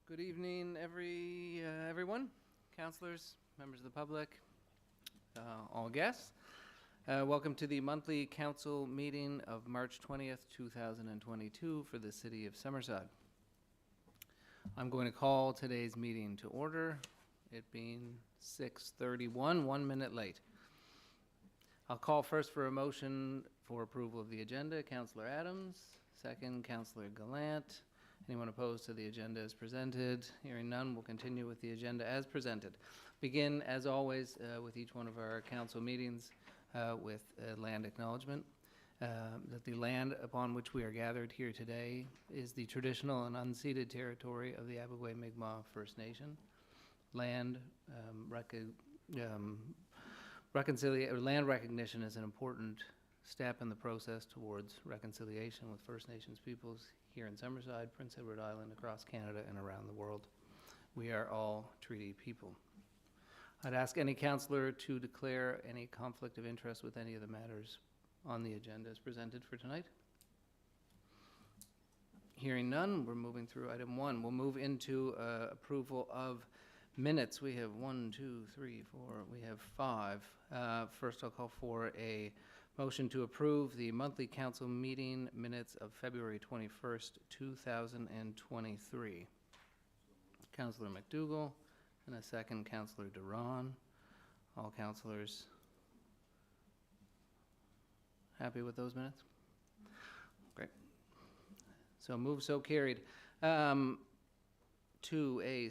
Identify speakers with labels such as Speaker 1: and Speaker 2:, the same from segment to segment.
Speaker 1: Good evening, everyone, councillors, members of the public, all guests. Welcome to the monthly council meeting of March 20th, 2022 for the city of Summerside. I'm going to call today's meeting to order, it being 6:31, 1 minute late. I'll call first for a motion for approval of the agenda. Councillor Adams, second, Councillor Gallant. Anyone opposed to the agenda as presented? Hearing none, we'll continue with the agenda as presented. Begin, as always, with each one of our council meetings with land acknowledgement. That the land upon which we are gathered here today is the traditional and unceded territory of the Mi'kmaq First Nation. Land land recognition is an important step in the process towards reconciliation with First Nations peoples here in Summerside, Prince Edward Island, across Canada, and around the world. We are all treaty people. I'd ask any councillor to declare any conflict of interest with any of the matters on the agenda as presented for tonight. Hearing none, we're moving through item 1. We'll move into approval of minutes. We have 1, 2, 3, 4, we have 5. First, I'll call for a motion to approve the monthly council meeting minutes of February 21st, 2023. Councillor McDougall, and a second, Councillor Duran. All councillors happy with those minutes? Great. So moved, so carried. 2A,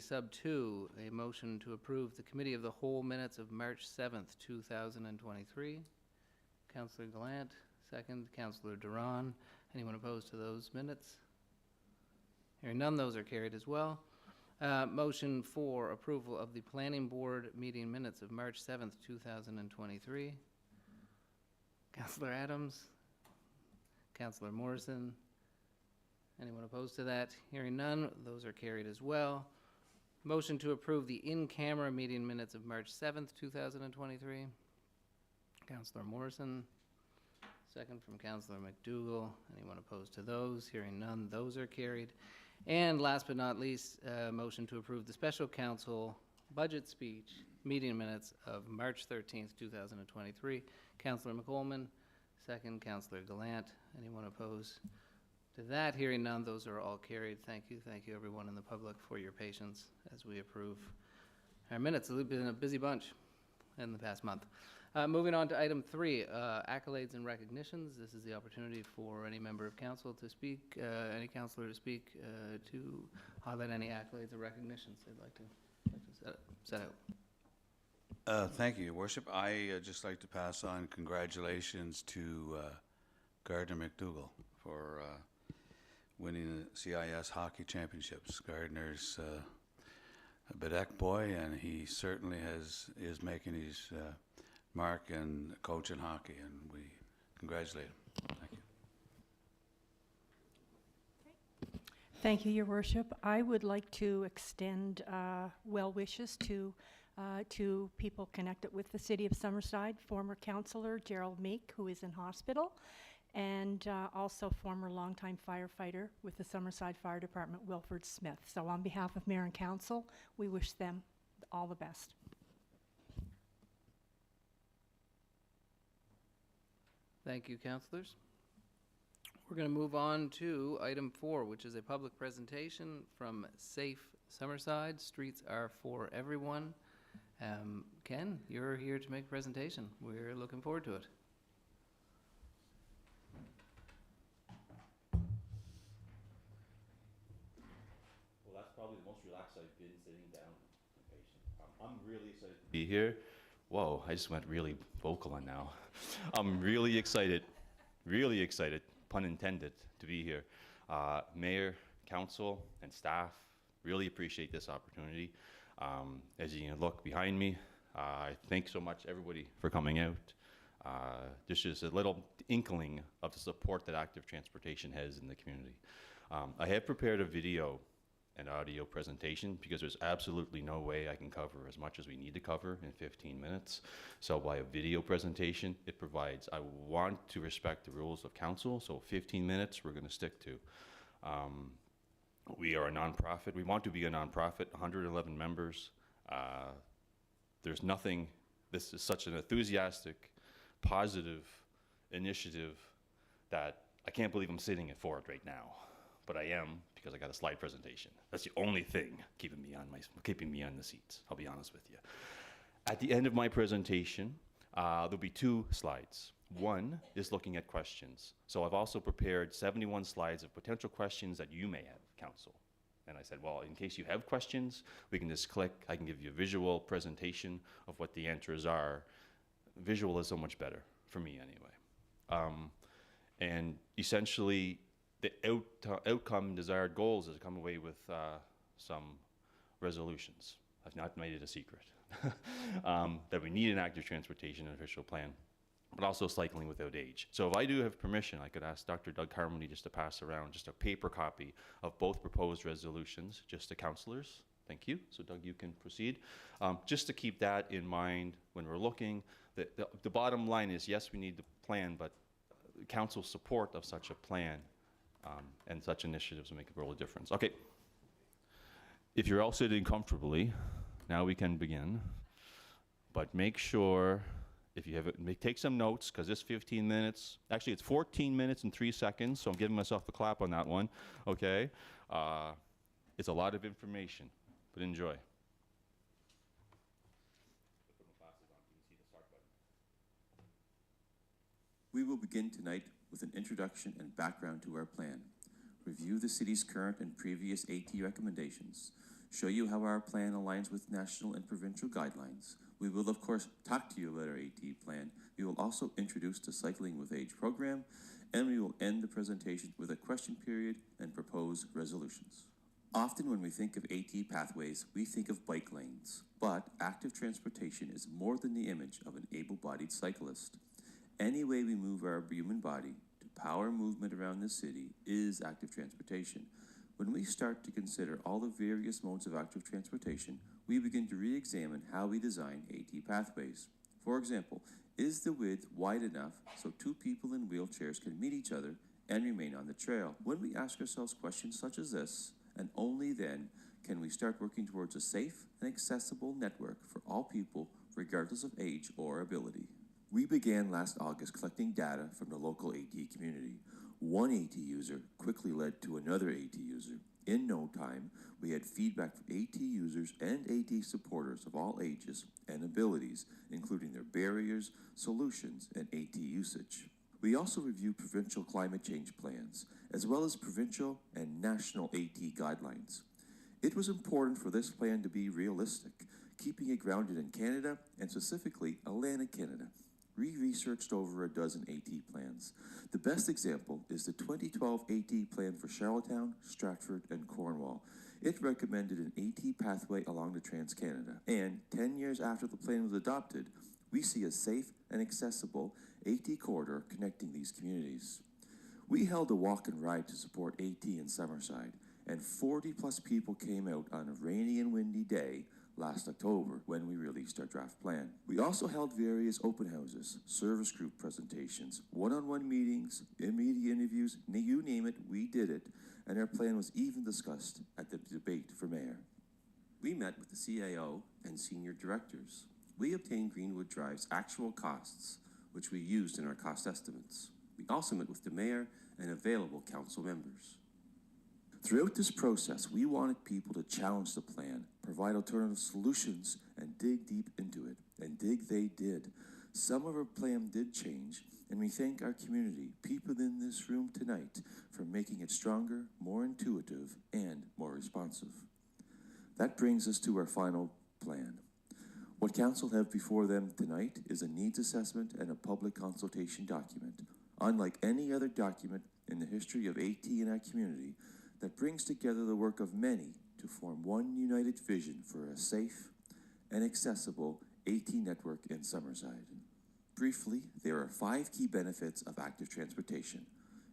Speaker 1: sub 2, a motion to approve the Committee of the Whole minutes of March 7th, 2023. Councillor Gallant, second, Councillor Duran. Anyone opposed to those minutes? Hearing none, those are carried as well. Motion for approval of the Planning Board meeting minutes of March 7th, 2023. Councillor Adams, Councillor Morrison. Anyone opposed to that? Hearing none, those are carried as well. Motion to approve the in-camera meeting minutes of March 7th, 2023. Councillor Morrison, second from Councillor McDougall. Anyone opposed to those? Hearing none, those are carried. And last but not least, motion to approve the special council budget speech meeting minutes of March 13th, 2023. Councillor McColman, second, Councillor Gallant. Anyone opposed to that? Hearing none, those are all carried. Thank you everyone in the public for your patience as we approve our minutes. It's been a busy bunch in the past month. Moving on to item 3, accolades and recognitions. This is the opportunity for any member of council to speak, any councillor to speak, to highlight any accolades or recognitions they'd like to set out.
Speaker 2: Thank you, Your Worship. I just like to pass on congratulations to Gardner McDougall for winning the CIS hockey championships. Gardner's a Bedeck boy, and he certainly is making his mark and coaching hockey, and we congratulate him. Thank you.
Speaker 3: Thank you, Your Worship. I would like to extend well wishes to people connected with the City of Summerside, former councillor Gerald Meek, who is in hospital, and also former longtime firefighter with the Summerside Fire Department, Wilford Smith. So on behalf of Mayor and Council, we wish them all the best.
Speaker 1: Thank you, councillors. We're going to move on to item 4, which is a public presentation from Safe Summerside. Streets are for everyone. Ken, you're here to make a presentation. We're looking forward to it.
Speaker 4: Well, that's probably the most relaxed I've been sitting down with a patient. I'm really excited to be here. Whoa, I just went really vocal on now. I'm really excited, pun intended, to be here. Mayor, council, and staff really appreciate this opportunity. As you can look behind me, I thank so much everybody for coming out. This is a little inkling of the support that active transportation has in the community. I have prepared a video and audio presentation because there's absolutely no way I can cover as much as we need to cover in 15 minutes. So by a video presentation, it provides, I want to respect the rules of council, so 15 minutes we're going to stick to. We are a nonprofit. We want to be a nonprofit, 111 members. There's nothing, this is such an enthusiastic, positive initiative that I can't believe I'm sitting for it right now. But I am, because I got a slide presentation. That's the only thing keeping me on the seats, I'll be honest with you. At the end of my presentation, there'll be 2 slides. One is looking at questions. So I've also prepared 71 slides of potential questions that you may have, Council. And I said, well, in case you have questions, we can just click. I can give you a visual presentation of what the answers are. Visual is so much better, for me anyway. And essentially, the outcome, desired goals is to come away with some resolutions. I've not made it a secret. That we need an active transportation and official plan, but also cycling without age. So if I do have permission, I could ask Dr. Doug Harmony just to pass around just a paper copy of both proposed resolutions, just to councillors. Thank you. So Doug, you can proceed. Just to keep that in mind when we're looking, the bottom line is, yes, we need the plan, but council support of such a plan and such initiatives will make a world of difference. Okay. If you're all sitting comfortably, now we can begin. But make sure, if you have it, take some notes, because this 15 minutes, actually it's 14 minutes and 3 seconds, so I'm giving myself a clap on that one, okay? It's a lot of information, but enjoy.
Speaker 5: We will begin tonight with an introduction and background to our plan, review the city's current and previous AT recommendations, show you how our plan aligns with national and provincial guidelines. We will, of course, talk to you about our AT plan. We will also introduce the Cycling with Age program, and we will end the presentation with a question period and propose resolutions. Often when we think of AT pathways, we think of bike lanes, but active transportation is more than the image of an able-bodied cyclist. Any way we move our human body to power movement around the city is active transportation. When we start to consider all the various modes of active transportation, we begin to re-examine how we design AT pathways. For example, is the width wide enough so 2 people in wheelchairs can meet each other and remain on the trail? When we ask ourselves questions such as this, and only then can we start working towards a safe and accessible network for all people, regardless of age or ability. We began last August collecting data from the local AT community. One AT user quickly led to another AT user. In no time, we had feedback from AT users and AT supporters of all ages and abilities, including their barriers, solutions, and AT usage. We also reviewed provincial climate change plans, as well as provincial and national AT guidelines. It was important for this plan to be realistic, keeping it grounded in Canada, and specifically Atlantic Canada. We researched over a dozen AT plans. The best example is the 2012 AT plan for Charlottetown, Stratford, and Cornwall. It recommended an AT pathway along the Trans-Canada. And 10 years after the plan was adopted, we see a safe and accessible AT corridor connecting these communities. We held a walk and ride to support AT in Summerside, and 40+ people came out on a rainy and windy day last October when we released our draft plan. We also held various open houses, service group presentations, one-on-one meetings, media interviews, you name it, we did it, and our plan was even discussed at the debate for mayor. We met with the CAO and senior directors. We obtained Greenwood Drive's actual costs, which we used in our cost estimates. We also met with the mayor and available council members. Throughout this process, we wanted people to challenge the plan, provide alternative solutions, and dig deep into it. And dig they did. Some of our plan did change, and we thank our community, people in this room tonight, for making it stronger, more intuitive, and more responsive. That brings us to our final plan. What council have before them tonight is a needs assessment and a public consultation document. Unlike any other document in the history of AT in our community, that brings together the work of many to form one united vision for a safe and accessible AT network in Summerside. Briefly, there are 5 key benefits of active transportation.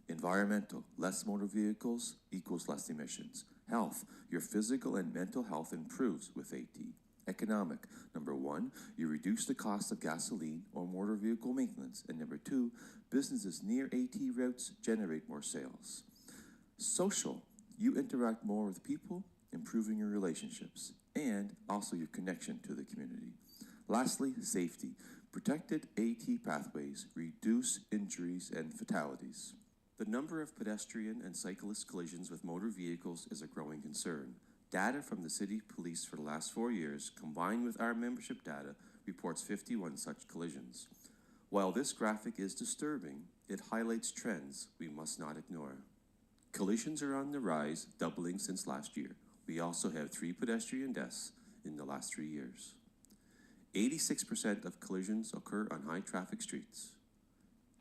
Speaker 5: Environmental, less motor vehicles equals less emissions. Health, your physical and mental health improves with AT. Economic, number 1, you reduce the cost of gasoline or motor vehicle maintenance. And number 2, businesses near AT routes generate more sales. Social, you interact more with people, improving your relationships, and also your connection to the community. Lastly, safety. Protected AT pathways reduce injuries and fatalities. The number of pedestrian and cyclist collisions with motor vehicles is a growing concern. Data from the City Police for the last 4 years, combined with our membership data, reports 51 such collisions. While this graphic is disturbing, it highlights trends we must not ignore. Collisions are on the rise, doubling since last year. We also have 3 pedestrian deaths in the last 3 years. 86% of collisions occur on high-traffic streets.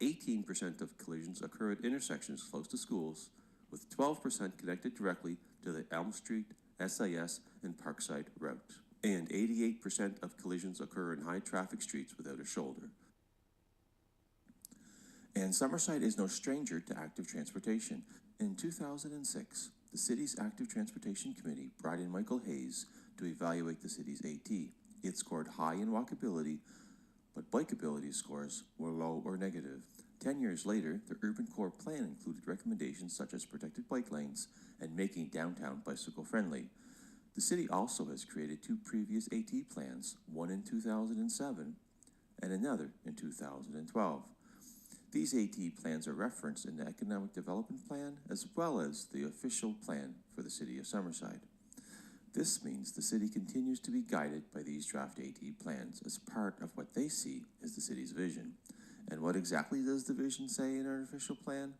Speaker 5: 18% of collisions occur at intersections close to schools, with 12% connected directly to the Elm Street, SIS, and Parkside route. And 88% of collisions occur in high-traffic streets without a shoulder. And Summerside is no stranger to active transportation. In 2006, the city's Active Transportation Committee brought in Michael Hayes to evaluate the city's AT. It scored high in walkability, but bikeability scores were low or negative. 10 years later, the Urban Core Plan included recommendations such as protected bike lanes and making downtown bicycle-friendly. The city also has created 2 previous AT plans, one in 2007 and another in 2012. These AT plans are referenced in the Economic Development Plan as well as the official plan for the City of Summerside. This means the city continues to be guided by these draft AT plans as part of what they see as the city's vision. And what exactly does the vision say in our official plan?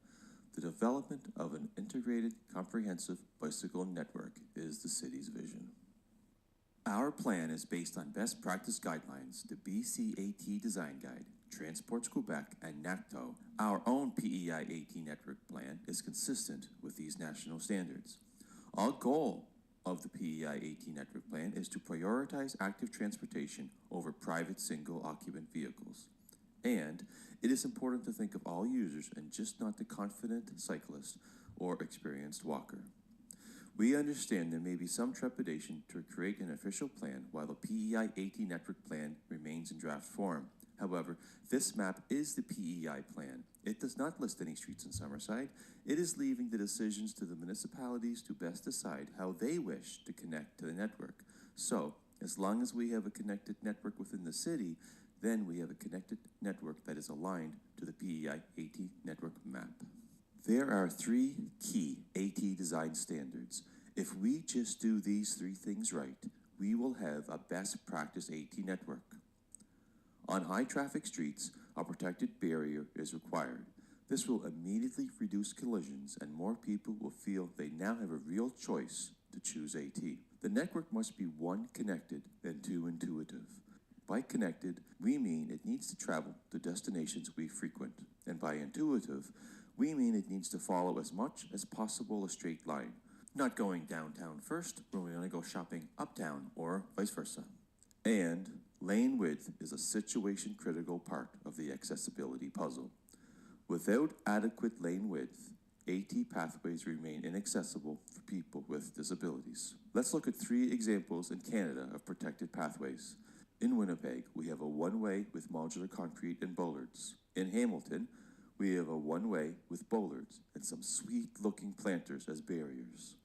Speaker 5: The development of an integrated, comprehensive bicycle network is the city's vision. Our plan is based on best practice guidelines, the BCAT Design Guide, Transports Quebec, and NACTO. Our own PEI AT network plan is consistent with these national standards. Our goal of the PEI AT network plan is to prioritize active transportation over private single-occupant vehicles. And it is important to think of all users and just not the confident cyclist or experienced walker. We understand there may be some trepidation to create an official plan while the PEI AT network plan remains in draft form. However, this map is the PEI plan. It does not list any streets in Summerside. It is leaving the decisions to the municipalities to best decide how they wish to connect to the network. So, as long as we have a connected network within the city, then we have a connected network that is aligned to the PEI AT network map. There are 3 key AT design standards. If we just do these 3 things right, we will have a best practice AT network. On high traffic streets, a protected barrier is required. This will immediately reduce collisions and more people will feel they now have a real choice to choose AT. The network must be 1, connected, and 2, intuitive. By connected, we mean it needs to travel to destinations we frequent. And by intuitive, we mean it needs to follow as much as possible a straight line, not going downtown first when we want to go shopping uptown or vice versa. And lane width is a situation-critical part of the accessibility puzzle. Without adequate lane width, AT pathways remain inaccessible for people with disabilities. Let's look at 3 examples in Canada of protected pathways. In Winnipeg, we have a one-way with modular concrete and bollards. In Hamilton, we have a one-way with bollards and some sweet-looking planters as barriers.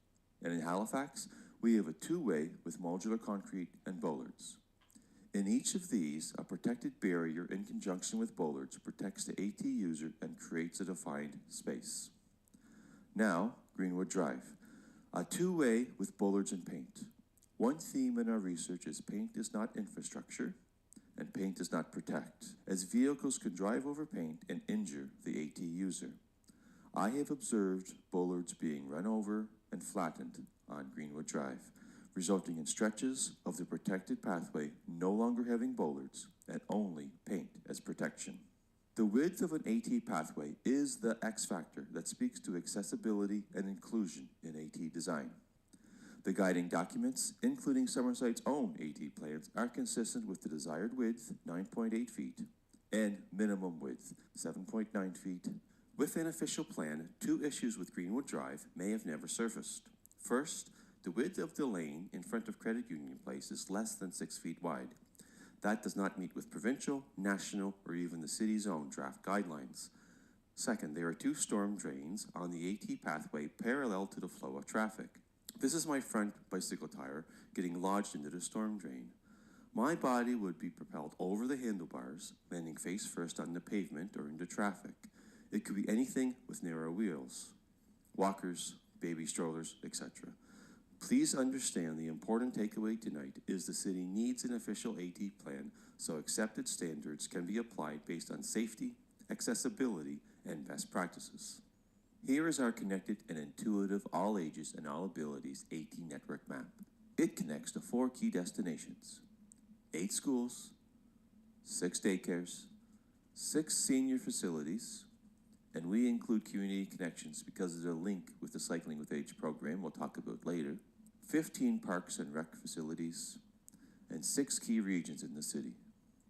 Speaker 5: And in Halifax, we have a 2-way with modular concrete and bollards. In each of these, a protected barrier in conjunction with bollards protects the AT user and creates a defined space. Now, Greenwood Drive, a 2-way with bollards and paint. One theme in our research is paint is not infrastructure and paint does not protect, as vehicles can drive over paint and injure the AT user. I have observed bollards being run over and flattened on Greenwood Drive, resulting in stretches of the protected pathway no longer having bollards and only paint as protection. The width of an AT pathway is the X factor that speaks to accessibility and inclusion in AT design. The guiding documents, including Summerside's own AT plans, are consistent with the desired width, 9.8 feet, and minimum width, 7.9 feet. With an official plan, 2 issues with Greenwood Drive may have never surfaced. First, the width of the lane in front of Credit Union Place is less than 6 feet wide. That does not meet with provincial, national, or even the city's own draft guidelines. Second, there are 2 storm drains on the AT pathway parallel to the flow of traffic. This is my front bicycle tire getting lodged into the storm drain. My body would be propelled over the handlebars, landing face first on the pavement or into traffic. It could be anything with narrow wheels, walkers, baby strollers, etc. Please understand the important takeaway tonight is the city needs an official AT plan so accepted standards can be applied based on safety, accessibility, and best practices. Here is our connected and intuitive all ages and all abilities AT network map. It connects to 4 key destinations, 8 schools, 6 daycares, 6 senior facilities, and we include community connections because of the link with the Cycling with Age program we'll talk about later, 15 parks and rec facilities, and 6 key regions in the city.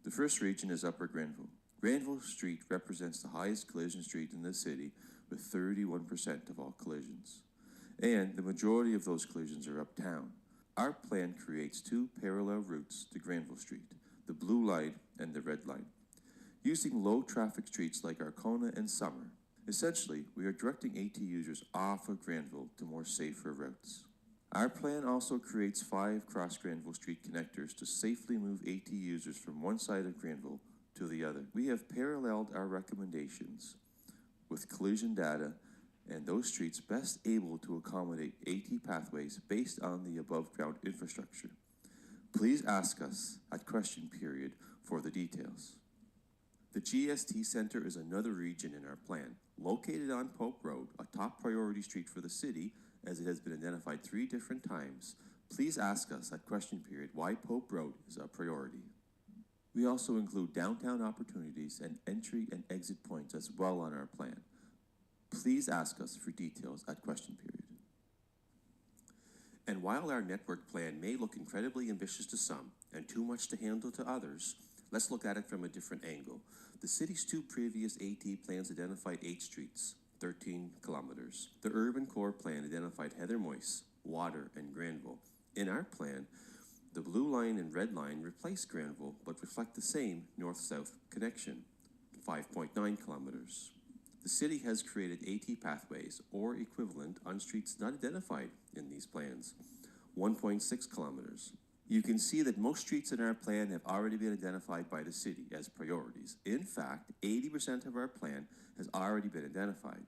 Speaker 5: The first region is Upper Granville. Granville Street represents the highest collision street in the city with 31% of all collisions. And the majority of those collisions are uptown. Our plan creates 2 parallel routes to Granville Street, the blue line and the red line, using low traffic streets like Arcona and Summer. Essentially, we are directing AT users off of Granville to more safer routes. Our plan also creates 5 cross Granville Street connectors to safely move AT users from one side of Granville to the other. We have paralleled our recommendations with collision data and those streets best able to accommodate AT pathways based on the above ground infrastructure. Please ask us at question period for the details. The GST Center is another region in our plan, located on Pope Road, a top priority street for the city as it has been identified 3 different times. Please ask us at question period why Pope Road is a priority. We also include downtown opportunities and entry and exit points as well on our plan. Please ask us for details at question period. And while our network plan may look incredibly ambitious to some and too much to handle to others, let's look at it from a different angle. The city's 2 previous AT plans identified 8 streets, 13 kilometers. The urban core plan identified Heather Moyse, Water, and Granville. In our plan, the blue line and red line replace Granville but reflect the same north-south connection, 5.9 kilometers. The city has created AT pathways or equivalent on streets not identified in these plans, 1.6 kilometers. You can see that most streets in our plan have already been identified by the city as priorities. In fact, 80% of our plan has already been identified.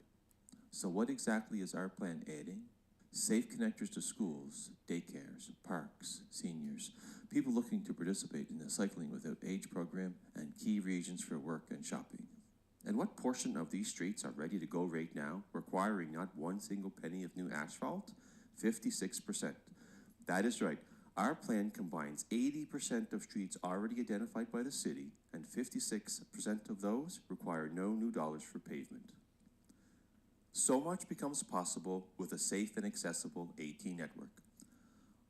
Speaker 5: So what exactly is our plan adding? Safe connectors to schools, daycares, parks, seniors, people looking to participate in the Cycling Without Age program, and key regions for work and shopping. And what portion of these streets are ready to go right now, requiring not one single penny of new asphalt? 56%. That is right. Our plan combines 80% of streets already identified by the city, and 56% of those require no new dollars for pavement. So much becomes possible with a safe and accessible AT network.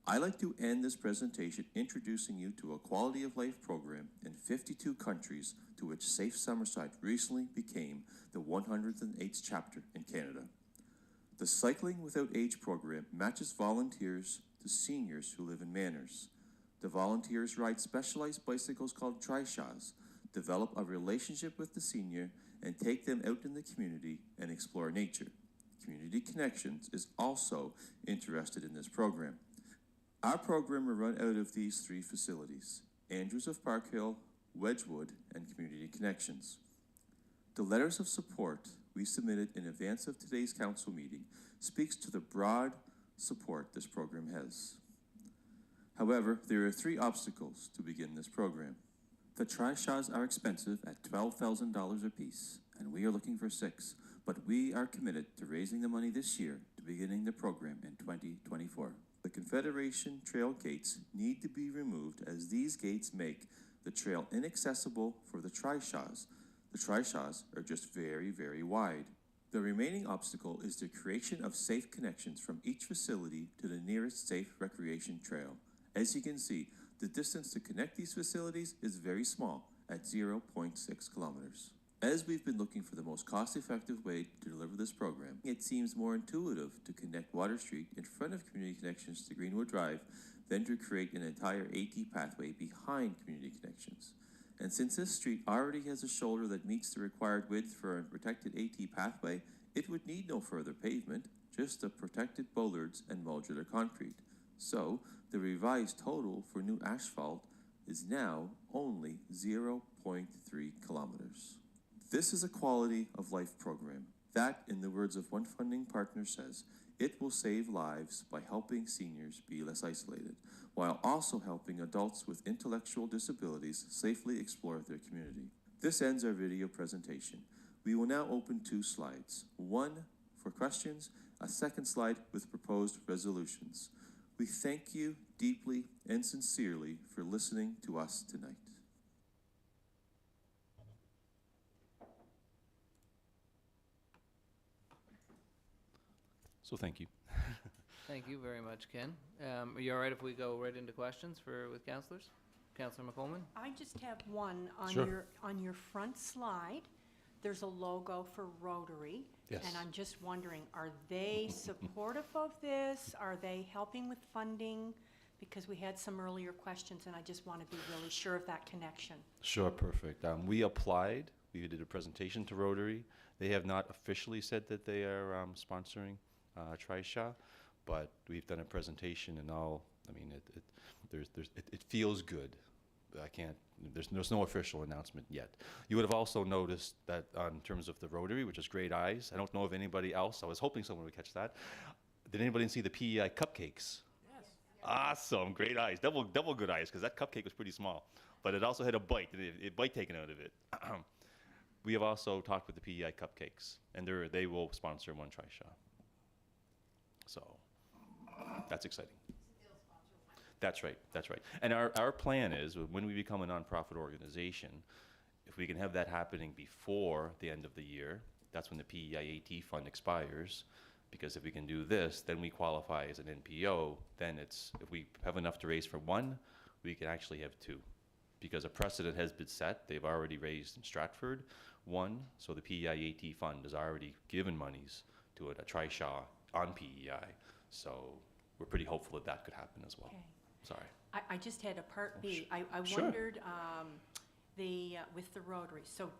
Speaker 5: I like to end this presentation introducing you to a quality of life program in 52 countries to which Safe Summerside recently became the 108th chapter in Canada. The Cycling Without Age program matches volunteers to seniors who live in manors. The volunteers ride specialized bicycles called trishaws, develop a relationship with the senior, and take them out in the community and explore nature. Community Connections is also interested in this program. Our program will run out of these 3 facilities, Andrews of Park Hill, Wedgwood, and Community Connections. The letters of support we submitted in advance of today's council meeting speaks to the broad support this program has. However, there are 3 obstacles to begin this program. The trishaws are expensive at $12,000 apiece, and we are looking for 6, but we are committed to raising the money this year to beginning the program in 2024. The Confederation Trail gates need to be removed as these gates make the trail inaccessible for the trishaws. The trishaws are just very, very wide. The remaining obstacle is the creation of safe connections from each facility to the nearest safe recreation trail. As you can see, the distance to connect these facilities is very small at 0.6 kilometers. As we've been looking for the most cost-effective way to deliver this program, it seems more intuitive to connect Water Street in front of Community Connections to Greenwood Drive than to create an entire AT pathway behind Community Connections. And since this street already has a shoulder that meets the required width for a protected AT pathway, it would need no further pavement, just the protected bollards and modular concrete. So, the revised total for new asphalt is now only 0.3 kilometers. This is a quality of life program that, in the words of one funding partner, says it will save lives by helping seniors be less isolated, while also helping adults with intellectual disabilities safely explore their community. This ends our video presentation. We will now open 2 slides, one for questions, a second slide with proposed resolutions. We thank you deeply and sincerely for listening to us tonight.
Speaker 4: So thank you.
Speaker 1: Thank you very much, Ken. Are you all right if we go right into questions with councillors? Councillor McColman?
Speaker 3: I just have one on
Speaker 4: Sure.
Speaker 3: your front slide. There's a logo for Rotary.
Speaker 4: Yes.
Speaker 3: And I'm just wondering, are they supportive of this? Are they helping with funding? Because we had some earlier questions and I just want to be really sure of that connection.
Speaker 4: Sure, perfect. We applied. We did a presentation to Rotary. They have not officially said that they are sponsoring Trisha, but we've done a presentation and all. I mean, it feels good. I can't. There's no official announcement yet. You would have also noticed that in terms of the Rotary, which is great eyes. I don't know if anybody else. I was hoping someone would catch that. Did anybody see the PEI cupcakes? Yes. Awesome, great eyes, double good eyes, because that cupcake was pretty small, but it also had a bite taken out of it. We have also talked with the PEI cupcakes, and they will sponsor one Trisha. So that's exciting. That's right. And our plan is, when we become a nonprofit organization, if we can have that happening before the end of the year, that's when the PEIAT fund expires. Because if we can do this, then we qualify as an NPO. Then if we have enough to raise for one, we can actually have 2. Because a precedent has been set. They've already raised in Stratford 1, so the PEIAT fund has already given monies to a Trishaw on PEI. So we're pretty hopeful that could happen as well.
Speaker 3: Okay.
Speaker 4: Sorry.
Speaker 3: I just had a part B. I
Speaker 4: Sure.
Speaker 3: wondered with the Rotary. So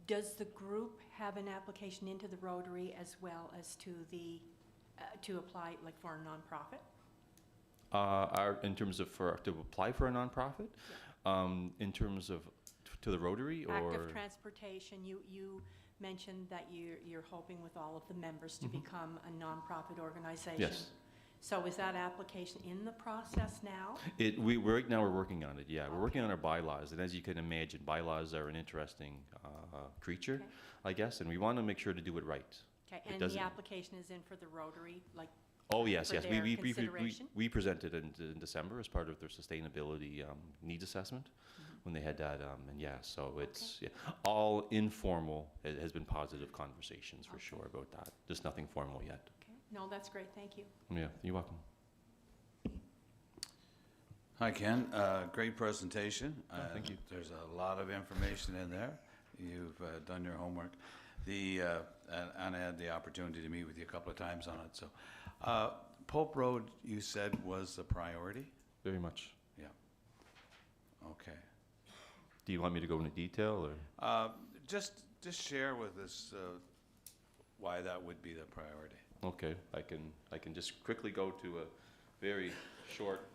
Speaker 3: does the group have an application into the Rotary as well as to the to apply like for a nonprofit?
Speaker 4: In terms of to apply for a nonprofit, in terms of to the Rotary or
Speaker 3: Active transportation. You mentioned that you're hoping with all of the members to become a nonprofit organization.
Speaker 4: Yes.
Speaker 3: So is that application in the process now?
Speaker 4: Right now we're working on it. Yeah, we're working on our bylaws, and as you can imagine, bylaws are an interesting creature,
Speaker 3: Okay.
Speaker 4: I guess, and we want to make sure to do it right.
Speaker 3: Okay,
Speaker 4: It
Speaker 3: and
Speaker 4: doesn't-
Speaker 3: the application is in for the Rotary, like
Speaker 4: Oh yes,
Speaker 3: for
Speaker 4: yes.
Speaker 3: their consideration?
Speaker 4: We presented in December as part of their sustainability needs assessment when they had that, and yeah, so it's all informal. It has been positive conversations for sure about that. Just nothing formal yet.
Speaker 3: Okay, no, that's great, thank you.
Speaker 4: Yeah, you're welcome.
Speaker 2: Hi, Ken. Great presentation.
Speaker 4: thank you.
Speaker 2: There's a lot of information in there. You've done your homework. And I had the opportunity to meet with you a couple of times on it. So, Pope Road, you said, was a priority?
Speaker 4: Very much.
Speaker 2: Yeah. Okay.
Speaker 4: Do you want me to go into detail or?
Speaker 2: Just share with us why that would be the priority.
Speaker 4: Okay, I can just quickly go to a very short,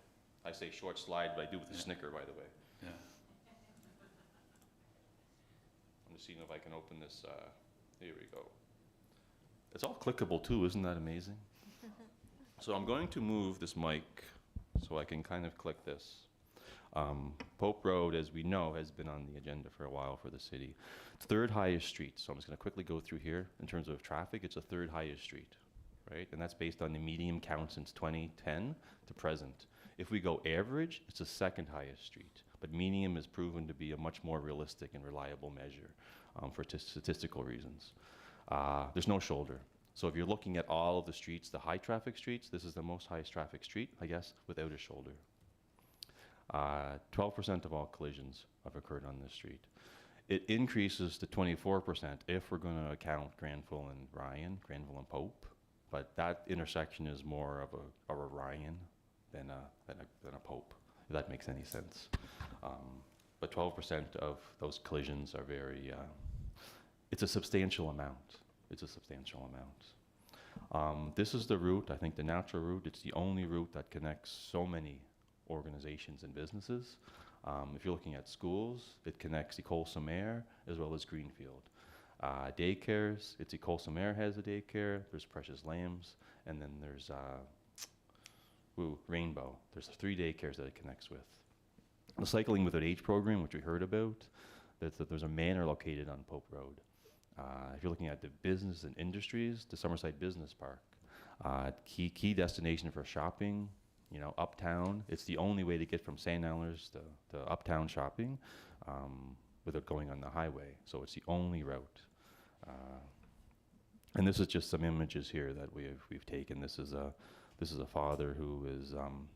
Speaker 4: I say short slide, but I do with a snicker, by the way.
Speaker 2: Yeah.
Speaker 4: I'm just seeing if I can open this. Here we go. It's all clickable too, isn't that amazing? So I'm going to move this mic so I can kind of click this. Pope Road, as we know, has been on the agenda for a while for the city. It's third highest street, so I'm just going to quickly go through here. In terms of traffic, it's the third highest street, right? And that's based on the median count since 2010 to present. If we go average, it's the second highest street, but median is proven to be a much more realistic and reliable measure for statistical reasons. There's no shoulder. So if you're looking at all of the streets, the high traffic streets, this is the most highest traffic street, I guess, without a shoulder. 12% of all collisions have occurred on this street. It increases to 24% if we're going to account Granville and Ryan, Granville and Pope, but that intersection is more of a Ryan than a Pope, if that makes any sense. but 12% of those collisions are very, it's a substantial amount. It's a substantial amount. This is the route, I think the natural route. It's the only route that connects so many organizations and businesses. If you're looking at schools, it connects École Sommaire as well as Greenfield. Daycares, it's École Sommaire has a daycare, there's Precious Lambs, and then there's Rainbow. There's 3 daycares that it connects with. The Cycling Without Age program, which we heard about, there's a manor located on Pope Road. If you're looking at the business and industries, the Summerside Business Park, key destination for shopping, you know, uptown. It's the only way to get from St. Helens to uptown shopping without going on the highway. So it's the only route. And this is just some images here that we've taken. This is a father who is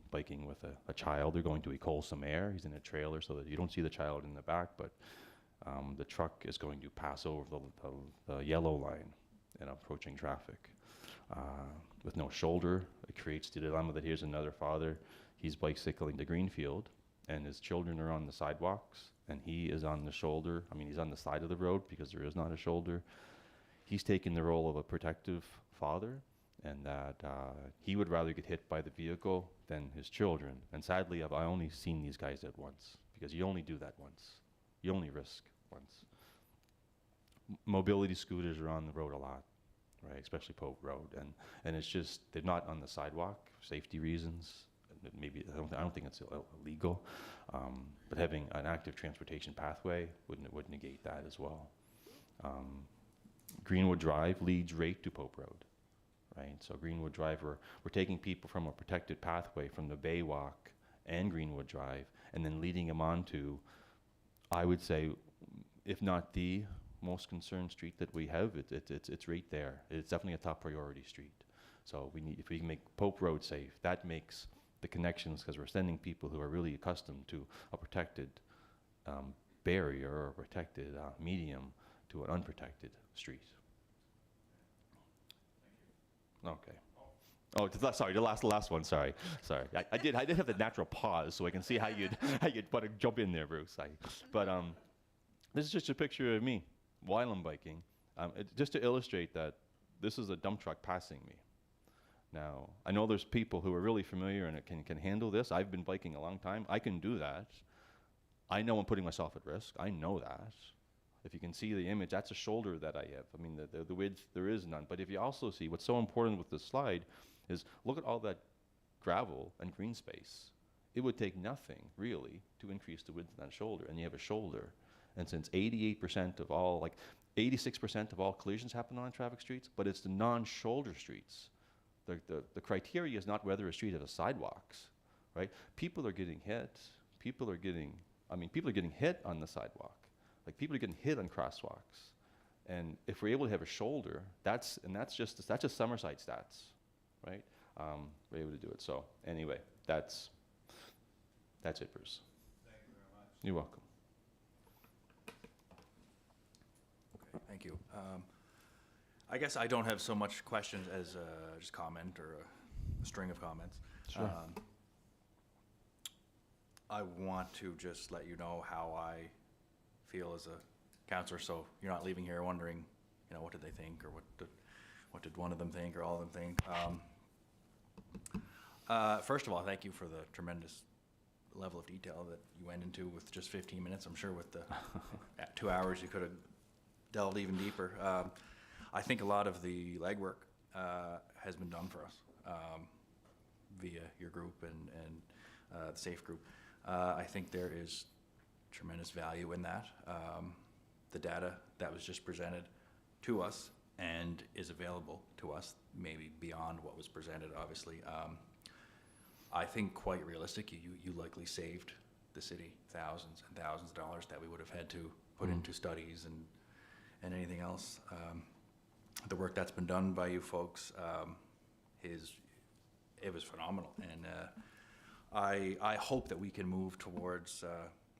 Speaker 4: biking with a child. They're going to École Sommaire. He's in a trailer so that you don't see the child in the back, but the truck is going to pass over the yellow line and approaching traffic. With no shoulder, it creates the dilemma that here's another father. He's bicycling to Greenfield, and his children are on the sidewalks, and he is on the shoulder. I mean, he's on the side of the road because there is not a shoulder. He's taking the role of a protective father, and that he would rather get hit by the vehicle than his children. And sadly, I've only seen these guys at once, because you only do that once. You only risk once. Mobility scooters are on the road a lot, right? Especially Pope Road, and it's just they're not on the sidewalk for safety reasons. Maybe I don't think it's illegal, but having an active transportation pathway would negate that as well. Greenwood Drive leads right to Pope Road, right? So Greenwood Drive, we're taking people from a protected pathway from the Bay Walk and Greenwood Drive, and then leading them on to, I would say, if not the most concerned street that we have, it's right there. It's definitely a top priority street. So if we can make Pope Road safe, that makes the connections, because we're sending people who are really accustomed to a protected barrier or a protected medium to an unprotected street. Okay. Oh, sorry, the last one. Sorry. I did have the natural pause so I can see how you'd want to jump in there, Bruce. This is just a picture of me while I'm biking, just to illustrate that this is a dump truck passing me. Now, I know there's people who are really familiar and can handle this. I've been biking a long time. I can do that. I know I'm putting myself at risk. I know that. If you can see the image, that's a shoulder that I have. I mean, the width, there is none. But if you also see, what's so important with this slide is look at all that gravel and green space. It would take nothing, really, to increase the width of that shoulder, and you have a shoulder. And since 86% of all collisions happen on traffic streets, but it's the non-shoulder streets. The criteria is not whether a street has sidewalks, right? People are getting hit. People are getting hit on the sidewalk. Like, people are getting hit on crosswalks. And if we're able to have a shoulder, that's just Summerside stats, right? We're able to do it. So anyway, that's it, Bruce.
Speaker 6: Thank you very much.
Speaker 4: You're welcome.
Speaker 6: Okay, thank you. I guess I don't have so much questions as just comment or a string of comments.
Speaker 4: Sure.
Speaker 6: I want to just let you know how I feel as a counselor, so you're not leaving here wondering, what did they think, or what did one of them think, or all of them think. First of all, thank you for the tremendous level of detail that you went into with just 15 minutes. I'm sure with the 2 hours you could have delved even deeper. I think a lot of the legwork has been done for us via your group and the SAFE group. I think there is tremendous value in that. The data that was just presented to us and is available to us, maybe beyond what was presented, obviously. I think quite realistic, you likely saved the city thousands and thousands of dollars that we would have had to put into studies and anything else. The work that's been done by you folks it was phenomenal, and I hope that we can move towards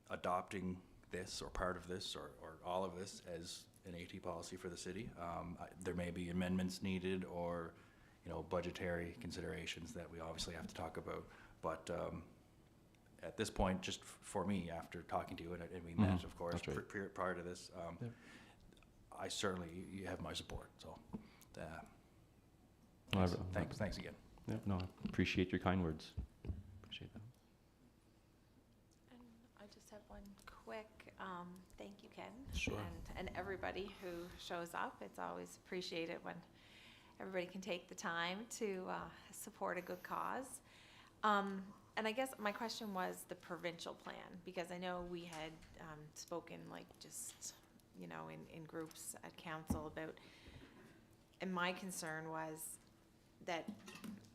Speaker 6: adopting this or part of this or all of this as an AT policy for the city. There may be amendments needed or budgetary considerations that we obviously have to talk about, but at this point, just for me, after talking to you, and we met, of course,
Speaker 4: That's right.
Speaker 6: prior to this, I certainly, you have my support, so,
Speaker 4: Well,
Speaker 6: thanks again.
Speaker 4: Yeah, no, I appreciate your kind words. Appreciate that.
Speaker 7: And I just have one quick thank you, Ken.
Speaker 2: Sure.
Speaker 7: And everybody who shows up. It's always appreciated when everybody can take the time to support a good cause. And I guess my question was the provincial plan, because I know we had spoken like just, you know, in groups at council about, and my concern was that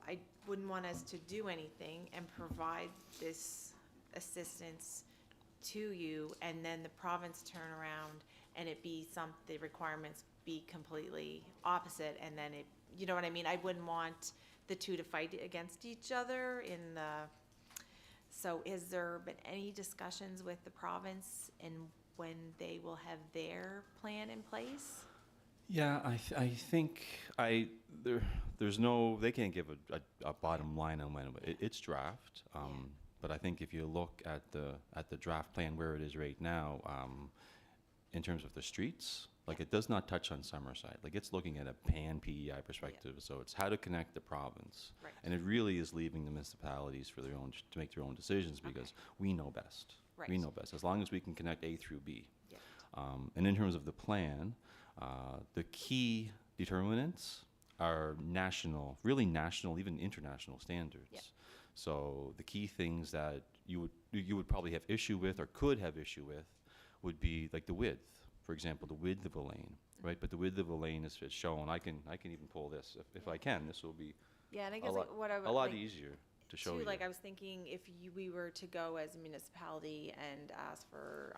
Speaker 7: I wouldn't want us to do anything and provide this assistance to you, and then the province turn around and it be the requirements be completely opposite, and then it, you know what I mean? I wouldn't want the two to fight against each other in the, so has there been any discussions with the province and when they will have their plan in place?
Speaker 4: Yeah, I think there's no, they can't give a bottom line on when it's draft. But I think if you look at the draft plan where it is right now, in terms of the streets, like it does not touch on Summerside. Like it's looking at a pan PEI perspective. So it's how to connect the province,
Speaker 7: Right.
Speaker 4: and it really is leaving the municipalities for their own to make their own decisions, because we know best.
Speaker 7: Right.
Speaker 4: We know best as long as we can connect A through B.
Speaker 7: Yeah.
Speaker 4: And in terms of the plan, the key determinants are national, really national, even international standards.
Speaker 7: Yep.
Speaker 4: So the key things that you would probably have issue with or could have issue with would be like the width. For example, the width of a lane, right? But the width of a lane is shown. I can even pull this if I can. This will be
Speaker 7: Yeah, and I
Speaker 4: a
Speaker 7: guess
Speaker 4: lot,
Speaker 7: what I would
Speaker 4: a lot
Speaker 7: like
Speaker 4: easier to show
Speaker 7: too,
Speaker 4: you.
Speaker 7: like I was thinking if we were to go as a municipality and ask for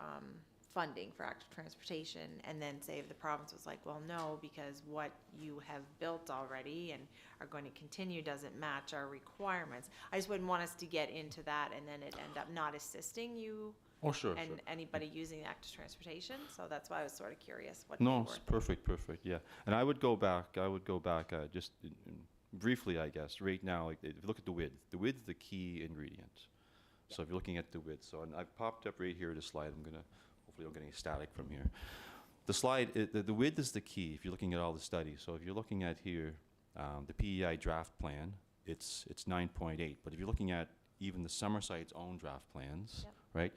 Speaker 7: funding for active transportation, and then say if the province was like, well, no, because what you have built already and are going to continue doesn't match our requirements. I just wouldn't want us to get into that and then it end up not assisting you
Speaker 4: Oh, sure,
Speaker 7: and
Speaker 4: sure.
Speaker 7: anybody using active transportation. So that's why I was sort of curious what
Speaker 4: No,
Speaker 7: they
Speaker 4: it's
Speaker 7: were.
Speaker 4: perfect, yeah. And I would go back, just briefly, I guess, right now, like, if you look at the width is the key ingredient. So if you're looking at the width, so and I've popped up right here the slide, hopefully don't get any static from here. The slide, the width is the key if you're looking at all the studies. So if you're looking at here, the PEI draft plan, it's 9.8. But if you're looking at even the Summerside's own draft plans,
Speaker 7: Yep.
Speaker 4: right,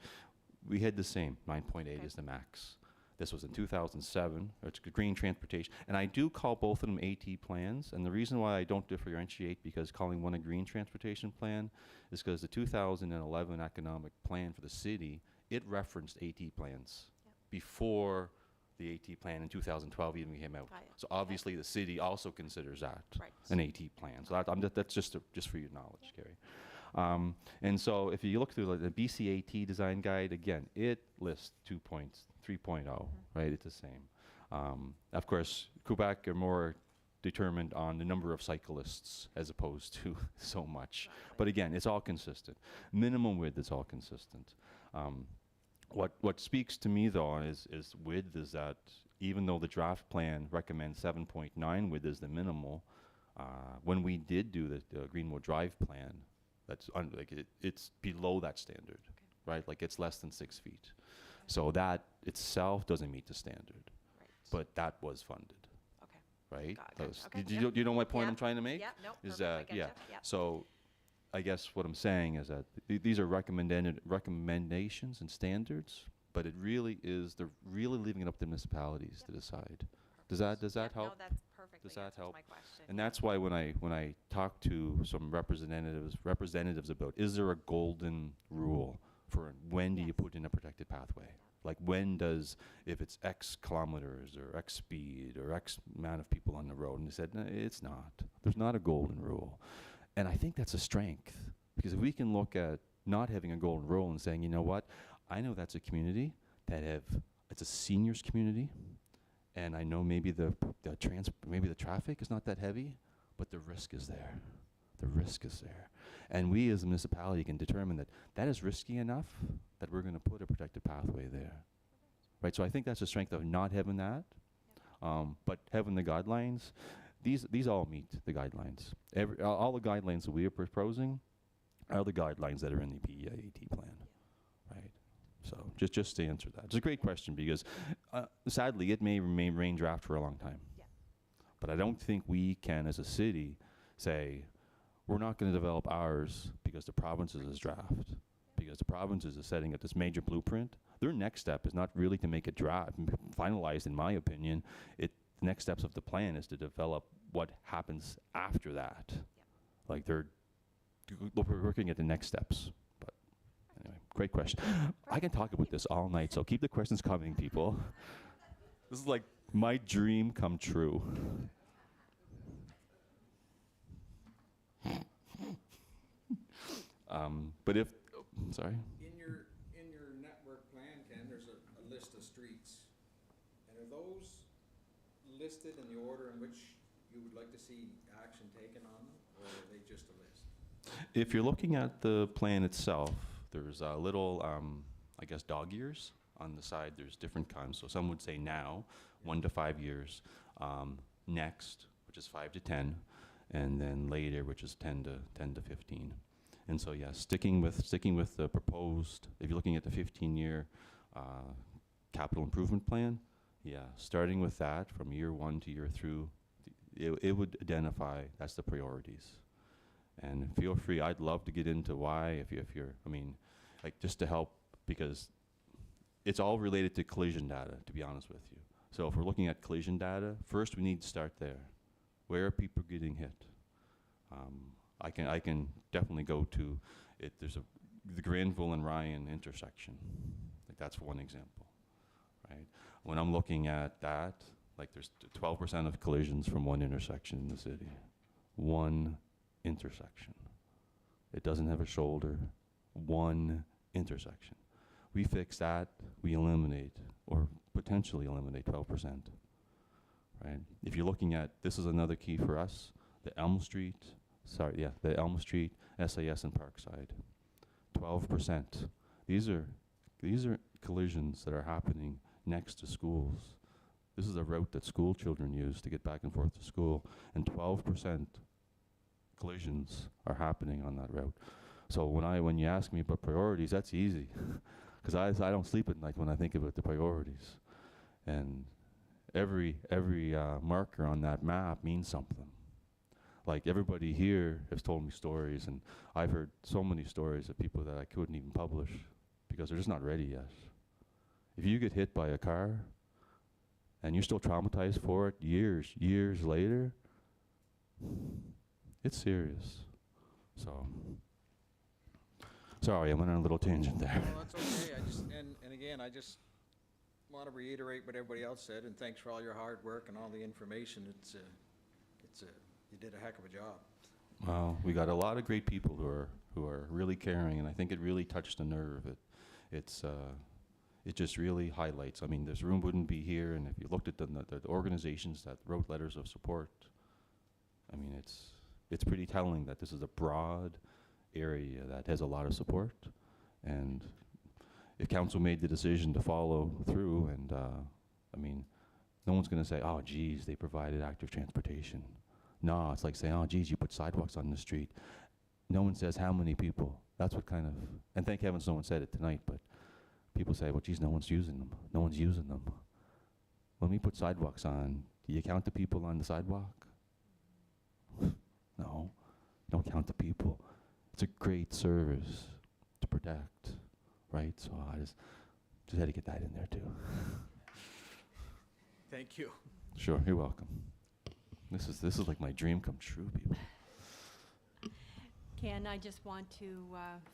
Speaker 4: we had the same, 9.8
Speaker 7: Okay.
Speaker 4: is the max. This was in 2007, it's green transportation. And I do call both of them AT plans, and the reason why I don't differentiate, because calling one a green transportation plan is because the 2011 economic plan for the city, it referenced AT plans before the AT plan in 2012 even came out.
Speaker 7: Got it.
Speaker 4: So obviously the city also considers that
Speaker 7: Right.
Speaker 4: an AT plan. So that's just for your knowledge, Carrie. And so if you look through the BCAT design guide, again, it lists 3.0, right? It's the same. Of course, Quebec are more determined on the number of cyclists as opposed to so much. But again, it's all consistent. Minimum width is all consistent. What speaks to me though is width is that even though the draft plan recommends 7.9 width is the minimal, when we did do the Greenwood Drive plan, it's below that standard, right? Like it's less than 6 feet. So that itself doesn't meet the standard,
Speaker 7: Right.
Speaker 4: but that was funded,
Speaker 7: Okay.
Speaker 4: right?
Speaker 7: Got it,
Speaker 4: That was-
Speaker 7: okay,
Speaker 4: do
Speaker 7: yep.
Speaker 4: you know my point
Speaker 7: Yeah.
Speaker 4: I'm trying to make?
Speaker 7: Yeah, no,
Speaker 4: Is
Speaker 7: perfect, I
Speaker 4: that, yeah.
Speaker 7: getcha, yep.
Speaker 4: So I guess what I'm saying is that these are recommendations and standards, but it really is, they're really leaving it up to municipalities to decide. Does that
Speaker 7: Yep,
Speaker 4: help?
Speaker 7: No, that's perfectly
Speaker 4: Does that
Speaker 7: answers
Speaker 4: help?
Speaker 7: my question.
Speaker 4: And that's why when I talk to some representatives about, is there a golden rule for when do you
Speaker 7: Yes.
Speaker 4: put in a protected pathway? Like when does, if it's X kilometers or X speed or X amount of people on the road, and they said, no, it's not. There's not a golden rule. And I think that's a strength, because if we can look at not having a golden rule and saying, you know what, I know that's a community that it's a seniors community, and I know maybe maybe the traffic is not that heavy, but the risk is there. The risk is there. And we as a municipality can determine that that is risky enough that we're going to put a protected pathway there. Right, so I think that's the strength of not having that, but having the guidelines. These all meet the guidelines. All the guidelines that we are proposing are the guidelines that are in the PEIAT plan, right? So just to answer that. It's a great question because sadly it may remain rain draft for a long time.
Speaker 7: Yeah.
Speaker 4: But I don't think we can as a city say, we're not going to develop ours because the provinces is draft, because the provinces is setting up this major blueprint. Their next step is not really to make it draft, finalized in my opinion. The next steps of the plan is to develop what happens after that. Like we're working at the next steps. But anyway, great question. I can talk about this all night, so keep the questions coming, people. This is like my dream come true. But if, sorry?
Speaker 8: In your network plan, Ken, there's a list of streets. And are those listed in the order in which you would like to see action taken on them, or are they just a list?
Speaker 4: If you're looking at the plan itself, there's a little, I guess, dog years on the side. There's different kinds. So some would say now, 1 to 5 years. Next, which is 5 to 10, and then later, which is 10 to 15. And so, yeah, sticking with the proposed, if you're looking at the 15-year capital improvement plan, yeah, starting with that from year 1 to year 3, it would identify, that's the priorities. And feel free, I'd love to get into why, if you're, I mean, like just to help, because it's all related to collision data, to be honest with you. So if we're looking at collision data, first we need to start there. Where are people getting hit? I can definitely go to it. There's the Granville and Ryan intersection. Like that's one example, right? When I'm looking at that, like there's 12% of collisions from one intersection in the city. One intersection. It doesn't have a shoulder. One intersection. We fix that, we eliminate, or potentially eliminate 12%, right? If you're looking at, this is another key for us, the Elm Street, SAS and Parkside, 12%. These are collisions that are happening next to schools. This is a route that school children use to get back and forth to school, and 12% collisions are happening on that route. So when you ask me about priorities, that's easy, because I don't sleep at night when I think about the priorities, and every marker on that map means something. Like everybody here has told me stories, and I've heard so many stories of people that I couldn't even publish because they're just not ready yet. If you get hit by a car and you're still traumatized for it years later, it's serious. So, sorry, I went on a little tangent there.
Speaker 8: Well, that's okay. And again, I just want to reiterate what everybody else said, and thanks for all your hard work and all the information. You did a heck of a job.
Speaker 4: Well, we got a lot of great people who are really caring, and I think it really touched a nerve. It just really highlights. I mean, this room wouldn't be here, and if you looked at the organizations that wrote letters of support, I mean, it's pretty telling that this is a broad area that has a lot of support. And if council made the decision to follow through, and I mean, no one's going to say, oh, geez, they provided active transportation. No, it's like saying, oh, geez, you put sidewalks on the street. No one says how many people. That's what kind of, and thank heavens no one said it tonight, but people say, well, geez, no one's using them. No one's using them. When we put sidewalks on, do you count the people on the sidewalk? No, don't count the people. It's a great service to protect, right? So I just had to get that in there too.
Speaker 8: Thank you.
Speaker 4: Sure, you're welcome. This is like my dream come true, people.
Speaker 3: Ken, I just want to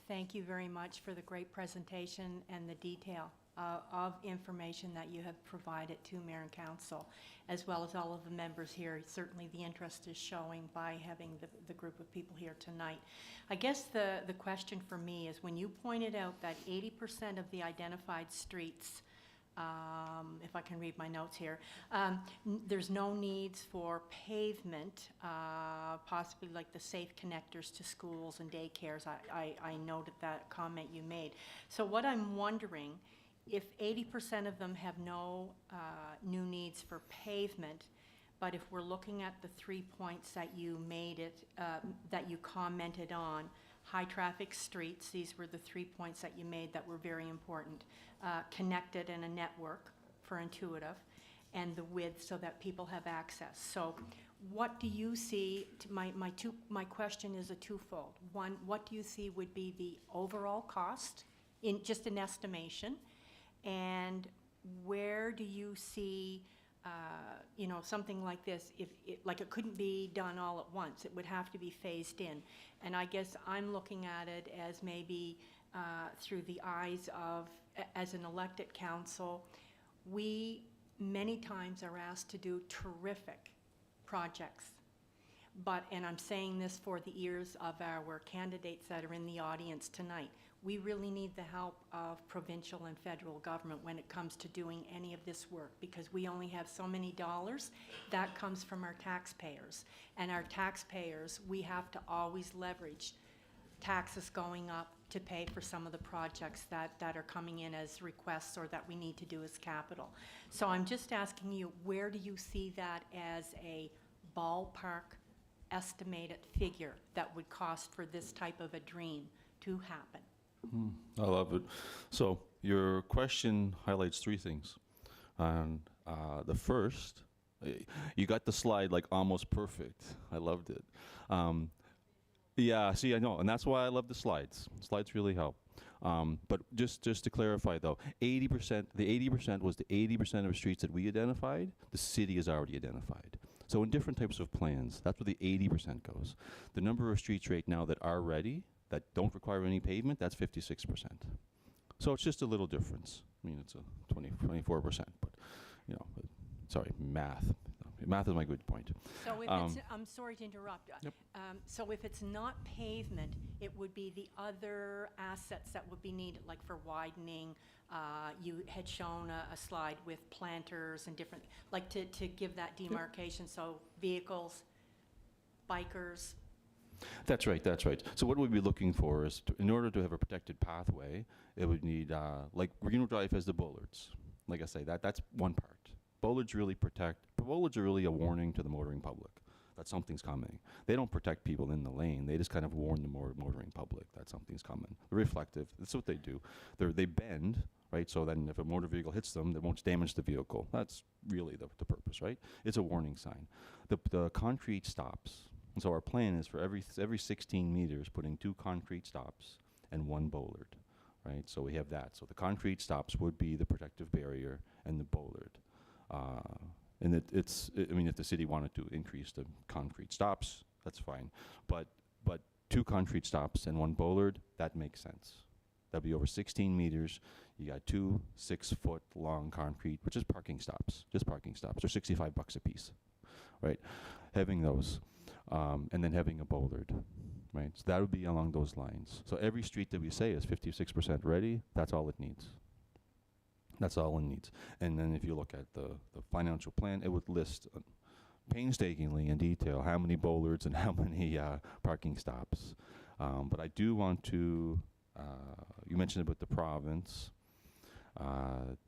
Speaker 3: thank you very much for the great presentation and the detail of information that you have provided to Mayor and Council, as well as all of the members here. Certainly the interest is showing by having the group of people here tonight. I guess the question for me is, when you pointed out that 80% of the identified streets, if I can read my notes here, there's no needs for pavement, possibly like the safe connectors to schools and daycares. I noted that comment you made. So what I'm wondering, if 80% of them have no new needs for pavement, but if we're looking at the 3 points that you made that you commented on, high-traffic streets, these were the 3 points that you made that were very important, connected in a network for intuitive, and the width so that people have access. So what do you see, my question is a twofold. One, what do you see would be the overall cost, in just an estimation? And where do you see, something like this, if it couldn't be done all at once, it would have to be phased in. And I guess I'm looking at it as maybe through the eyes of, as an elected council, we many times are asked to do terrific projects. And I'm saying this for the ears of our candidates that are in the audience tonight, we really need the help of provincial and federal government when it comes to doing any of this work, because we only have so many dollars. That comes from our taxpayers. And our taxpayers, we have to always leverage taxes going up to pay for some of the projects that are coming in as requests or that we need to do as capital. So I'm just asking you, where do you see that as a ballpark estimated figure that would cost for this type of a dream to happen?
Speaker 4: I love it. So your question highlights three things. And the first, you got the slide like almost perfect. I loved it. Yeah, see, I know, and that's why I love the slides. Slides really help. But just to clarify, though, 80%, the 80% was the 80% of streets that we identified, the city has already identified. So in different types of plans, that's where the 80% goes. The number of streets right now that are ready, that don't require any pavement, that's 56%. So it's just a little difference. I mean, it's a 24%, but, sorry, math. Math is my good point.
Speaker 3: So if it's, I'm sorry to interrupt.
Speaker 4: Yep.
Speaker 3: So if it's not pavement, it would be the other assets that would be needed, like for widening. You had shown a slide with planters and different, like to give that demarcation. So vehicles, bikers.
Speaker 4: That's right, that's right. So what we'd be looking for is, in order to have a protected pathway, it would need, like Greenwood Drive has the bollards. Like I say, that's one part. Bollards really bollards are really a warning to the motoring public that something's coming. They don't protect people in the lane. They just kind of warn the motoring public that something's coming. They're reflective. That's what they do. They bend, right? So then if a motor vehicle hits them, they won't damage the vehicle. That's really the purpose, right? It's a warning sign. The concrete stops. And so our plan is for every 16 meters, putting 2 concrete stops and 1 bollard, right? So we have that. So the concrete stops would be the protective barrier and the bollard. And I mean, if the city wanted to increase the concrete stops, that's fine. But 2 concrete stops and 1 bollard, that makes sense. That'd be over 16 meters. You got 2 6-foot long concrete, which is parking stops, just parking stops. They're $65 a piece, right? Having those, and then having a bollard, right? So that would be along those lines. So every street that we say is 56% ready, that's all it needs. That's all it needs. And then if you look at the financial plan, it would list painstakingly in detail how many bollards and how many parking stops. But I do want to, you mentioned about the province.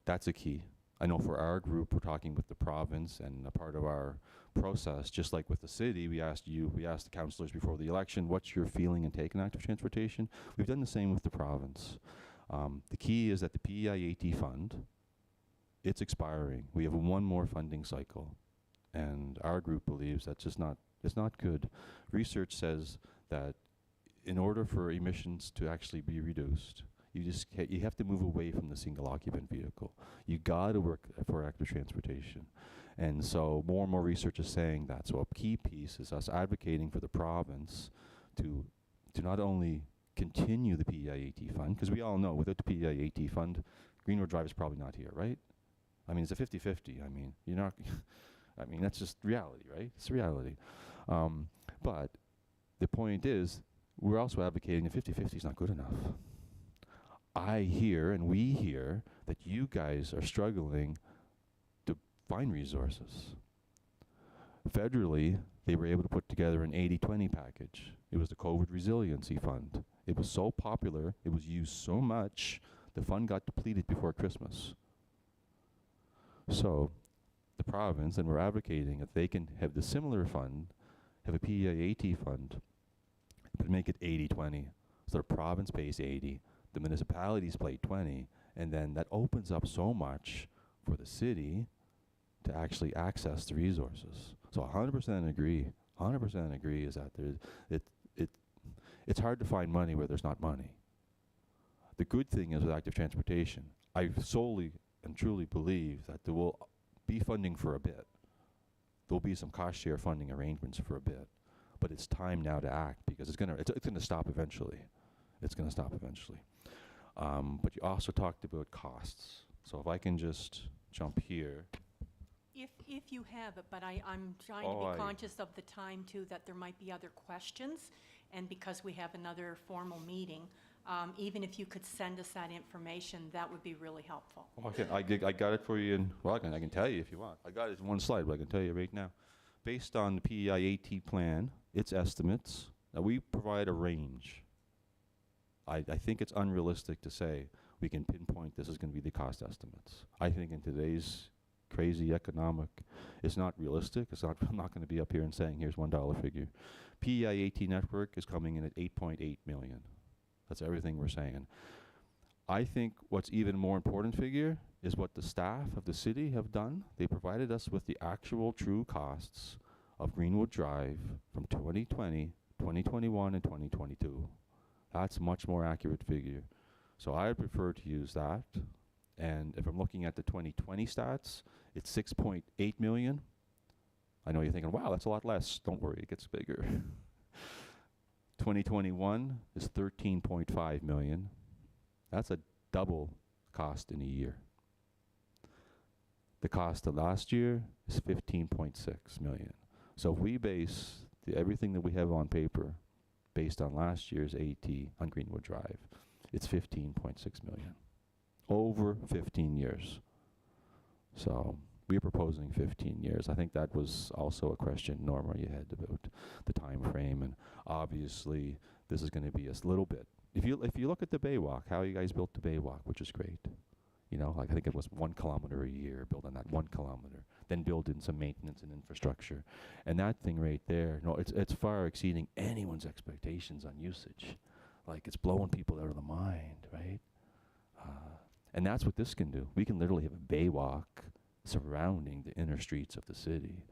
Speaker 4: That's a key. I know for our group, we're talking with the province, and a part of our process, just like with the city, we asked the councillors before the election, what's your feeling and take on active transportation? We've done the same with the province. The key is that the PEI-AT fund, it's expiring. We have 1 more funding cycle, and our group believes that's just it's not good. Research says that in order for emissions to actually be reduced, you have to move away from the single occupant vehicle. You got to work for active transportation. And so more and more research is saying that. So a key piece is us advocating for the province to not only continue the PEI-AT fund, because we all know without the PEI-AT fund, Greenwood Drive is probably not here, right? I mean, it's a 50-50. I mean, you're not, I mean, that's just reality, right? It's reality. But the point is, we're also advocating that 50-50 is not good enough. I hear, and we hear, that you guys are struggling to find resources. Federally, they were able to put together an 80-20 package. It was the COVID Resiliency Fund. It was so popular, it was used so much, the fund got depleted before Christmas. So the province, and we're advocating if they can have the similar fund, have a PEI-AT fund, but make it 80-20. So the province pays 80, the municipalities pay 20, and then that opens up so much for the city to actually access the resources. So 100% agree. 100% agree is that it's hard to find money where there's not money. The good thing is with active transportation, I solely and truly believe that there will be funding for a bit. There'll be some cost share funding arrangements for a bit, but it's time now to act because it's gonna stop eventually. It's gonna stop eventually. But you also talked about costs. So if I can just jump here.
Speaker 3: If you have it, but I'm trying to be conscious of the time too, that there might be other questions. And because we have another formal meeting, even if you could send us that information, that would be really helpful.
Speaker 4: Okay, I got it for you in, well, I can tell you if you want. I got it in one slide, but I can tell you right now. Based on the PEI-AT plan, its estimates, now we provide a range. I think it's unrealistic to say we can pinpoint this is going to be the cost estimates. I think in today's crazy economic, it's not realistic. I'm not going to be up here and saying here's $1 figure. PEI-AT network is coming in at 8.8 million. That's everything we're saying. I think what's even more important figure is what the staff of the city have done. They provided us with the actual true costs of Greenwood Drive from 2020, 2021, and 2022. That's a much more accurate figure. So I prefer to use that. And if I'm looking at the 2020 stats, it's 6.8 million. I know you're thinking, wow, that's a lot less. Don't worry, it gets bigger. 2021 is 13.5 million. That's a double cost in a year. The cost of last year is 15.6 million. So if we base everything that we have on paper based on last year's AT on Greenwood Drive, it's 15.6 million. Over 15 years. So we're proposing 15 years. I think that was also a question, Norma, you had about the time frame, and obviously this is going to be a little bit. If you look at the Baywalk, how you guys built the Baywalk, which is great. You know, like I think it was 1 kilometer a year, building that 1 kilometer, then build in some maintenance and infrastructure. And that thing right there, no, it's far exceeding anyone's expectations on usage. Like it's blowing people out of the mind, right? And that's what this can do. We can literally have a Baywalk surrounding the inner streets of the city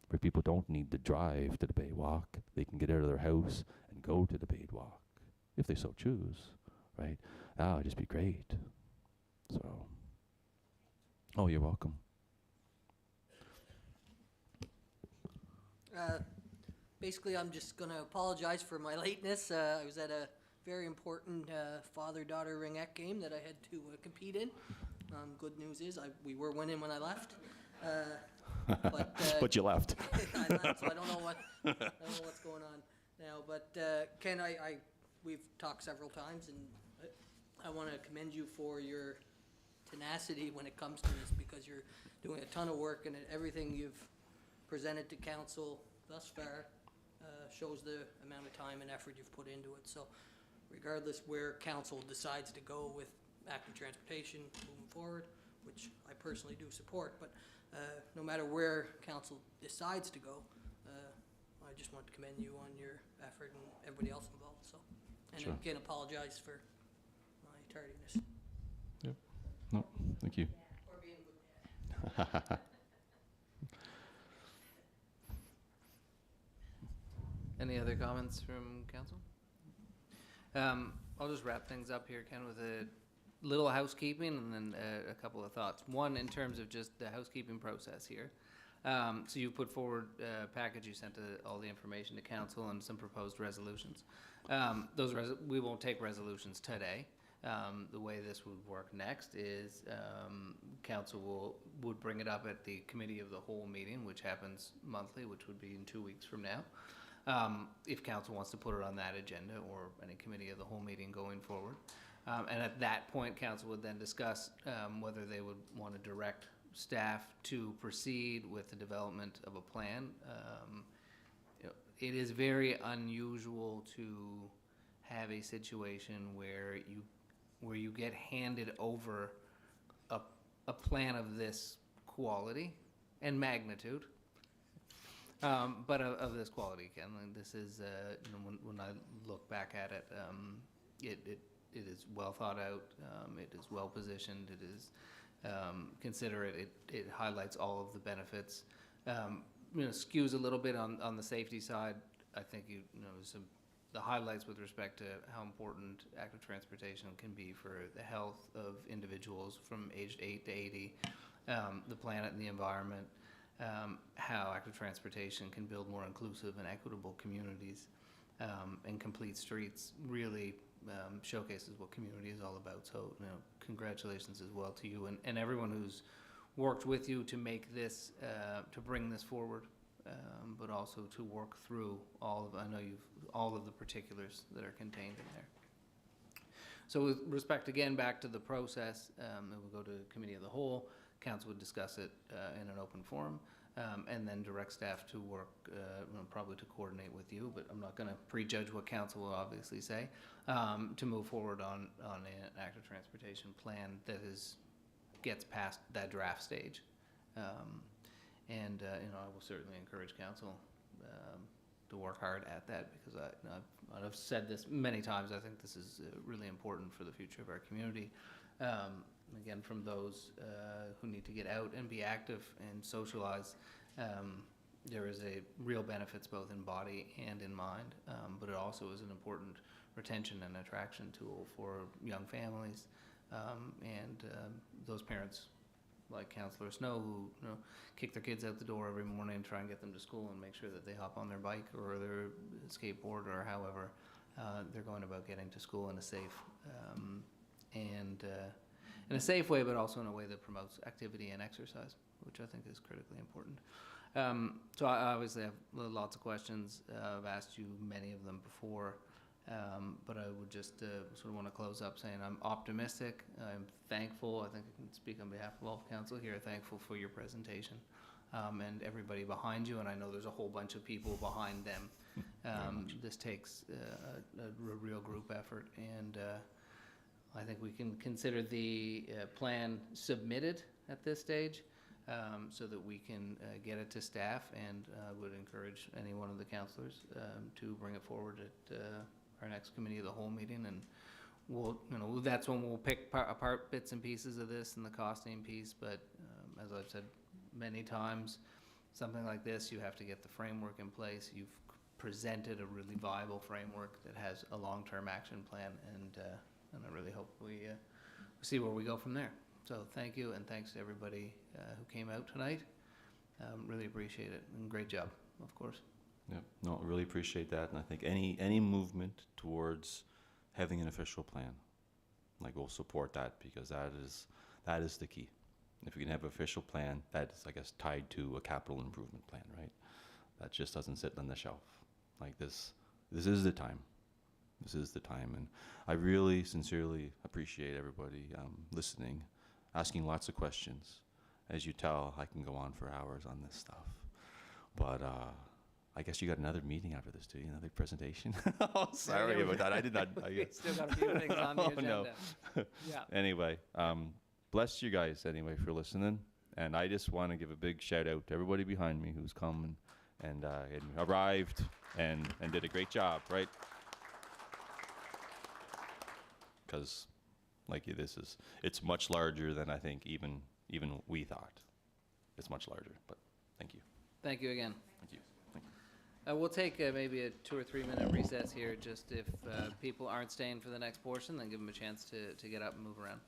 Speaker 4: where people don't need to drive to the Baywalk. They can get out of their house and go to the Baywalk if they so choose, right? That would just be great. So, oh, you're welcome.
Speaker 9: Basically, I'm just going to apologize for my lateness. I was at a very important father-daughter ringette game that I had to compete in. Good news is we were winning when I left.
Speaker 4: But you left.
Speaker 9: I left, so I don't know what's going on now. But Ken, we've talked several times, and I want to commend you for your tenacity when it comes to this, because you're doing a ton of work, and everything you've presented to council thus far shows the amount of time and effort you've put into it. So regardless where council decides to go with active transportation moving forward, which I personally do support, but no matter where council decides to go, I just want to commend you on your effort and everybody else involved. So, and
Speaker 4: sure.
Speaker 9: Again, apologize for my tardiness.
Speaker 4: Yep. No, thank you.
Speaker 9: Or being a good dad.
Speaker 1: Any other comments from council? I'll just wrap things up here, Ken, with a little housekeeping and then a couple of thoughts. One, in terms of just the housekeeping process here. So you put forward a package, you sent all the information to council and some proposed resolutions. We won't take resolutions today. The way this would work next is council would bring it up at the committee of the whole meeting, which happens monthly, which would be in 2 weeks from now. If council wants to put it on that agenda or any committee of the whole meeting going forward. And at that point, council would then discuss whether they would want to direct staff to proceed with the development of a plan. It is very unusual to have a situation where you get handed over a plan of this quality and magnitude. But of this quality, Ken, this is, when I look back at it, it is well thought out, it is well positioned, it is considerate, it highlights all of the benefits. Skews a little bit on the safety side. I think the highlights with respect to how important active transportation can be for the health of individuals from aged 8 to 80, the planet and the environment, how active transportation can build more inclusive and equitable communities, and complete streets really showcases what community is all about. So, congratulations as well to you and everyone who's worked with you to make this, to bring this forward, but also to work through all of the particulars that are contained in there. So with respect, again, back to the process, it will go to Committee of the Whole. Council would discuss it in an open forum, and then direct staff to work, probably to coordinate with you, but I'm not going to prejudge what Council will obviously say, to move forward on an active transportation plan that gets past that draft stage. I will certainly encourage Council to work hard at that, because I've said this many times. I think this is really important for the future of our community. Again, from those who need to get out and be active and socialize, there is a real benefits both in body and in mind, but it also is an important retention and attraction tool for young families, and those parents like Councillor Snow who kick their kids out the door every morning and try and get them to school and make sure that they hop on their bike or their skateboard or however they're going about getting to school in a safe in a safe way, but also in a way that promotes activity and exercise, which I think is critically important. So I obviously have lots of questions. I've asked you many of them before, but I would just sort of want to close up saying I'm optimistic. I'm thankful. I think I can speak on behalf of all of council here. Thankful for your presentation and everybody behind you. And I know there's a whole bunch of people behind them. This takes a real group effort, and I think we can consider the plan submitted at this stage, so that we can get it to staff, and would encourage any one of the councillors to bring it forward at our next Committee of the Whole meeting, and we'll, that's when we'll pick apart bits and pieces of this and the costing piece. But as I've said many times, something like this, you have to get the framework in place. You've presented a really viable framework that has a long-term action plan, and I really hope we see where we go from there. So thank you, and thanks to everybody who came out tonight. Really appreciate it, and great job, of course.
Speaker 4: Yeah, no, really appreciate that, and I think any movement towards having an official plan, we'll support that, because that is the key. If we can have an official plan, that is, I guess, tied to a capital improvement plan, right? That just doesn't sit on the shelf. This is the time. This is the time, and I really sincerely appreciate everybody listening, asking lots of questions. As you tell, I can go on for hours on this stuff, but I guess you got another meeting after this too, another presentation. Oh, sorry about that. I did not.
Speaker 1: We still got a few things on the agenda.
Speaker 4: No.
Speaker 1: Yeah.
Speaker 4: Anyway, bless you guys anyway for listening, and I just want to give a big shout out to everybody behind me who's come and arrived and did a great job, right? Because it's much larger than I think even we thought. It's much larger, but thank you.
Speaker 1: Thank you again.
Speaker 4: Thank you.
Speaker 1: We'll take maybe a 2 or 3 minute recess here, just if people aren't staying for the next portion, then give them a chance to get up and move around.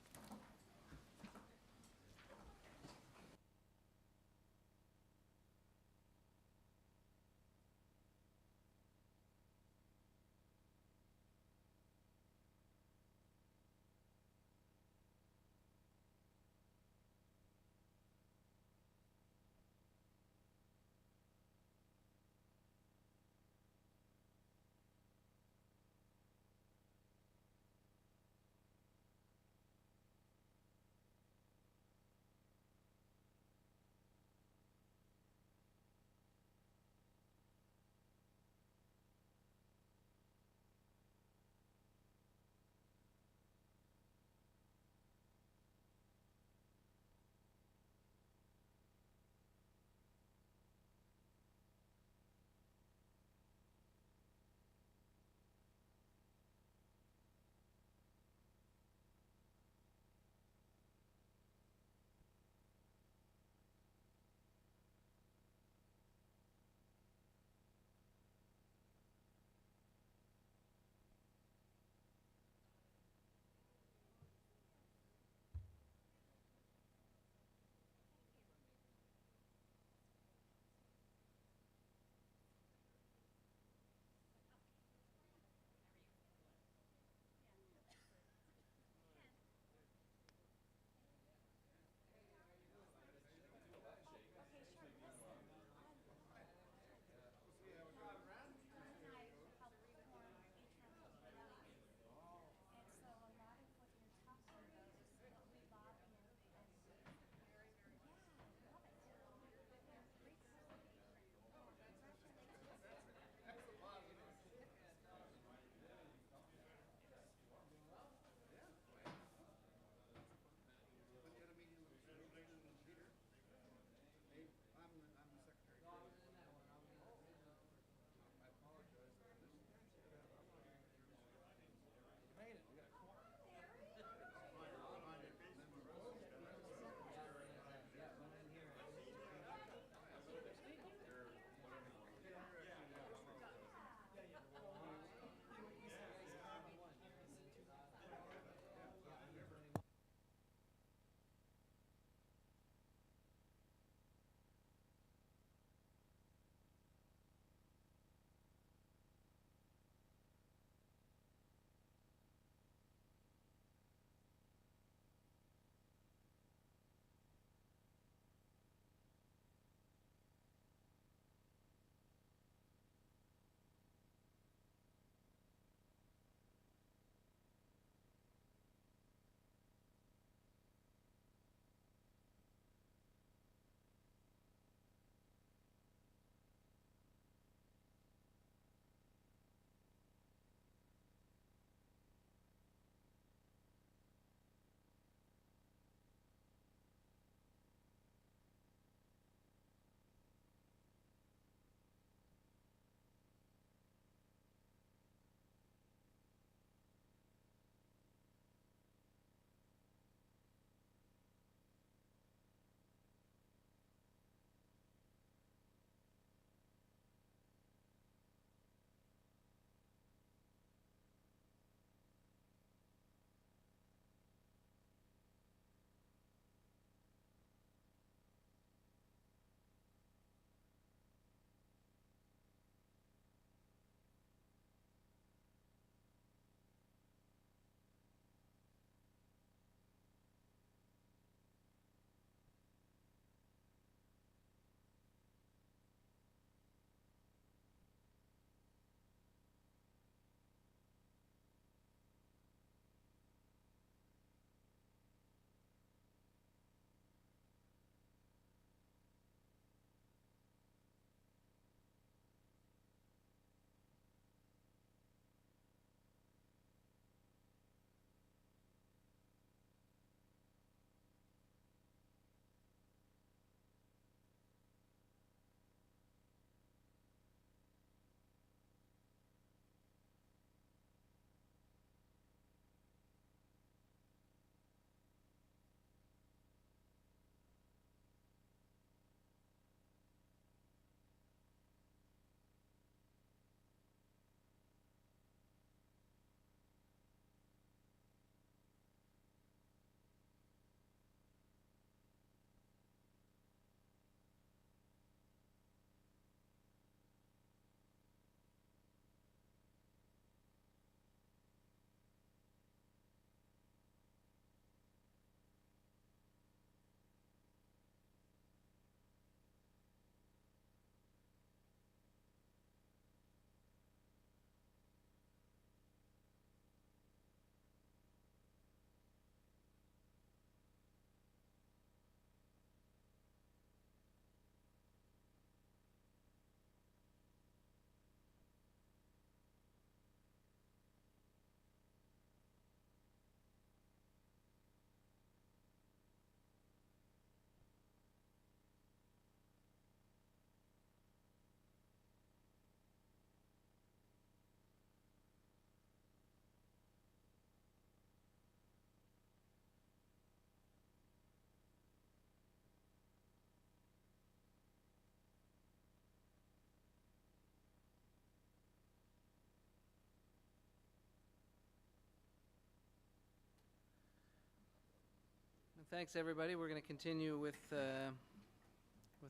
Speaker 1: Thanks, everybody. We're going to continue with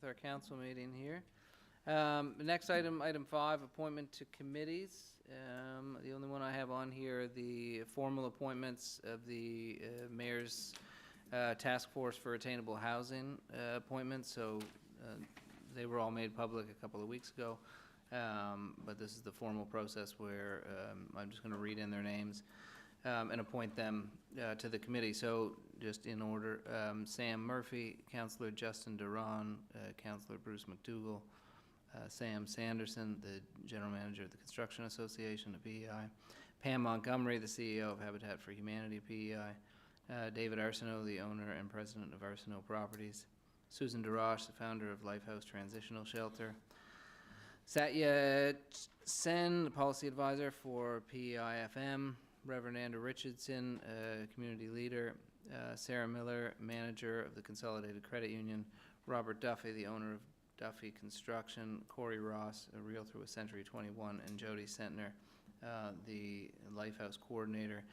Speaker 1: our council meeting here. The next item, item 5, appointment to committees. The only one I have on here are the formal appointments of the mayor's task force for attainable housing appointments. So they were all made public a couple of weeks ago, but this is the formal process where I'm just going to read in their names and appoint them to the committee. So just in order, Sam Murphy, Councillor Justin Duran, Councillor Bruce McDougall, Sam Sanderson, the General Manager of the Construction Association of PEI, Pam Montgomery, the CEO of Habitat for Humanity PEI, David Arsenault, the owner and president of Arsenault Properties, Susan DeRoche, the founder of Lifehouse Transitional Shelter, Satya Sen, the policy advisor for PEI-FM, Reverend Andrew Richardson, community leader, Sarah Miller, manager of the Consolidated Credit Union, Robert Duffy, the owner of Duffy Construction, Corey Ross, a realtor with Century 21, and Jody Sentner, the Lifehouse coordinator.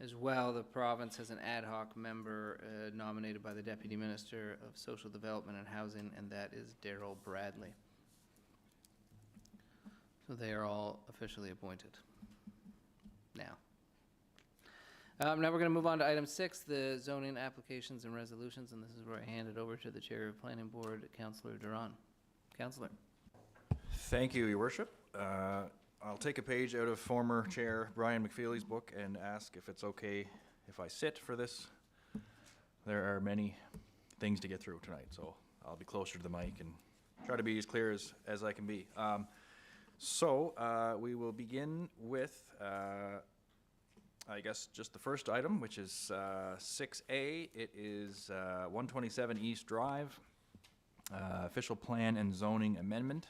Speaker 1: As well, the province has an ad hoc member nominated by the Deputy Minister of Social Development and Housing, and that is Daryl Bradley. So they are all officially appointed now. Now we're going to move on to item 6, the zoning applications and resolutions, and this is where I hand it over to the Chair of Planning Board, Councillor Duran. Councillor.
Speaker 6: Thank you, Your Worship. I'll take a page out of former Chair Brian McFeely's book and ask if it's okay if I sit for this. There are many things to get through tonight, so I'll be closer to the mic and try to be as clear as I can be. We will begin with, I guess, just the first item, which is 6A. It is 127 East Drive, official plan and zoning amendment.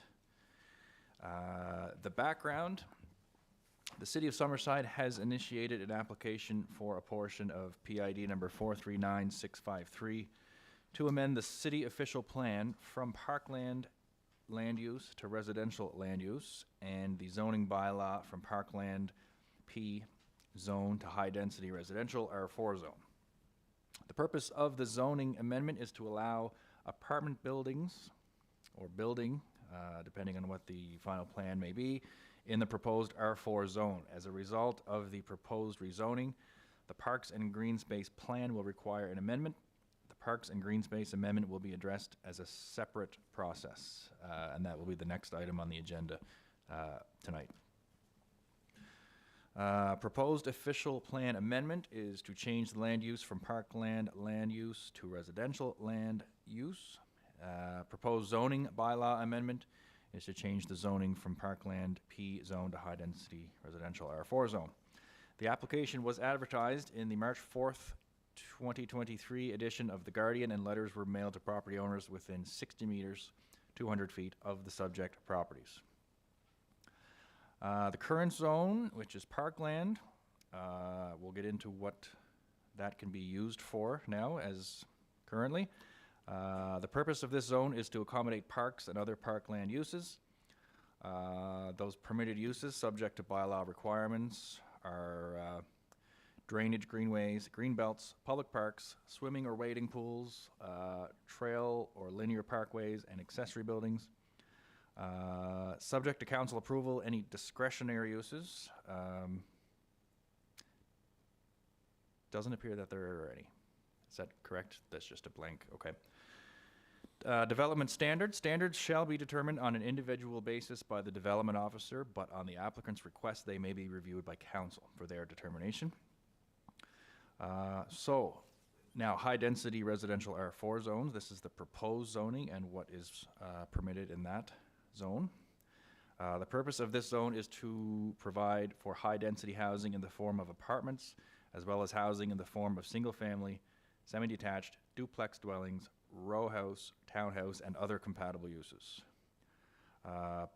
Speaker 6: The background: the City of Summerside has initiated an application for a portion of PID number 439653 to amend the city official plan from parkland land use to residential land use, and the zoning bylaw from parkland P zone to high-density residential R4 zone. The purpose of the zoning amendment is to allow apartment buildings or building, depending on what the final plan may be, in the proposed R4 zone. As a result of the proposed rezoning, the Parks and Green Space Plan will require an amendment. The Parks and Green Space amendment will be addressed as a separate process, and that will be the next item on the agenda tonight. Proposed official plan amendment is to change the land use from parkland land use to residential land use. Proposed zoning bylaw amendment is to change the zoning from parkland P zone to high density residential R4 zone. The application was advertised in the March 4th, 2023 edition of The Guardian, and letters were mailed to property owners within 60 meters, 200 feet of the subject properties. The current zone, which is parkland, we'll get into what that can be used for now as currently. The purpose of this zone is to accommodate parks and other parkland uses. Those permitted uses subject to bylaw requirements are drainage, greenways, green belts, public parks, swimming or wading pools, trail or linear parkways, and accessory buildings. Subject to council approval, any discretionary uses. Doesn't appear that there are any. Is that correct? That's just a blank. Okay. Development standards. Standards shall be determined on an individual basis by the development officer, but on the applicant's request, they may be reviewed by council for their determination. Now, high-density residential R4 zones. This is the proposed zoning and what is permitted in that zone. The purpose of this zone is to provide for high-density housing in the form of apartments, as well as housing in the form of single-family, semi-detached, duplex dwellings, row house, townhouse, and other compatible uses.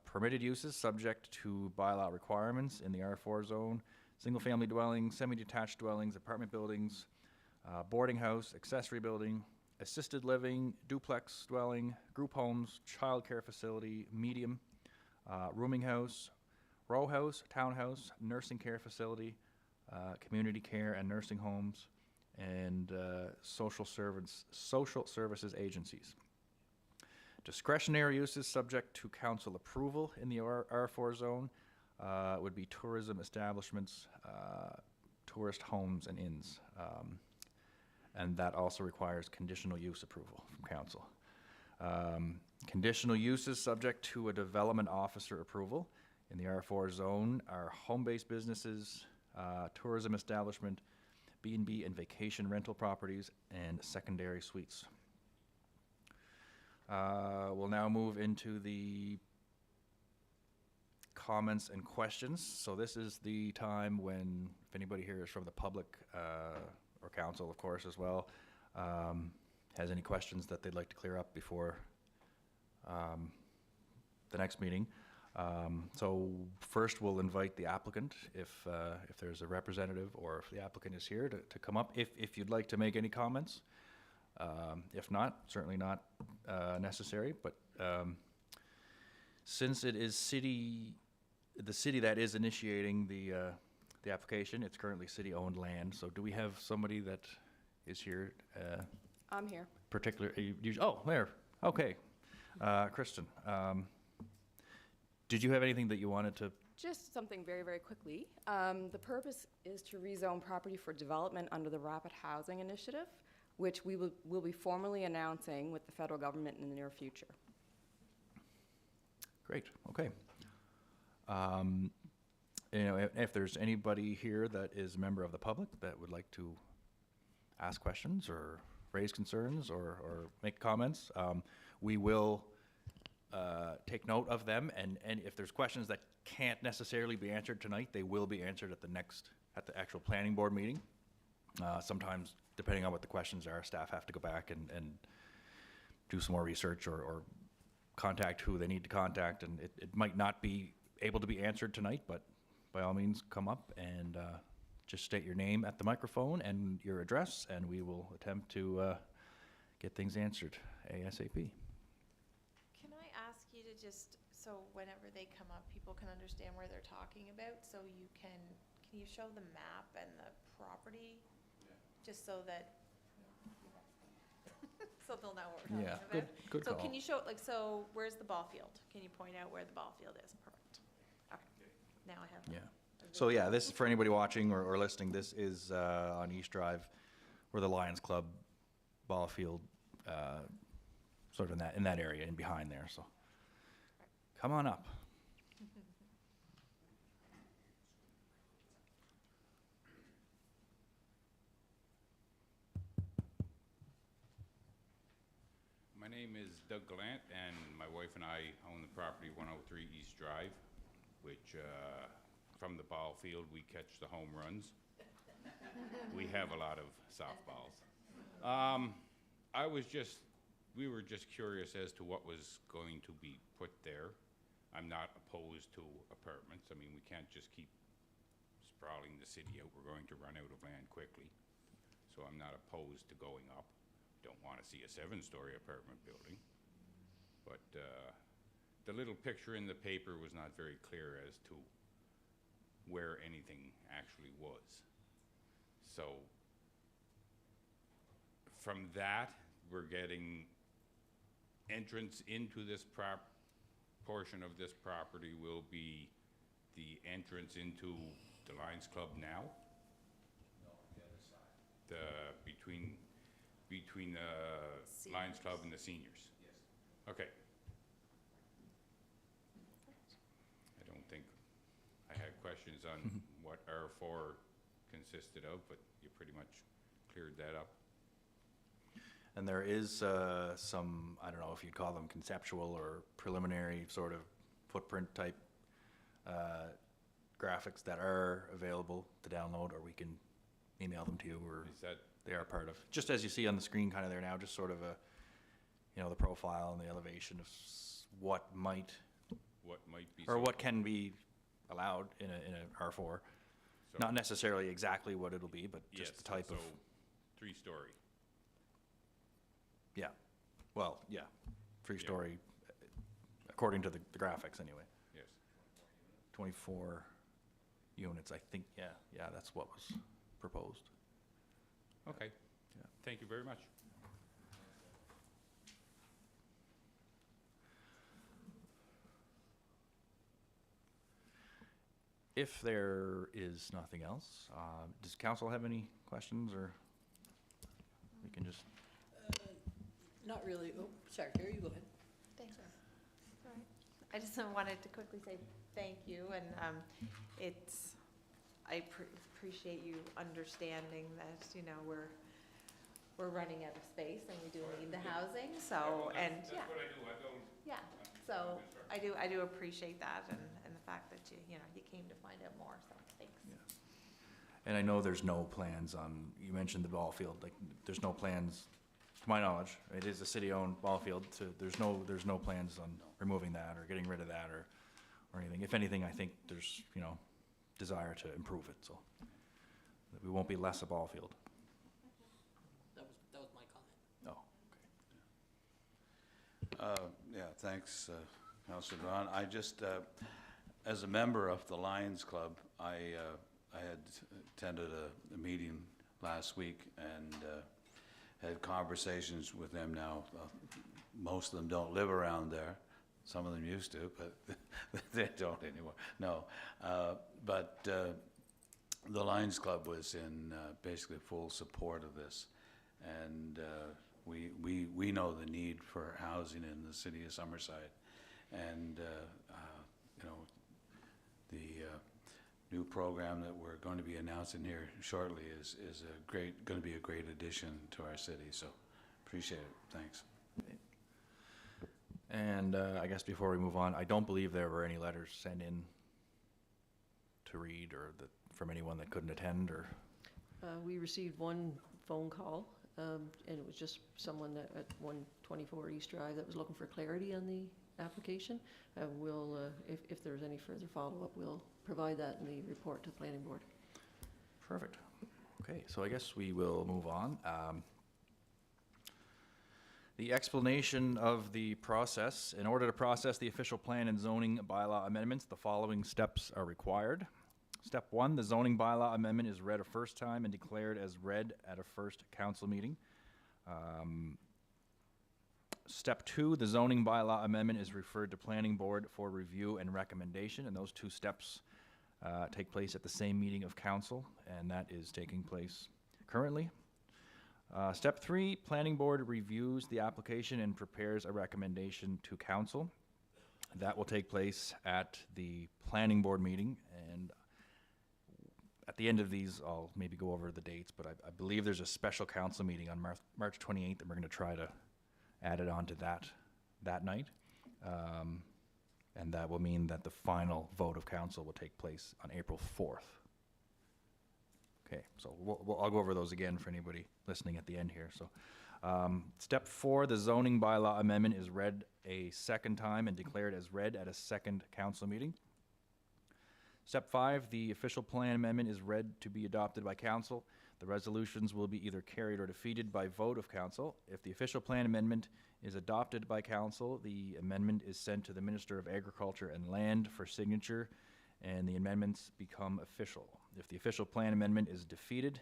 Speaker 6: Permitted uses subject to bylaw requirements in the R4 zone: single-family dwellings, semi-detached dwellings, apartment buildings, boarding house, accessory building, assisted living, duplex dwelling, group homes, childcare facility, medium, rooming house, row house, townhouse, nursing care facility, community care and nursing homes, and social services agencies. Discretionary uses subject to council approval in the R4 zone would be tourism establishments, tourist homes and inns. And that also requires conditional use approval from council. Conditional uses subject to a development officer approval in the R4 zone are home-based businesses, tourism establishment, B&B and vacation rental properties, and secondary suites. We'll now move into the comments and questions. So this is the time when, if anybody here is from the public, or council, of course, as well, has any questions that they'd like to clear up before the next meeting. So first we'll invite the applicant, if there's a representative or if the applicant is here, to come up if you'd like to make any comments. If not, certainly not necessary, but since it is the city that is initiating the application, it's currently city-owned land, so do we have somebody that is here?
Speaker 10: I'm here.
Speaker 6: Oh, there, okay. Kristen, did you have anything that you wanted to?
Speaker 10: Just something very, very quickly. The purpose is to rezone property for development under the Rapid Housing Initiative, which we will be formally announcing with the federal government in the near future.
Speaker 6: Great, okay. You know, if there's anybody here that is a member of the public that would like to ask questions or raise concerns or make comments, we will take note of them, and if there's questions that can't necessarily be answered tonight, they will be answered at the actual planning board meeting. Sometimes, depending on what the questions are, staff have to go back and do some more research or contact who they need to contact, and it might not be able to be answered tonight, but by all means, come up and just state your name at the microphone and your address, and we will attempt to get things answered ASAP.
Speaker 7: Can I ask you to just, so whenever they come up, people can understand where they're talking about, so can you show the map and the property? Just so that, so they'll know what we're talking about.
Speaker 6: Good
Speaker 7: So
Speaker 6: call.
Speaker 7: can you show, like, so where's the ball field? Can you point out where the ball field is? Perfect. Okay, now I have.
Speaker 6: Yeah. So yeah, this, for anybody watching or listening, this is on East Drive, where the Lions Club ball field, sort of in that area and behind there. So come on up.
Speaker 11: My name is Doug Gallant, and my wife and I own the property 103 East Drive, which from the ball field, we catch the home runs. We have a lot of softballs. We were just curious as to what was going to be put there. I'm not opposed to apartments. I mean, we can't just keep sprawling the city out. We're going to run out of land quickly. So I'm not opposed to going up. Don't want to see a 7-story apartment building. But the little picture in the paper was not very clear as to where anything actually was. So from that, we're getting entrance into this portion of this property will be the entrance into the Lions Club now?
Speaker 2: No, the other side.
Speaker 11: Between the Lions Club and the seniors?
Speaker 2: Yes.
Speaker 11: Okay. I don't think I had questions on what R4 consisted of, but you pretty much cleared that up.
Speaker 6: And there is some, I don't know if you'd call them conceptual or preliminary sort of footprint type graphics that are available to download, or we can email them to you, or
Speaker 11: Is that
Speaker 6: they are part of, just as you see on the screen kind of there now, just sort of a, you know, the profile and the elevation of what might
Speaker 11: be
Speaker 6: or
Speaker 11: so-
Speaker 6: what can be allowed in a R4.
Speaker 11: so-
Speaker 6: Not necessarily exactly what it'll be, but just
Speaker 11: yes,
Speaker 6: the type of,
Speaker 11: so 3-story.
Speaker 6: yeah. Well, yeah, 3-story, according to the graphics anyway.
Speaker 11: Yes.
Speaker 6: 24 units, I think, yeah, that's what was proposed.
Speaker 11: Okay. Thank you very much.
Speaker 6: If there is nothing else, does council have any questions, or we can just?
Speaker 9: Not really. Oh, sorry, Carrie, you go ahead.
Speaker 7: Thanks. All right. I just wanted to quickly say thank you, and I appreciate you understanding that, you know, we're running out of space and we do need the housing, so, and, yeah.
Speaker 11: That's what I do, I don't.
Speaker 7: Yeah, so I do appreciate that, and the fact that you came to find out more, so thanks.
Speaker 6: And I know there's no plans on, you mentioned the ball field, like, there's no plans, to my knowledge, it is a city-owned ball field, so there's no plans on removing that or getting rid of that or anything. If anything, I think there's, desire to improve it, so that we won't be less a ball field.
Speaker 9: That was my comment.
Speaker 6: Oh, okay.
Speaker 2: Yeah, thanks, Councillor Duran. I just, as a member of the Lions Club, I had attended a meeting last week and had conversations with them now. Most of them don't live around there. Some of them used to, but they don't anymore. No, but the Lions Club was in basically full support of this, and we know the need for housing in the city of Summerside, and the new program that we're going to be announcing here shortly is going to be a great addition to our city. So appreciate it. Thanks.
Speaker 6: And I guess before we move on, I don't believe there were any letters sent in to read or from anyone that couldn't attend, or?
Speaker 12: We received one phone call, and it was just someone at 124 East Drive that was looking for clarity on the application. We'll, if there's any further follow-up, we'll provide that in the report to the planning board.
Speaker 6: Perfect. Okay, so I guess we will move on. The explanation of the process. In order to process the official plan and zoning bylaw amendments, the following steps are required. Step 1, the zoning bylaw amendment is read a first time and declared as read at a first council meeting. Step 2, the zoning bylaw amendment is referred to planning board for review and recommendation, and those two steps take place at the same meeting of council, and that is taking place currently. Step 3, planning board reviews the application and prepares a recommendation to council. That will take place at the planning board meeting, and at the end of these, I'll maybe go over the dates, but I believe there's a special council meeting on March 28th, and we're going to try to add it on to that night. And that will mean that the final vote of council will take place on April 4th. Okay, so I'll go over those again for anybody listening at the end here. So, step 4, the zoning bylaw amendment is read a second time and declared as read at a second council meeting. Step 5, the official plan amendment is read to be adopted by council. The resolutions will be either carried or defeated by vote of council. If the official plan amendment is adopted by council, the amendment is sent to the Minister of Agriculture and Land for signature, and the amendments become official. If the official plan amendment is defeated,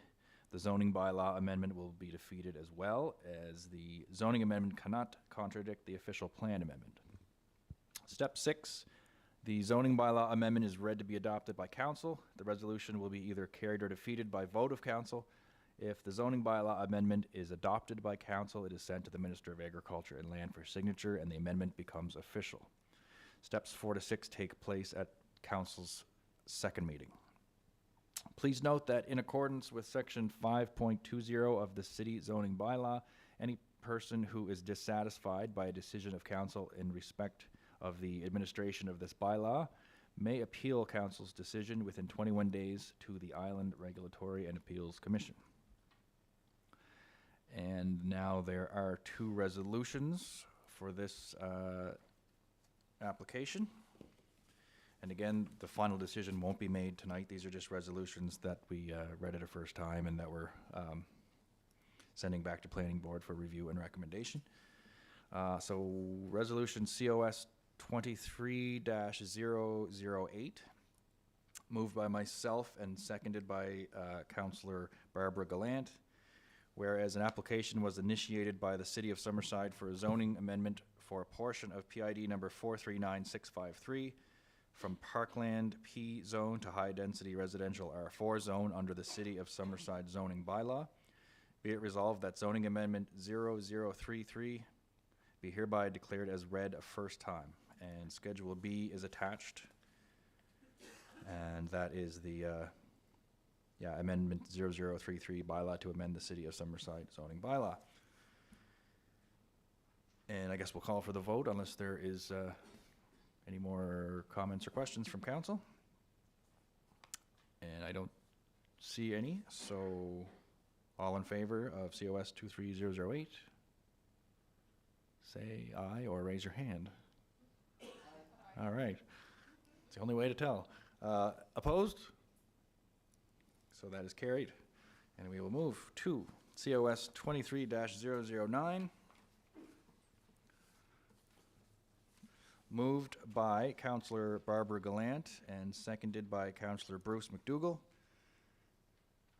Speaker 6: the zoning bylaw amendment will be defeated as well, as the zoning amendment cannot contradict the official plan amendment. Step 6, the zoning bylaw amendment is read to be adopted by council. The resolution will be either carried or defeated by vote of council. If the zoning bylaw amendment is adopted by council, it is sent to the Minister of Agriculture and Land for signature, and the amendment becomes official. Steps 4 to 6 take place at council's second meeting. Please note that in accordance with section 5.20 of the city zoning bylaw, any person who is dissatisfied by a decision of council in respect of the administration of this bylaw may appeal council's decision within 21 days to the Island Regulatory and Appeals Commission. And now there are 2 resolutions for this application. And again, the final decision won't be made tonight. These are just resolutions that we read at a first time and that we're sending back to planning board for review and recommendation. So resolution COS 23-008, moved by myself and seconded by Councillor Barbara Gallant, whereas an application was initiated by the City of Summerside for a zoning amendment for a portion of PID number 439653 from Parkland P zone to high-density residential R4 zone under the City of Summerside zoning bylaw. Be it resolved that zoning amendment 0033 be hereby declared as read a first time, and Schedule B is attached. And that is the, amendment 0033 bylaw to amend the City of Summerside zoning bylaw. And I guess we'll call for the vote unless there is any more comments or questions from council. And I don't see any, so all in favor of COS 23008, say aye or raise your hand. All right. It's the only way to tell. Opposed? So that is carried. And we will move to COS 23-009. Moved by Councillor Barbara Gallant and seconded by Councillor Bruce McDougall.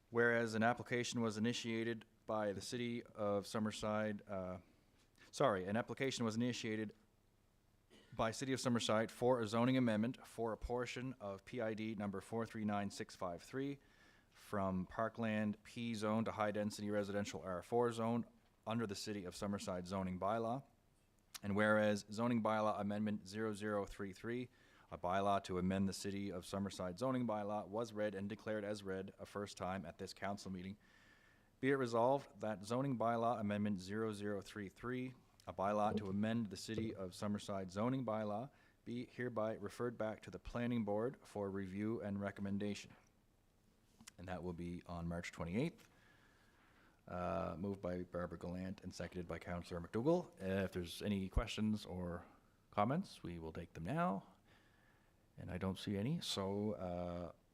Speaker 6: Whereas an application was initiated by the City of Summerside, an application was initiated by City of Summerside for a zoning amendment for a portion of PID number 439653 from Parkland P zone to high-density residential R4 zone under the City of Summerside zoning bylaw. And whereas zoning bylaw amendment 0033, a bylaw to amend the City of Summerside zoning bylaw, was read and declared as read a first time at this council meeting, be it resolved that zoning bylaw amendment 0033, a bylaw to amend the City of Summerside zoning bylaw, be hereby referred back to the Planning Board for review and recommendation. And that will be on March 28th. Moved by Barbara Gallant and seconded by Councillor McDougall. If there's any questions or comments, we will take them now. And I don't see any, so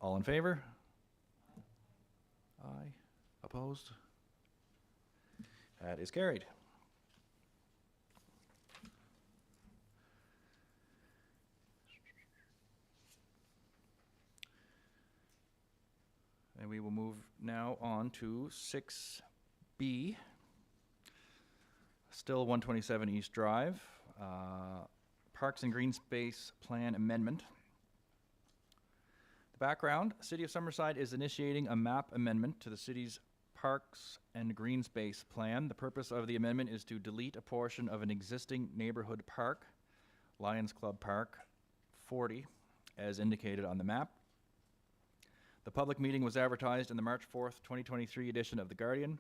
Speaker 6: all in favor? Aye. Opposed? That is carried. And we will move now on to 6B, still 127 East Drive, Parks and Green Space Plan Amendment. The background, City of Summerside is initiating a map amendment to the city's Parks and Green Space Plan. The purpose of the amendment is to delete a portion of an existing neighborhood park, Lions Club Park 40, as indicated on the map. The public meeting was advertised in the March 4th, 2023 edition of The Guardian.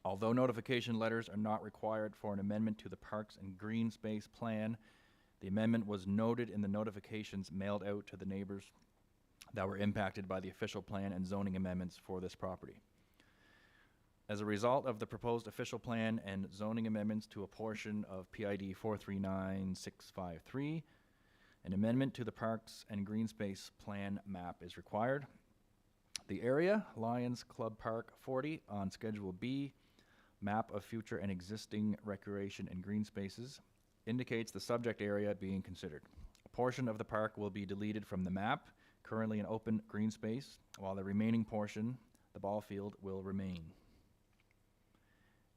Speaker 6: Although notification letters are not required for an amendment to the Parks and Green Space Plan, the amendment was noted in the notifications mailed out to the neighbors that were impacted by the official plan and zoning amendments for this property. As a result of the proposed official plan and zoning amendments to a portion of PID 439653, an amendment to the Parks and Green Space Plan map is required. The area, Lions Club Park 40 on Schedule B, map of future and existing recreation and green spaces, indicates the subject area being considered. A portion of the park will be deleted from the map, currently an open green space, while the remaining portion, the ball field, will remain.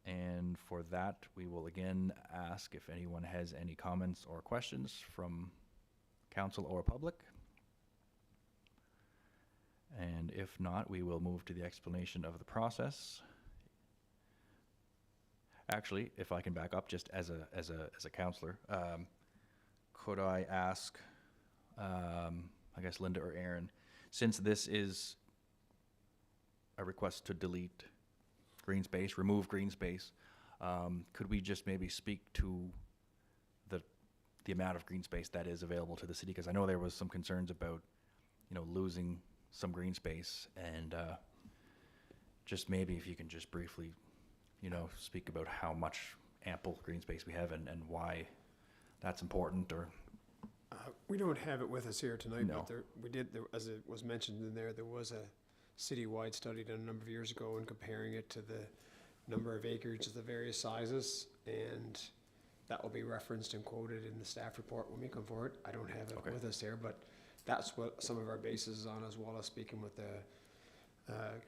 Speaker 6: And for that, we will again ask if anyone has any comments or questions from council or public. And if not, we will move to the explanation of the process. Actually, if I can back up just as a counselor, could I ask, I guess Linda or Aaron, since this is a request to delete green space, remove green space, could we just maybe speak to the amount of green space that is available to the city? Because I know there was some concerns about, losing some green space, and just maybe if you can just briefly, speak about how much ample green space we have and why that's important, or...
Speaker 13: We don't have it with us here tonight,
Speaker 6: No.
Speaker 13: but as it was mentioned in there was a citywide study done a number of years ago and comparing it to the number of acres of the various sizes, and that will be referenced and quoted in the staff report when we come forward. I don't have it with us here, but that's what some of our basis is on, as well as speaking with the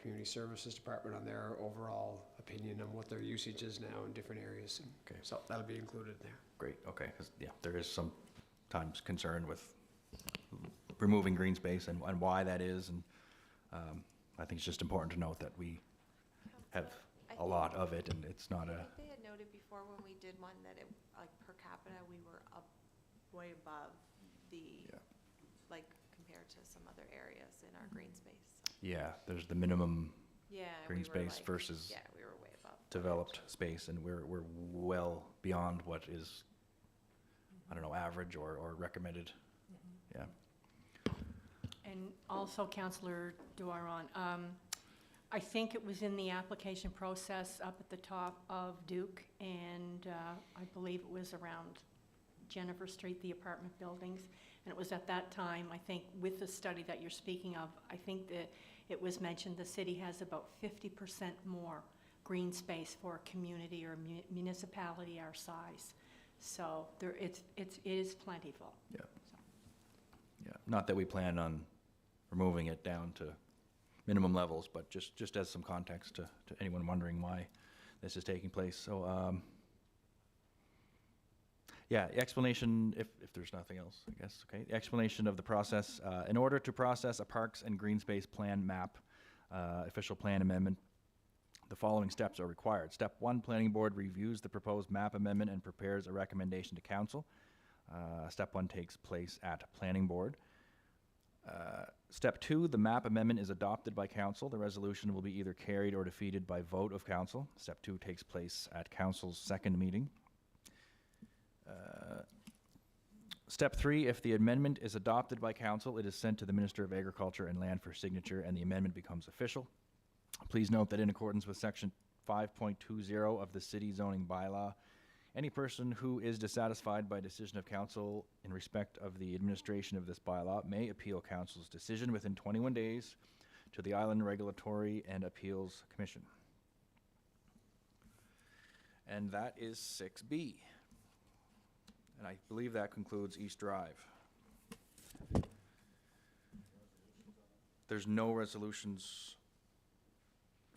Speaker 13: Community Services Department on their overall opinion on what their usage is now in different areas. And
Speaker 6: Okay.
Speaker 13: so that'll be included there.
Speaker 6: Great, okay, 'cause, yeah, there is sometimes concern with removing green space and why that is, and I think it's just important to note that we have
Speaker 7: I
Speaker 6: a lot of it, and it's not
Speaker 7: I
Speaker 6: a,
Speaker 7: think they had noted before when we did one that it, like per capita, we were up way above the,
Speaker 6: Yeah.
Speaker 7: like compared to some other areas in our green space. So,
Speaker 6: yeah, there's the minimum
Speaker 7: yeah,
Speaker 6: green
Speaker 7: we were
Speaker 6: space
Speaker 7: like,
Speaker 6: versus
Speaker 7: yeah, we were way above.
Speaker 6: developed space, and we're well beyond what is, I don't know, average or recommended. Yeah.
Speaker 3: And also, Councillor Duaron, I think it was in the application process up at the top of Duke, and I believe it was around Jennifer Street, the apartment buildings. And it was at that time, I think, with the study that you're speaking of, I think that it was mentioned the city has about 50% more green space for a community or municipality our size. So it is plentiful.
Speaker 6: Yeah. Yeah, not that we plan on removing it down to minimum levels, but just as some context to anyone wondering why this is taking place. So, yeah, the explanation, if there's nothing else, I guess, okay. The explanation of the process. In order to process a parks and green space plan map, official plan amendment, the following steps are required. Step 1, planning board reviews the proposed map amendment and prepares a recommendation to council. Step 1 takes place at planning board. Step 2, the map amendment is adopted by council. The resolution will be either carried or defeated by vote of council. Step 2 takes place at council's second meeting. Step 3, if the amendment is adopted by council, it is sent to the Minister of Agriculture and Land for signature, and the amendment becomes official. Please note that in accordance with Section 5.20 of the City Zoning Bylaw, any person who is dissatisfied by decision of council in respect of the administration of this bylaw may appeal council's decision within 21 days to the Island Regulatory and Appeals Commission. And that is 6B. And I believe that concludes East Drive. There's no resolutions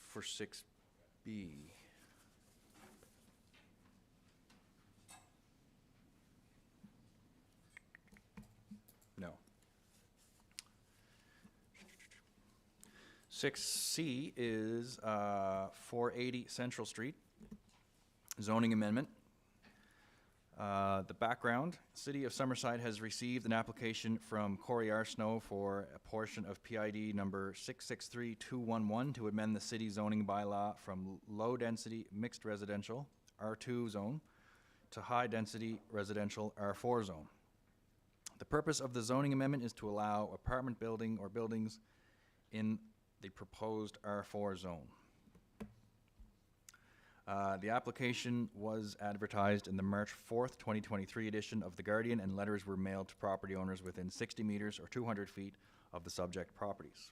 Speaker 6: for 6B. No. 6C is 480 Central Street, zoning amendment. The background, City of Summerside has received an application from Corey Arsenault for a portion of PID number 663211 to amend the city zoning bylaw from low-density mixed residential, R2 zone, to high-density residential, R4 zone. The purpose of the zoning amendment is to allow apartment building or buildings in the proposed R4 zone. The application was advertised in the March 4th, 2023 edition of The Guardian, and letters were mailed to property owners within 60 meters or 200 feet of the subject properties.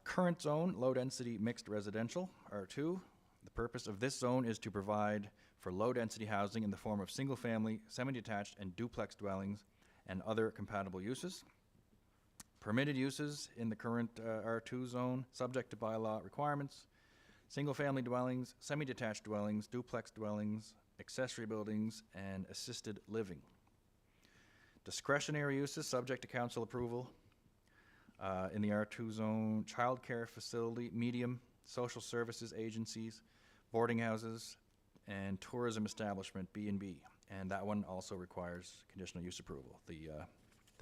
Speaker 6: Current zone, low-density mixed residential, R2. The purpose of this zone is to provide for low-density housing in the form of single-family, semi-detached, and duplex dwellings and other compatible uses. Permitted uses in the current R2 zone, subject to bylaw requirements: single-family dwellings, semi-detached dwellings, duplex dwellings, accessory buildings, and assisted living. Discretionary uses subject to council approval in the R2 zone: childcare facility, medium, social services agencies, boarding houses, and tourism establishment, B&B. And that one also requires conditional use approval, the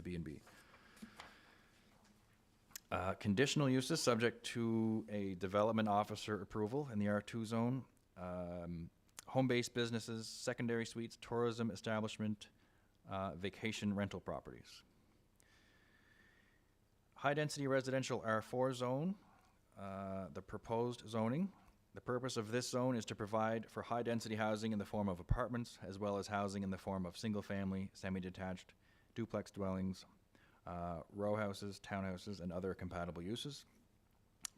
Speaker 6: B&B. Conditional uses subject to a development officer approval in the R2 zone: home-based businesses, secondary suites, tourism establishment, vacation rental properties. High-density residential R4 zone, the proposed zoning. The purpose of this zone is to provide for high-density housing in the form of apartments, as well as housing in the form of single-family, semi-detached, duplex dwellings, row houses, townhouses, and other compatible uses.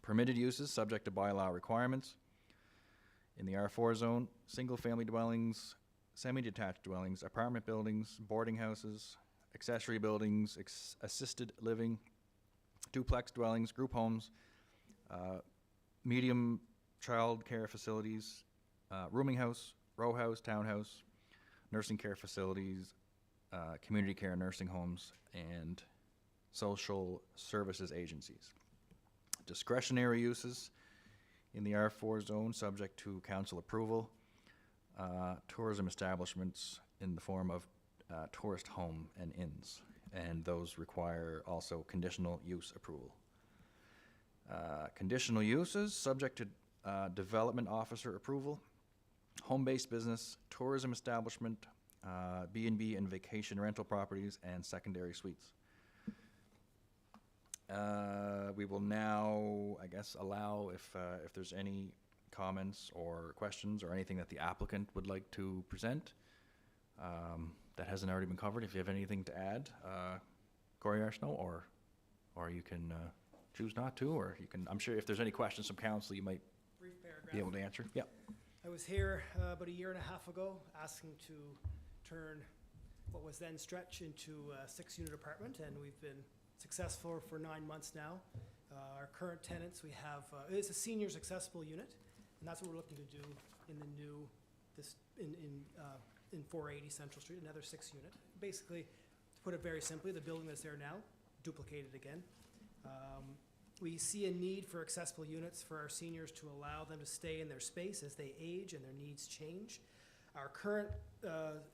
Speaker 6: Permitted uses subject to bylaw requirements in the R4 zone: single-family dwellings, semi-detached dwellings, apartment buildings, boarding houses, accessory buildings, assisted living, duplex dwellings, group homes, medium child care facilities, rooming house, row house, townhouse, nursing care facilities, community care nursing homes, and social services agencies. Discretionary uses in the R4 zone, subject to council approval. Tourism establishments in the form of tourist home and inns, and those require also conditional use approval. Conditional uses, subject to development officer approval. Home-based business, tourism establishment, B&B and vacation rental properties, and secondary suites. We will now, I guess, allow if there's any comments or questions or anything that the applicant would like to present that hasn't already been covered. If you have anything to add, Corey Arsenault, or you can choose not to, or you can, I'm sure if there's any questions from council, you might
Speaker 14: Brief paragraph.
Speaker 6: be able to answer. Yeah.
Speaker 14: I was here about a year and a half ago asking to turn what was then Stretch into a 6-unit apartment, and we've been successful for 9 months now. Our current tenants, we have, it's a seniors accessible unit, and that's what we're looking to do in the new, in 480 Central Street, another 6-unit. Basically, to put it very simply, the building that's there now, duplicated again. We see a need for accessible units for our seniors to allow them to stay in their space as they age and their needs change. Our current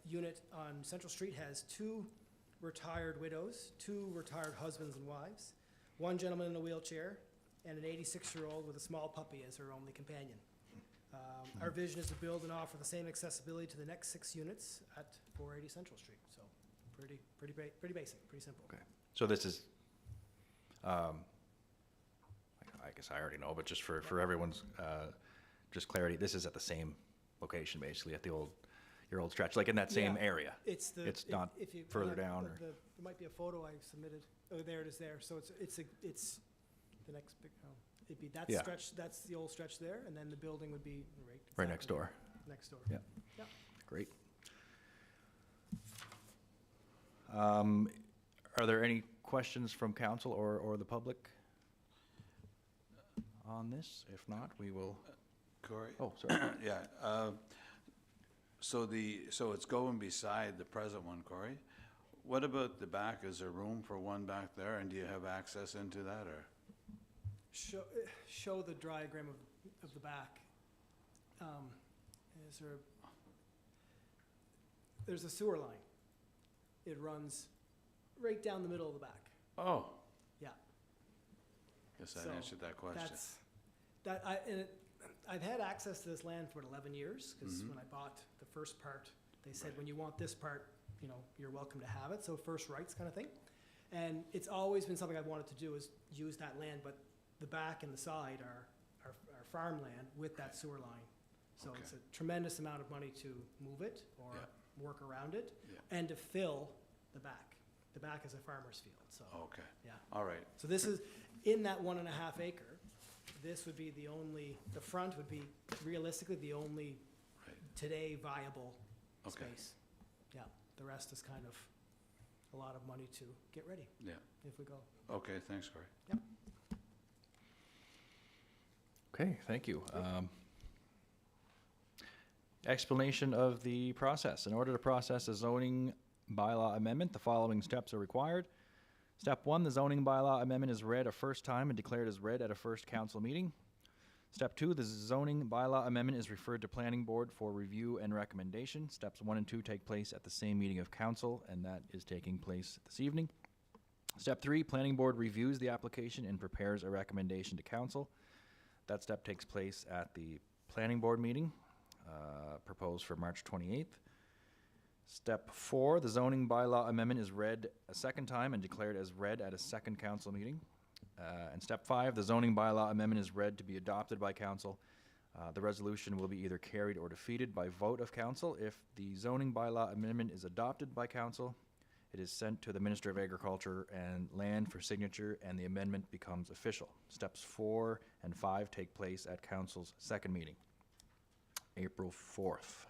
Speaker 14: unit on Central Street has 2 retired widows, 2 retired husbands and wives, 1 gentleman in a wheelchair, and an 86-year-old with a small puppy as her only companion. Our vision is to build and offer the same accessibility to the next 6 units at 480 Central Street. So pretty basic, pretty simple.
Speaker 6: Okay. So this is, I guess I already know, but just for everyone's just clarity, this is at the same location, basically, at the your old Stretch, like in that same area.
Speaker 14: It's
Speaker 6: not
Speaker 14: if you
Speaker 6: further down.
Speaker 14: There might be a photo I submitted. Oh, there it is there. So it's the next big, it'd be that Stretch, that's the old Stretch there, and then the building would be
Speaker 6: right next door.
Speaker 14: Next door.
Speaker 6: Yeah.
Speaker 14: Yeah.
Speaker 6: Great. Are there any questions from council or the public on this? If not, we will.
Speaker 2: Corey?
Speaker 6: Oh, sorry.
Speaker 2: Yeah. So it's going beside the present one, Corey. What about the back? Is there room for one back there, and do you have access into that, or?
Speaker 14: Show the diagram of the back. There's a sewer line. It runs right down the middle of the back.
Speaker 2: Oh.
Speaker 14: Yeah.
Speaker 2: Guess that answered that question.
Speaker 14: I've had access to this land for 11 years, because when I bought the first part, they said, when you want this part, you're welcome to have it. So first rights kind of thing. And it's always been something I've wanted to do, is use that land, but the back and the side are farmland with that sewer line. So it's a tremendous amount of money to move it or work around it and to fill the back. The back is a farmer's field, so.
Speaker 2: Okay.
Speaker 14: Yeah.
Speaker 2: All right.
Speaker 14: So this is, in that 1.5 acre, this would be the front would be realistically the only today viable space. Yeah, the rest is kind of a lot of money to get ready.
Speaker 2: Yeah.
Speaker 14: If we go.
Speaker 2: Okay, thanks, Corey.
Speaker 14: Yep.
Speaker 6: Okay, thank you. Explanation of the process. In order to process a zoning bylaw amendment, the following steps are required. Step 1, the zoning bylaw amendment is read a first time and declared as read at a first council meeting. Step 2, the zoning bylaw amendment is referred to planning board for review and recommendation. Steps 1 and 2 take place at the same meeting of council, and that is taking place this evening. Step 3, planning board reviews the application and prepares a recommendation to council. That step takes place at the planning board meeting, proposed for March 28th. Step 4, the zoning bylaw amendment is read a second time and declared as read at a second council meeting. And step 5, the zoning bylaw amendment is read to be adopted by council. The resolution will be either carried or defeated by vote of council. If the zoning bylaw amendment is adopted by council, it is sent to the Minister of Agriculture and Land for signature, and the amendment becomes official. Steps 4 and 5 take place at council's second meeting, April 4th.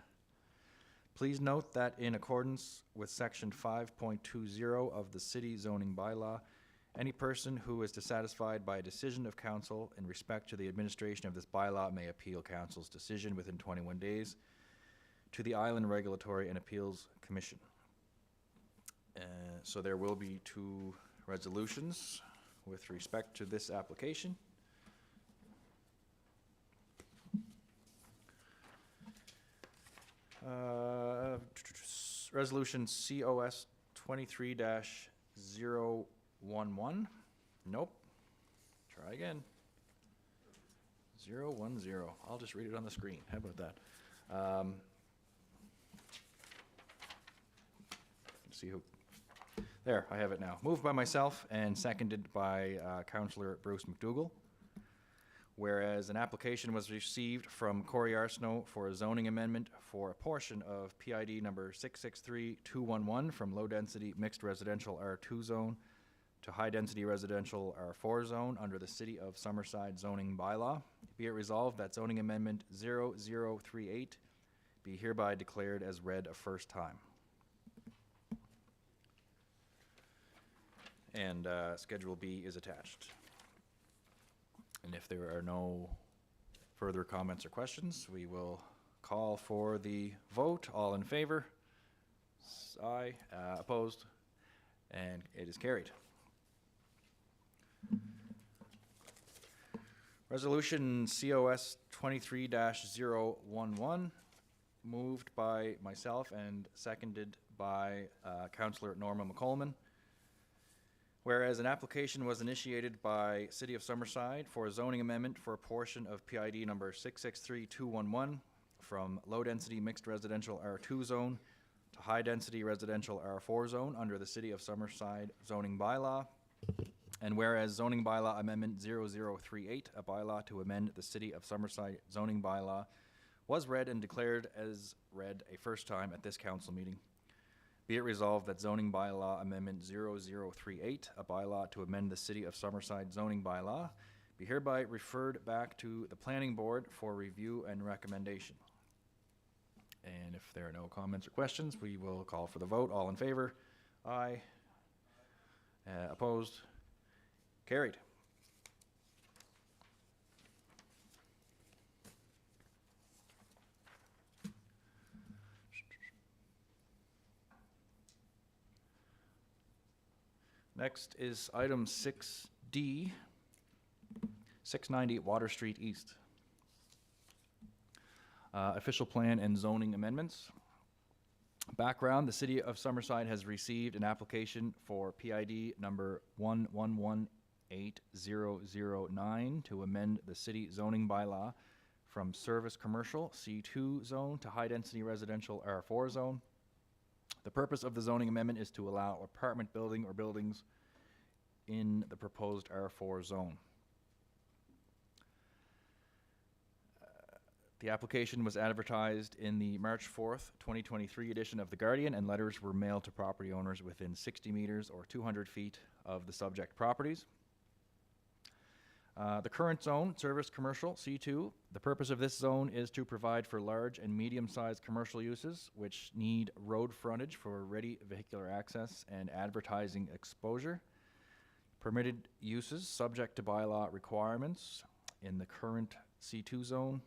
Speaker 6: Please note that in accordance with section 5.20 of the city zoning bylaw, Any person who is dissatisfied by a decision of council in respect to the administration of this bylaw may appeal council's decision within 21 days to the Island Regulatory and Appeals Commission. So there will be 2 resolutions with respect to this application. Resolution COS 23-011. Nope. Try again. 010. I'll just read it on the screen. How about that? Let's see who. There, I have it now. Moved by myself and seconded by Councillor Bruce McDougall. Whereas an application was received from Corey Arsenault for a zoning amendment for a portion of PID number 663211 from low-density mixed residential R2 zone to high-density residential R4 zone under the City of Summerside zoning bylaw. Be it resolved that zoning amendment 0038 be hereby declared as read a first time. And Schedule B is attached. And if there are no further comments or questions, we will call for the vote. All in favor? Aye. Opposed? And it is carried. Resolution COS 23-011, moved by myself and seconded by Councillor Norma McColman. Whereas an application was initiated by City of Summerside for a zoning amendment for a portion of PID number 663211 from low-density mixed residential R2 zone to high-density residential R4 zone under the City of Summerside zoning bylaw. And whereas zoning bylaw amendment 0038, a bylaw to amend the City of Summerside zoning bylaw, was read and declared as read a first time at this council meeting. Be it resolved that zoning bylaw amendment 0038, a bylaw to amend the City of Summerside zoning bylaw, be hereby referred back to the planning board for review and recommendation. And if there are no comments or questions, we will call for the vote. All in favor? Aye. Opposed? Carried. Next is item 6D, 690 Water Street East. Official plan and zoning amendments. Background, the City of Summerside has received an application for PID number 1118-009 to amend the city zoning bylaw from service commercial C2 zone to high-density residential R4 zone. The purpose of the zoning amendment is to allow apartment building or buildings in the proposed R4 zone. The application was advertised in the March 4th, 2023 edition of The Guardian, and letters were mailed to property owners within 60 meters or 200 feet of the subject properties. The current zone, service commercial, C2, the purpose of this zone is to provide for large and medium-sized commercial uses which need road frontage for ready vehicular access and advertising exposure. Permitted uses subject to bylaw requirements in the current C2 zone.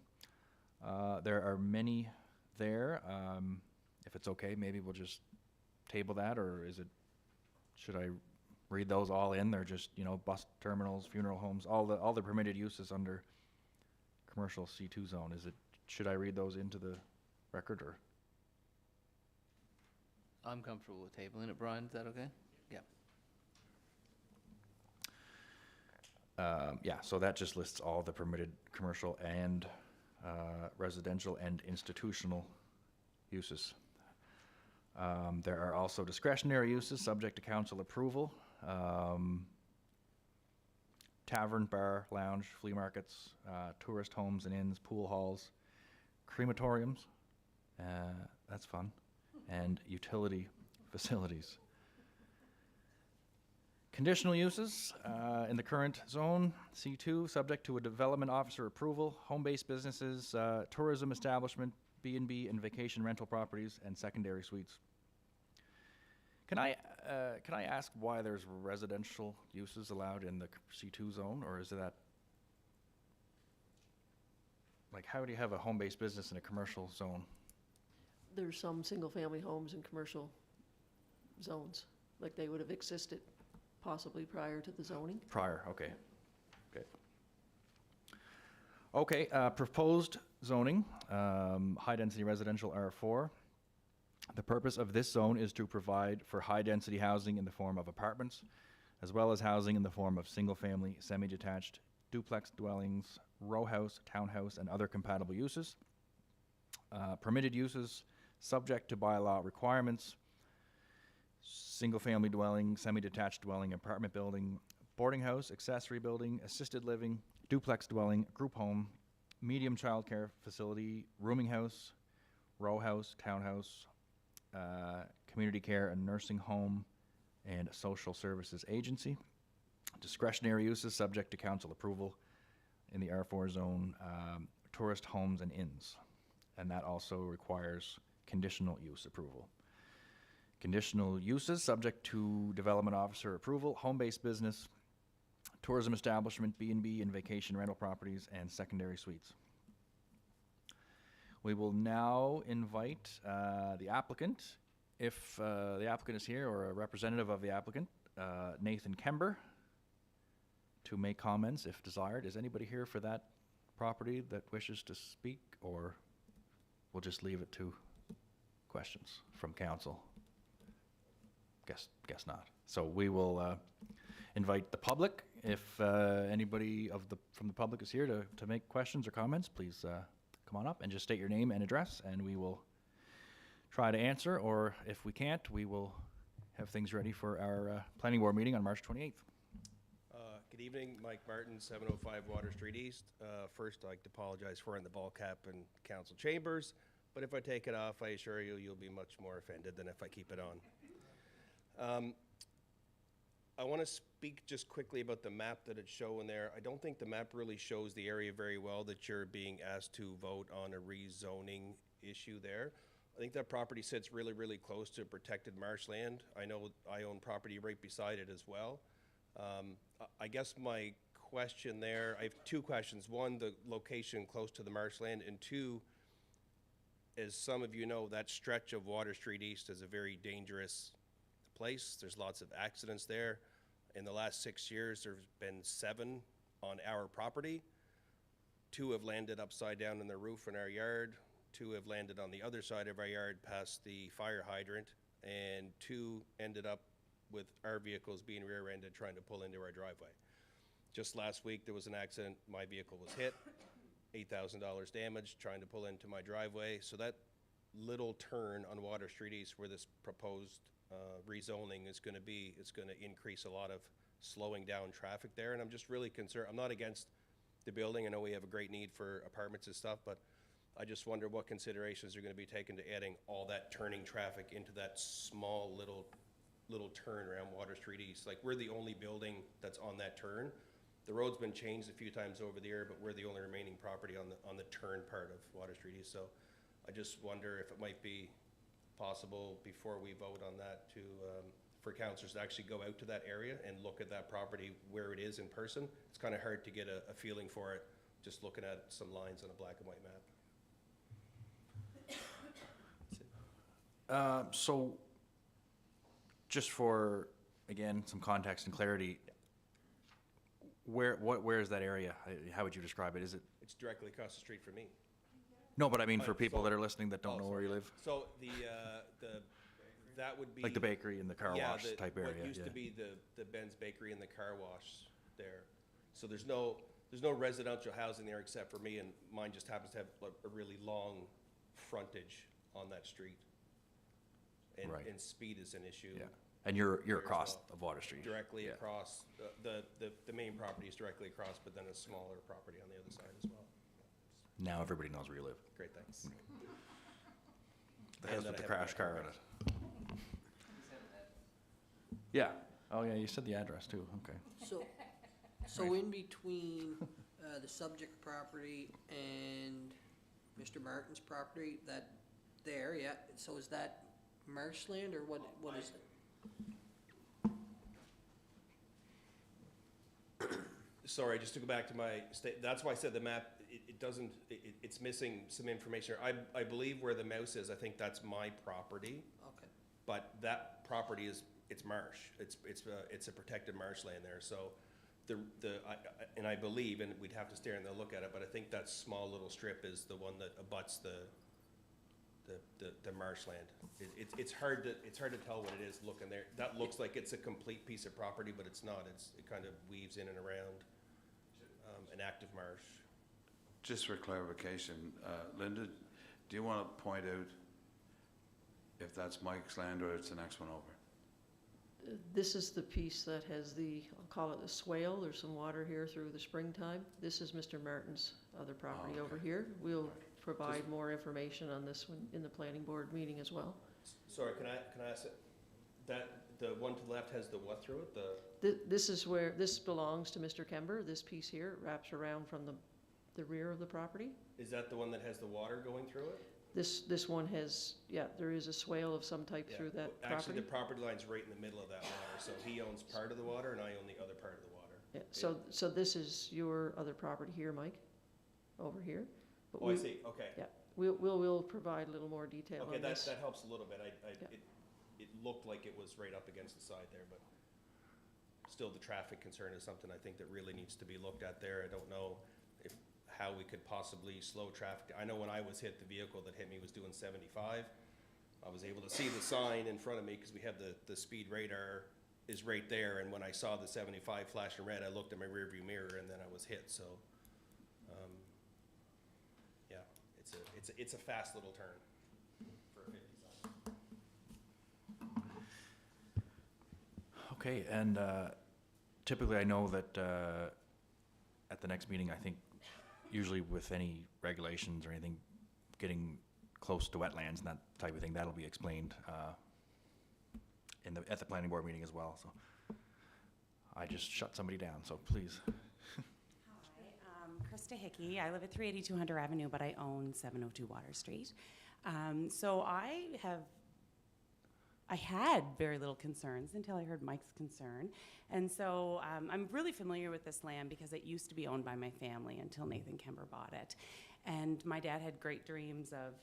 Speaker 6: There are many there. If it's okay, maybe we'll just table that, or should I read those all in? They're just, bus terminals, funeral homes, all the permitted uses under commercial C2 zone. Should I read those into the record, or?
Speaker 1: I'm comfortable with tabling it. Brian, is that okay? Yeah.
Speaker 6: Yeah, so that just lists all the permitted commercial and residential and institutional uses. There are also discretionary uses subject to council approval. Tavern, bar, lounge, flea markets, tourist homes and inns, pool halls, crematoriums, that's fun, and utility facilities. Conditional uses in the current zone, C2, subject to a development officer approval, home-based businesses, tourism establishment, B&B and vacation rental properties, and secondary suites. Can I ask why there's residential uses allowed in the C2 zone, or is that, like, how do you have a home-based business in a commercial zone?
Speaker 12: There's some single-family homes in commercial zones, like they would have existed possibly prior to the zoning.
Speaker 6: Prior, okay. Okay. Okay, proposed zoning, high-density residential R4. The purpose of this zone is to provide for high-density housing in the form of apartments, as well as housing in the form of single-family, semi-detached, duplex dwellings, row house, townhouse, and other compatible uses. Permitted uses subject to bylaw requirements: single-family dwelling, semi-detached dwelling, apartment building, boarding house, accessory building, assisted living, duplex dwelling, group home, medium childcare facility, rooming house, row house, townhouse, community care and nursing home, and social services agency. Discretionary uses subject to council approval in the R4 zone, tourist homes and inns. And that also requires conditional use approval. Conditional uses subject to development officer approval: home-based business, tourism establishment, B&B and vacation rental properties, and secondary suites. We will now invite the applicant, if the applicant is here, or a representative of the applicant, Nathan Kember, to make comments if desired. Is anybody here for that property that wishes to speak, or we'll just leave it to questions from council? Guess not. So we will invite the public. If anybody from the public is here to make questions or comments, please come on up and just state your name and address, and we will try to answer, or if we can't, we will have things ready for our planning board meeting on March 28th.
Speaker 15: Good evening, Mike Martin, 705 Water Street East. First, I'd like to apologize for wearing the ball cap in council chambers, but if I take it off, I assure you, you'll be much more offended than if I keep it on. I want to speak just quickly about the map that it's showing there. I don't think the map really shows the area very well that you're being asked to vote on a rezoning issue there. I think that property sits really, really close to protected marshland. I know I own property right beside it as well. I guess my question there, I have two questions. One, the location close to the marshland, and two, as some of you know, that stretch of Water Street East is a very dangerous place. There's lots of accidents there. In the last 6 years, there's been 7 on our property. 2 have landed upside down in the roof in our yard. 2 have landed on the other side of our yard past the fire hydrant, and 2 ended up with our vehicles being rear-ended trying to pull into our driveway. Just last week, there was an accident. My vehicle was hit, $8,000 damage trying to pull into my driveway. So that little turn on Water Street East where this proposed rezoning is going to be, it's going to increase a lot of slowing down traffic there. And I'm just really concerned. I'm not against the building. I know we have a great need for apartments and stuff, but I just wonder what considerations are going to be taken to adding all that turning traffic into that small little turn around Water Street East. Like, we're the only building that's on that turn. The road's been changed a few times over the year, but we're the only remaining property on the turn part of Water Street East. So I just wonder if it might be possible before we vote on that to for councillors to actually go out to that area and look at that property where it is in person. It's kind of hard to get a feeling for it just looking at some lines on a black and white map.
Speaker 6: So just for, again, some context and clarity, where is that area? How would you describe it? Is it?
Speaker 15: It's directly across the street from me.
Speaker 6: No, but I mean for people that are listening that don't know where you live.
Speaker 15: So that would be
Speaker 6: like the bakery and the car wash type area.
Speaker 15: What used to be the Ben's Bakery and the car wash there. So there's no residential housing there except for me, and mine just happens to have a really long frontage on that street. And,
Speaker 6: right.
Speaker 15: And speed is an issue.
Speaker 6: Yeah. And you're across of Water Street.
Speaker 15: Directly across. The main property is directly across, but then a smaller property on the other side as well.
Speaker 6: Now everybody knows where you live.
Speaker 15: Great, thanks.
Speaker 6: The house with the crash car in it. Yeah. Oh, yeah, you said the address too. Okay.
Speaker 9: So in between the subject property and Mr. Martin's property, that there, yeah, so is that marshland or what is it?
Speaker 15: Sorry, just to go back to my that's why I said the map, it doesn't, it's missing some information. I believe where the mouse is, I think that's my property.
Speaker 9: Okay.
Speaker 15: But that property it's marsh. It's a protected marshland there, so and I believe, and we'd have to stare and look at it, but I think that small little strip is the one that abuts the marshland. It's hard to tell what it is looking there. That looks like it's a complete piece of property, but it's not. It kind of weaves in and around an active marsh.
Speaker 2: Just for clarification, Linda, do you want to point out if that's Mike's land or it's the next one over?
Speaker 12: This is the piece that has the, I'll call it the swale. There's some water here through the springtime. This is Mr. Martin's other property
Speaker 2: okay.
Speaker 12: over here. We'll provide more information on this one in the planning board meeting as well.
Speaker 15: Sorry, can I ask it? That the one to the left has the what through it?
Speaker 12: This is where, this belongs to Mr. Kember. This piece here wraps around from the rear of the property.
Speaker 15: Is that the one that has the water going through it?
Speaker 12: This one has, yeah, there is a swale of some type through that
Speaker 15: Actually,
Speaker 12: property.
Speaker 15: the property line's right in the middle of that water, so he owns part of the water and I own the other part of the water.
Speaker 12: Yeah, so this is your other property here, Mike, over here. But
Speaker 15: Oh, I see, okay.
Speaker 12: Yeah, we'll provide a little more detail
Speaker 15: Okay,
Speaker 12: on this.
Speaker 15: that helps a little bit.
Speaker 12: Yeah.
Speaker 15: It looked like it was right up against the side there, but still the traffic concern is something I think that really needs to be looked at there. I don't know how we could possibly slow traffic. I know when I was hit, the vehicle that hit me was doing 75. I was able to see the sign in front of me because we have the speed radar is right there, and when I saw the 75 flashing red, I looked at my rearview mirror and then I was hit, so. Yeah, it's a fast little turn for a 50 sign.
Speaker 6: Okay, and typically I know that at the next meeting, I think usually with any regulations or anything getting close to wetlands and that type of thing, that'll be explained at the planning board meeting as well. So I just shut somebody down, so please.
Speaker 16: Hi, Krista Hickey. I live at 382 Hunter Avenue, but I own 702 Water Street. So I had very little concerns until I heard Mike's concern. And so I'm really familiar with this land because it used to be owned by my family until Nathan Kember bought it. And my dad had great dreams of,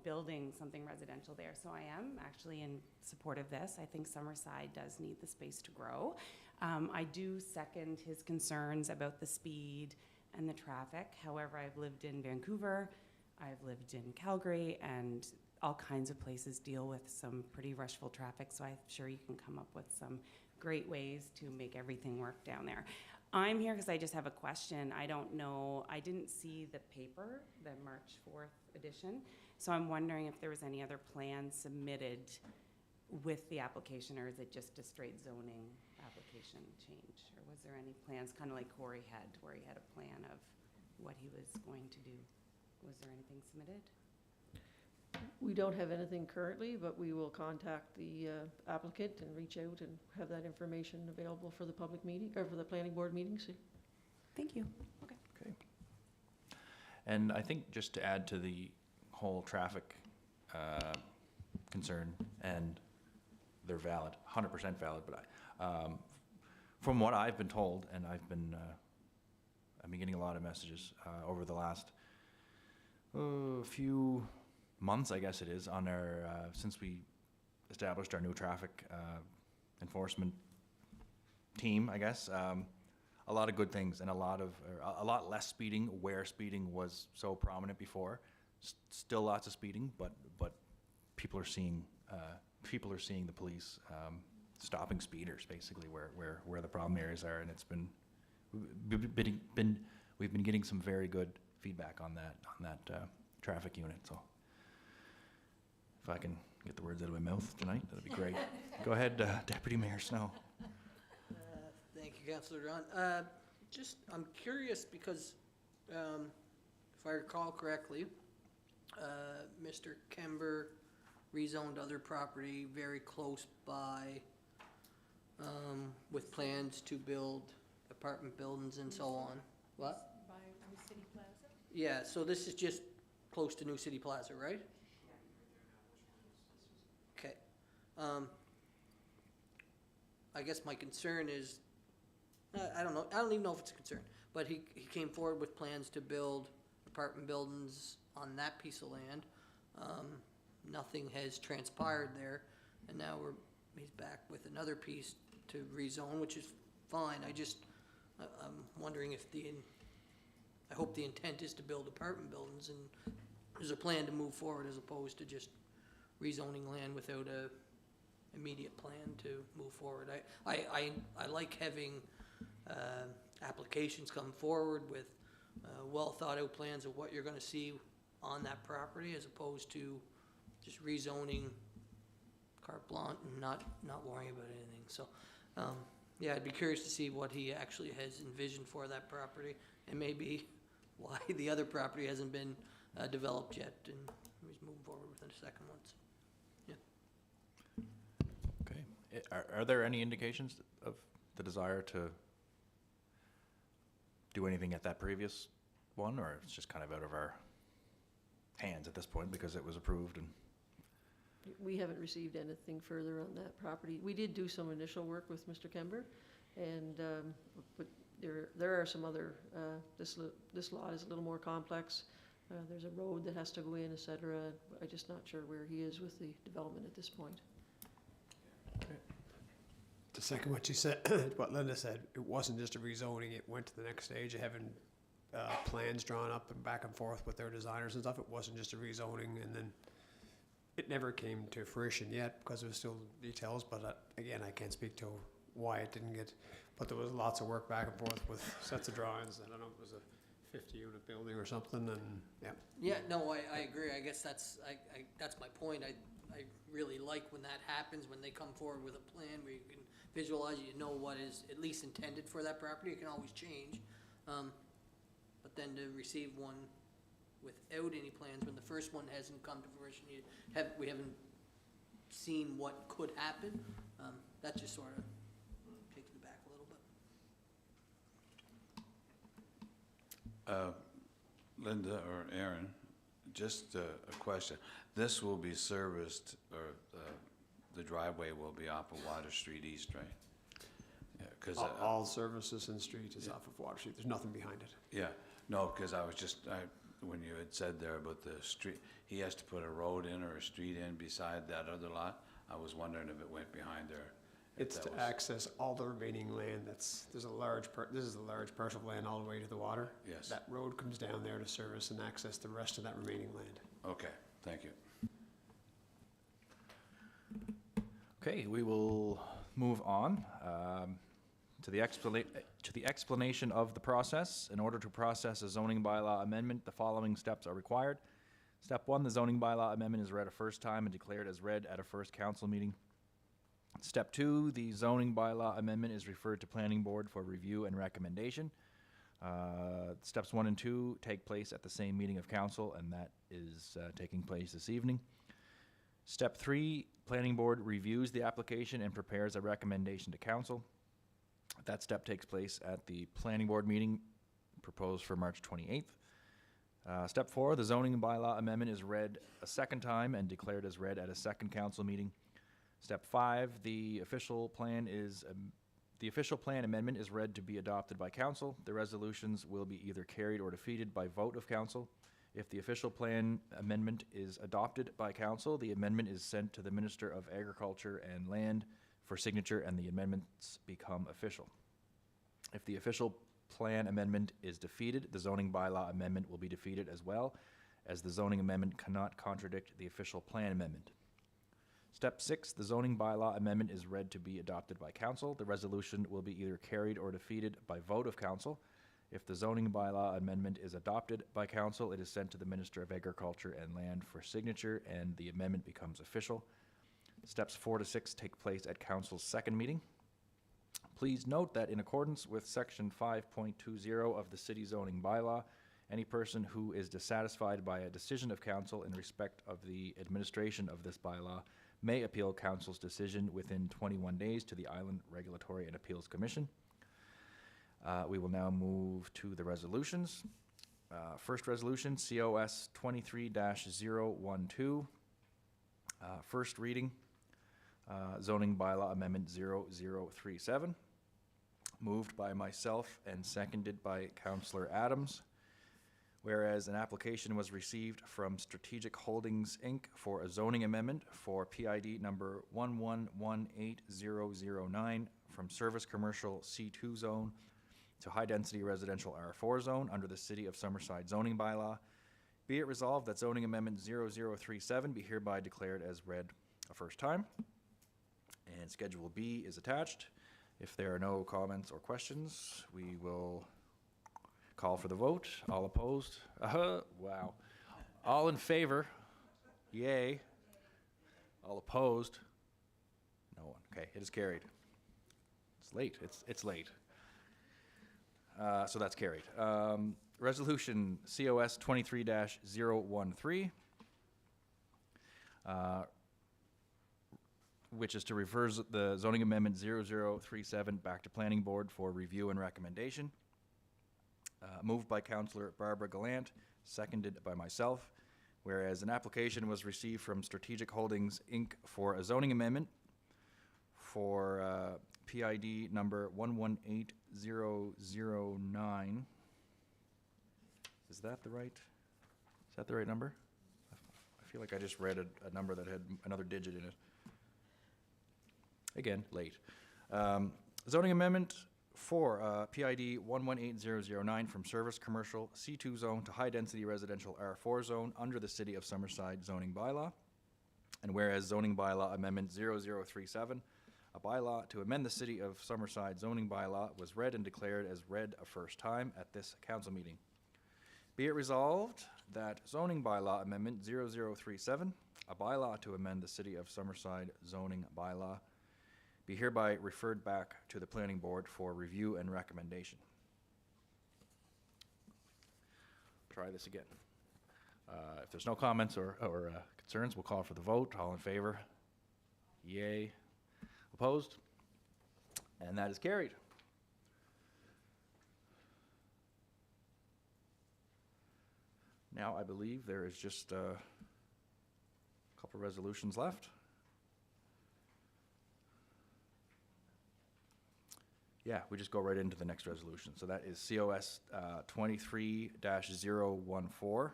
Speaker 16: building something residential there. So I am actually in support of this. I think Summerside does need the space to grow. I do second his concerns about the speed and the traffic. However, I've lived in Vancouver, I've lived in Calgary, and all kinds of places deal with some pretty rushful traffic, so I'm sure you can come up with some great ways to make everything work down there. I'm here because I just have a question. I don't know, I didn't see the paper, the March 4th edition, so I'm wondering if there was any other plans submitted with the application, or is it just a straight zoning application change? Or was there any plans, kind of like Corey had, where he had a plan of what he was going to do? Was there anything submitted?
Speaker 12: We don't have anything currently, but we will contact the applicant and reach out and have that information available for the public meeting, or for the planning board meetings.
Speaker 16: Thank you. Okay.
Speaker 6: Okay. And I think just to add to the whole traffic concern, and they're valid, 100% valid, but from what I've been told, and I've been getting a lot of messages over the last few months, I guess it is, on our since we established our new traffic enforcement team, I guess. A lot of good things, and a lot less speeding where speeding was so prominent before. Still lots of speeding, but people are seeing the police stopping speeders basically where the problem areas are, and it's been we've been getting some very good feedback on that traffic unit. So if I can get the words out of my mouth tonight, that'd be great. Go ahead, Deputy Mayor Snow.
Speaker 9: Thank you, Councillor John. I'm curious because if I recall correctly, Mr. Kember rezoned other property very close by with plans to build apartment buildings and so on. What?
Speaker 3: By New City Plaza?
Speaker 9: Yeah, so this is just close to New City Plaza, right? Okay. I guess my concern is, I don't know, I don't even know if it's a concern, but he came forward with plans to build apartment buildings on that piece of land. Nothing has transpired there, and now he's back with another piece to rezone, which is fine. I'm wondering if I hope the intent is to build apartment buildings, and there's a plan to move forward as opposed to just rezoning land without a immediate plan to move forward. I like having applications come forward with well thought out plans of what you're gonna see on that property, as opposed to just rezoning carte blanche and not worrying about anything. So, yeah, I'd be curious to see what he actually has envisioned for that property, and maybe why the other property hasn't been developed yet, and he's moving forward with the second one. So, yeah.
Speaker 6: Okay. Are there any indications of the desire to do anything at that previous one, or it's just kind of out of our hands at this point because it was approved? And
Speaker 12: We haven't received anything further on that property. We did do some initial work with Mr. Kember, and, but there are some other, this lot is a little more complex. There's a road that has to go in, et cetera. I'm just not sure where he is with the development at this point.
Speaker 13: To second what you said, what Linda said, it wasn't just a rezoning, it went to the next stage of having plans drawn up and back and forth with their designers and stuff. It wasn't just a rezoning, and then it never came to fruition yet because there was still details, but again, I can't speak to why it didn't get, but there was lots of work back and forth with sets of drawings. I don't know, it was a 50-unit building or something, and yeah.
Speaker 9: Yeah, no, I agree. I guess that's my point. I really like when that happens, when they come forward with a plan where you can visualize, you know what is at least intended for that property. It can always change. But then to receive one without any plans, when the first one hasn't come to fruition, we haven't seen what could happen, that just sort of takes me back a little bit.
Speaker 2: Linda or Aaron, just a question. This will be serviced, or the driveway will be off of Water Street East, right? Yeah, 'cause
Speaker 13: all services and street is off of Water Street. There's nothing behind it.
Speaker 2: yeah, no, because I was just, when you had said there about the street, he has to put a road in or a street in beside that other lot. I was wondering if it went behind there.
Speaker 13: It's to access all the remaining land. This is a large parcel of land all the way to the water.
Speaker 2: Yes.
Speaker 13: That road comes down there to service and access the rest of that remaining land.
Speaker 2: Okay, thank you.
Speaker 6: Okay, we will move on to the explanation of the process. In order to process a zoning bylaw amendment, the following steps are required. Step 1, the zoning bylaw amendment is read a first time and declared as read at a first council meeting. Step 2, the zoning bylaw amendment is referred to planning board for review and recommendation. Steps 1 and 2 take place at the same meeting of council, and that is taking place this evening. Step 3, planning board reviews the application and prepares a recommendation to council. That step takes place at the planning board meeting proposed for March 28th. Step 4, the zoning bylaw amendment is read a second time and declared as read at a second council meeting. Step 5, the official plan amendment is read to be adopted by council. The resolutions will be either carried or defeated by vote of council. If the official plan amendment is adopted by council, the amendment is sent to the Minister of Agriculture and Land for signature, and the amendments become official. If the official plan amendment is defeated, the zoning bylaw amendment will be defeated as well, as the zoning amendment cannot contradict the official plan amendment. Step 6, the zoning bylaw amendment is read to be adopted by council. The resolution will be either carried or defeated by vote of council. If the zoning bylaw amendment is adopted by council, it is sent to the Minister of Agriculture and Land for signature, and the amendment becomes official. Steps 4 to 6 take place at council's second meeting. Please note that in accordance with section 5.20 of the city zoning bylaw, any person who is dissatisfied by a decision of council in respect of the administration of this bylaw may appeal council's decision within 21 days to the Island Regulatory and Appeals Commission. We will now move to the resolutions. First resolution, COS 23-012. First reading. zoning bylaw amendment 0037, moved by myself and seconded by Councillor Adams. Whereas an application was received from Strategic Holdings, Inc. for a zoning amendment for PID number 11180009 from Service Commercial C2 zone to high-density residential R4 zone under the City of Summerside zoning bylaw. Be it resolved that zoning amendment 0037 be hereby declared as read a first time. And Schedule B is attached. If there are no comments or questions, we will call for the vote. All opposed? Wow. All in favor? Yay. All opposed? No one. Okay, it is carried. It's late. It's late. So that's carried. Resolution COS 23-013, which is to reverse the zoning amendment 0037 back to Planning Board for review and recommendation. Moved by Councillor Barbara Gallant, seconded by myself. Whereas an application was received from Strategic Holdings, Inc. for a zoning amendment for PID number 118009. Is that the right number? I feel like I just read a number that had another digit in it. Again, late. Zoning amendment for PID 118009 from Service Commercial C2 zone to high-density residential R4 zone under the City of Summerside zoning bylaw. And whereas zoning bylaw amendment 0037, a bylaw to amend the City of Summerside zoning bylaw, was read and declared as read a first time at this council meeting. Be it resolved that zoning bylaw amendment 0037, a bylaw to amend the City of Summerside zoning bylaw, be hereby referred back to the Planning Board for review and recommendation. Try this again. If there's no comments or concerns, we'll call for the vote. All in favor? Yay. Opposed? And that is carried. Now, I believe there is just a couple resolutions left. Yeah, we just go right into the next resolution. So that is COS 23-014,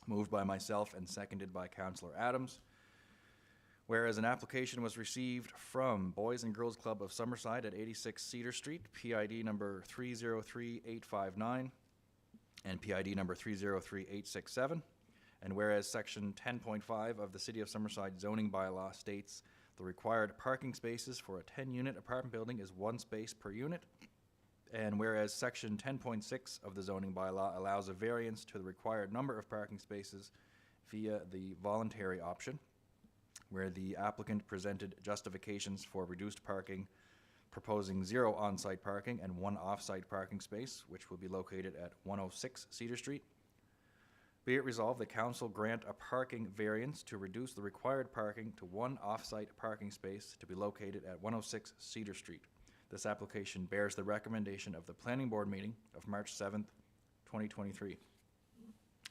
Speaker 6: moved by myself and seconded by Councillor Adams. Whereas an application was received from Boys and Girls Club of Summerside at 86 Cedar Street, PID number 303859 and PID number 303867. And whereas section 10.5 of the City of Summerside zoning bylaw states the required parking spaces for a 10-unit apartment building is 1 space per unit. And whereas section 10.6 of the zoning bylaw allows a variance to the required number of parking spaces via the voluntary option, where the applicant presented justifications for reduced parking, proposing 0 on-site parking and 1 off-site parking space, which will be located at 106 Cedar Street. Be it resolved, the council grant a parking variance to reduce the required parking to 1 off-site parking space to be located at 106 Cedar Street. This application bears the recommendation of the Planning Board meeting of March 7th, 2023.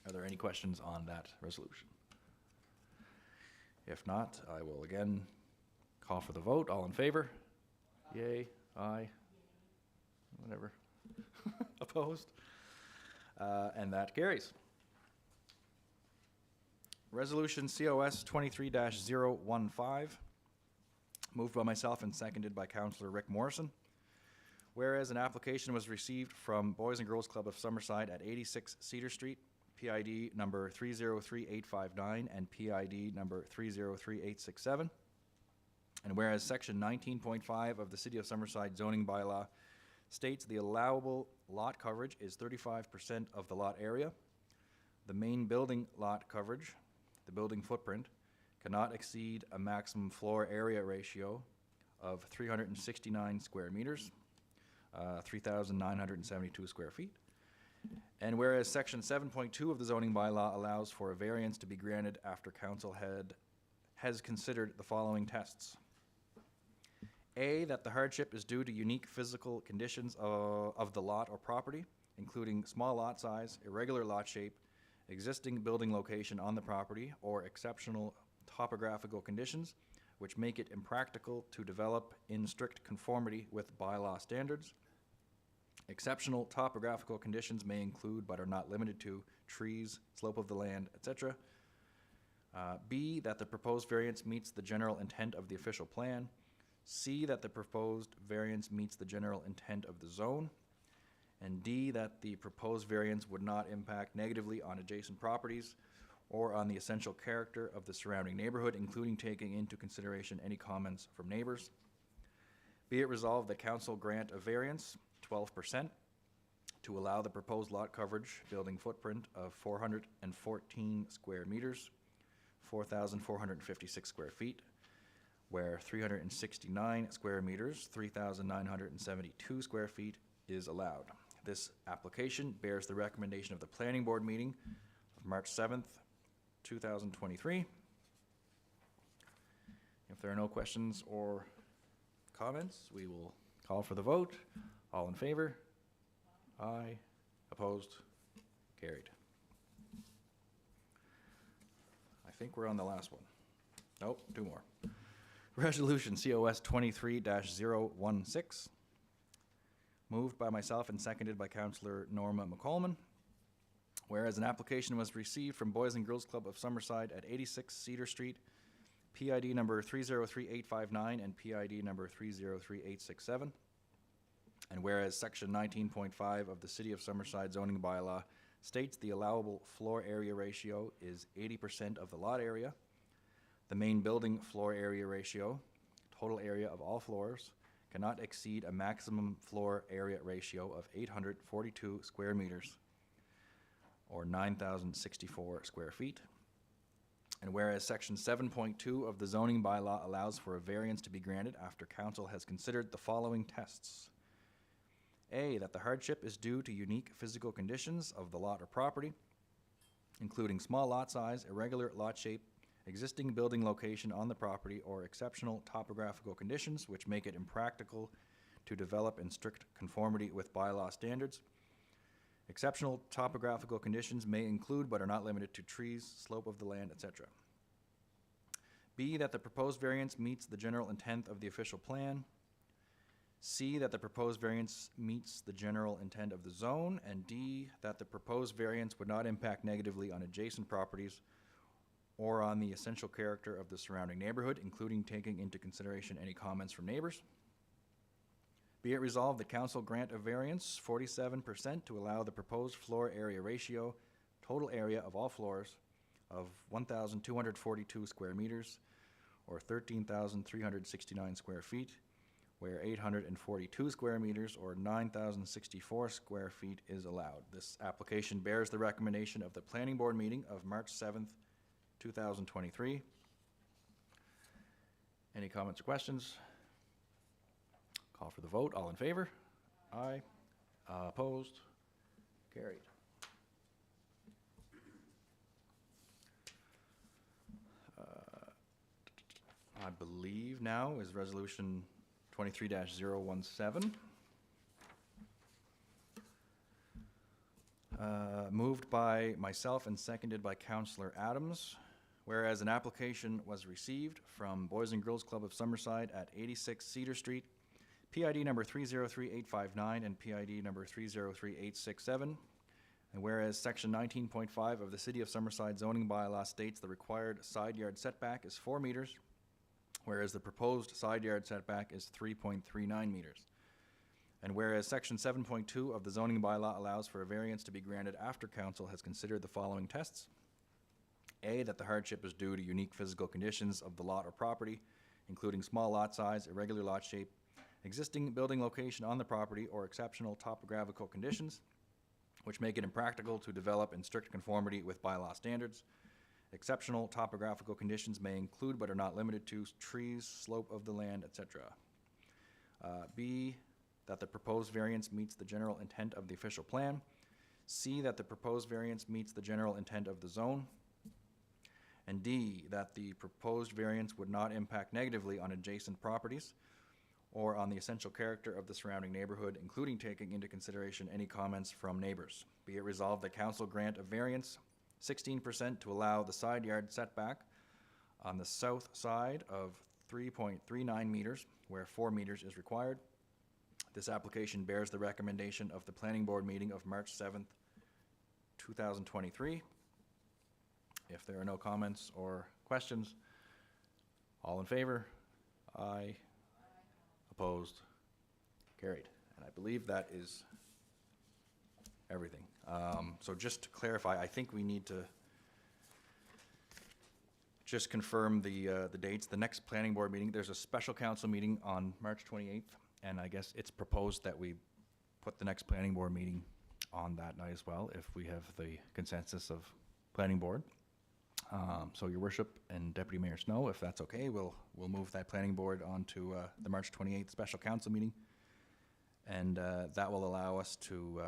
Speaker 6: Are there any questions on that resolution? If not, I will again call for the vote. All in favor? Yay, aye, whatever. Opposed? And that carries. Resolution COS 23-015, moved by myself and seconded by Councillor Rick Morrison. Whereas an application was received from Boys and Girls Club of Summerside at 86 Cedar Street, PID number 303859 and PID number 303867. And whereas section 19.5 of the City of Summerside zoning bylaw states the allowable lot coverage is 35% of the lot area, the main building lot coverage, the building footprint, cannot exceed a maximum floor area ratio of 369 square meters, 3,972 square feet. And whereas section 7.2 of the zoning bylaw allows for a variance to be granted after council has considered the following tests. A, that the hardship is due to unique physical conditions of the lot or property, including small lot size, irregular lot shape, existing building location on the property, or exceptional topographical conditions which make it impractical to develop in strict conformity with bylaw standards. Exceptional topographical conditions may include but are not limited to trees, slope of the land, etc. B, that the proposed variance meets the general intent of the official plan. C, that the proposed variance meets the general intent of the zone. And D, that the proposed variance would not impact negatively on adjacent properties or on the essential character of the surrounding neighborhood, including taking into consideration any comments from neighbors. Be it resolved that council grant a variance, 12%, to allow the proposed lot coverage building footprint of 414 square meters, 4,456 square feet, where 369 square meters, 3,972 square feet is allowed. This application bears the recommendation of the Planning Board meeting of March 7th, 2023. If there are no questions or comments, we will call for the vote. All in favor? Aye. Opposed? Carried. I think we're on the last one. Nope, two more. Resolution COS 23-016, moved by myself and seconded by Councillor Norma McColman. Whereas an application was received from Boys and Girls Club of Summerside at 86 Cedar Street, PID number 303859 and PID number 303867. And whereas section 19.5 of the City of Summerside zoning bylaw states the allowable floor area ratio is 80% of the lot area, the main building floor area ratio, total area of all floors, cannot exceed a maximum floor area ratio of 842 square meters, or 9,064 square feet. And whereas section 7.2 of the zoning bylaw allows for a variance to be granted after council has considered the following tests. A, that the hardship is due to unique physical conditions of the lot or property, including small lot size, irregular lot shape, existing building location on the property, or exceptional topographical conditions which make it impractical to develop in strict conformity with bylaw standards. Exceptional topographical conditions may include but are not limited to trees, slope of the land, etc. B, that the proposed variance meets the general intent of the official plan. C, that the proposed variance meets the general intent of the zone. And D, that the proposed variance would not impact negatively on adjacent properties or on the essential character of the surrounding neighborhood, including taking into consideration any comments from neighbors. Be it resolved that council grant a variance 47% to allow the proposed floor area ratio, total area of all floors, of 1,242 square meters, or 13,369 square feet, where 842 square meters, or 9,064 square feet is allowed. This application bears the recommendation of the Planning Board meeting of March 7th, 2023. Any comments or questions? Call for the vote. All in favor? Aye. Opposed? Carried. I believe now is resolution 23-017. Moved by myself and seconded by Councillor Adams. Whereas an application was received from Boys and Girls Club of Summerside at 86 Cedar Street, PID number 303859 and PID number 303867. And whereas section 19.5 of the City of Summerside zoning bylaw states the required side yard setback is 4 meters, whereas the proposed side yard setback is 3.39 meters. And whereas section 7.2 of the zoning bylaw allows for a variance to be granted after council has considered the following tests. A, that the hardship is due to unique physical conditions of the lot or property, including small lot size, irregular lot shape, existing building location on the property, or exceptional topographical conditions, which make it impractical to develop in strict conformity with bylaw standards. Exceptional topographical conditions may include but are not limited to trees, slope of the land, etc. B, that the proposed variance meets the general intent of the official plan. C, that the proposed variance meets the general intent of the zone. And D, that the proposed variance would not impact negatively on adjacent properties or on the essential character of the surrounding neighborhood, including taking into consideration any comments from neighbors. Be it resolved that council grant a variance 16% to allow the side yard setback on the south side of 3.39 meters, where 4 meters is required. This application bears the recommendation of the Planning Board meeting of March 7th, 2023. If there are no comments or questions, all in favor? Aye. Opposed? Carried. And I believe that is everything. So just to clarify, I think we need to just confirm the dates. The next planning board meeting, there's a special council meeting on March 28th, and I guess it's proposed that we put the next planning board meeting on that night as well, if we have the consensus of planning board. So your worship and Deputy Mayor Snow, if that's okay, we'll move that planning board onto the March 28th special council meeting. And that will allow us to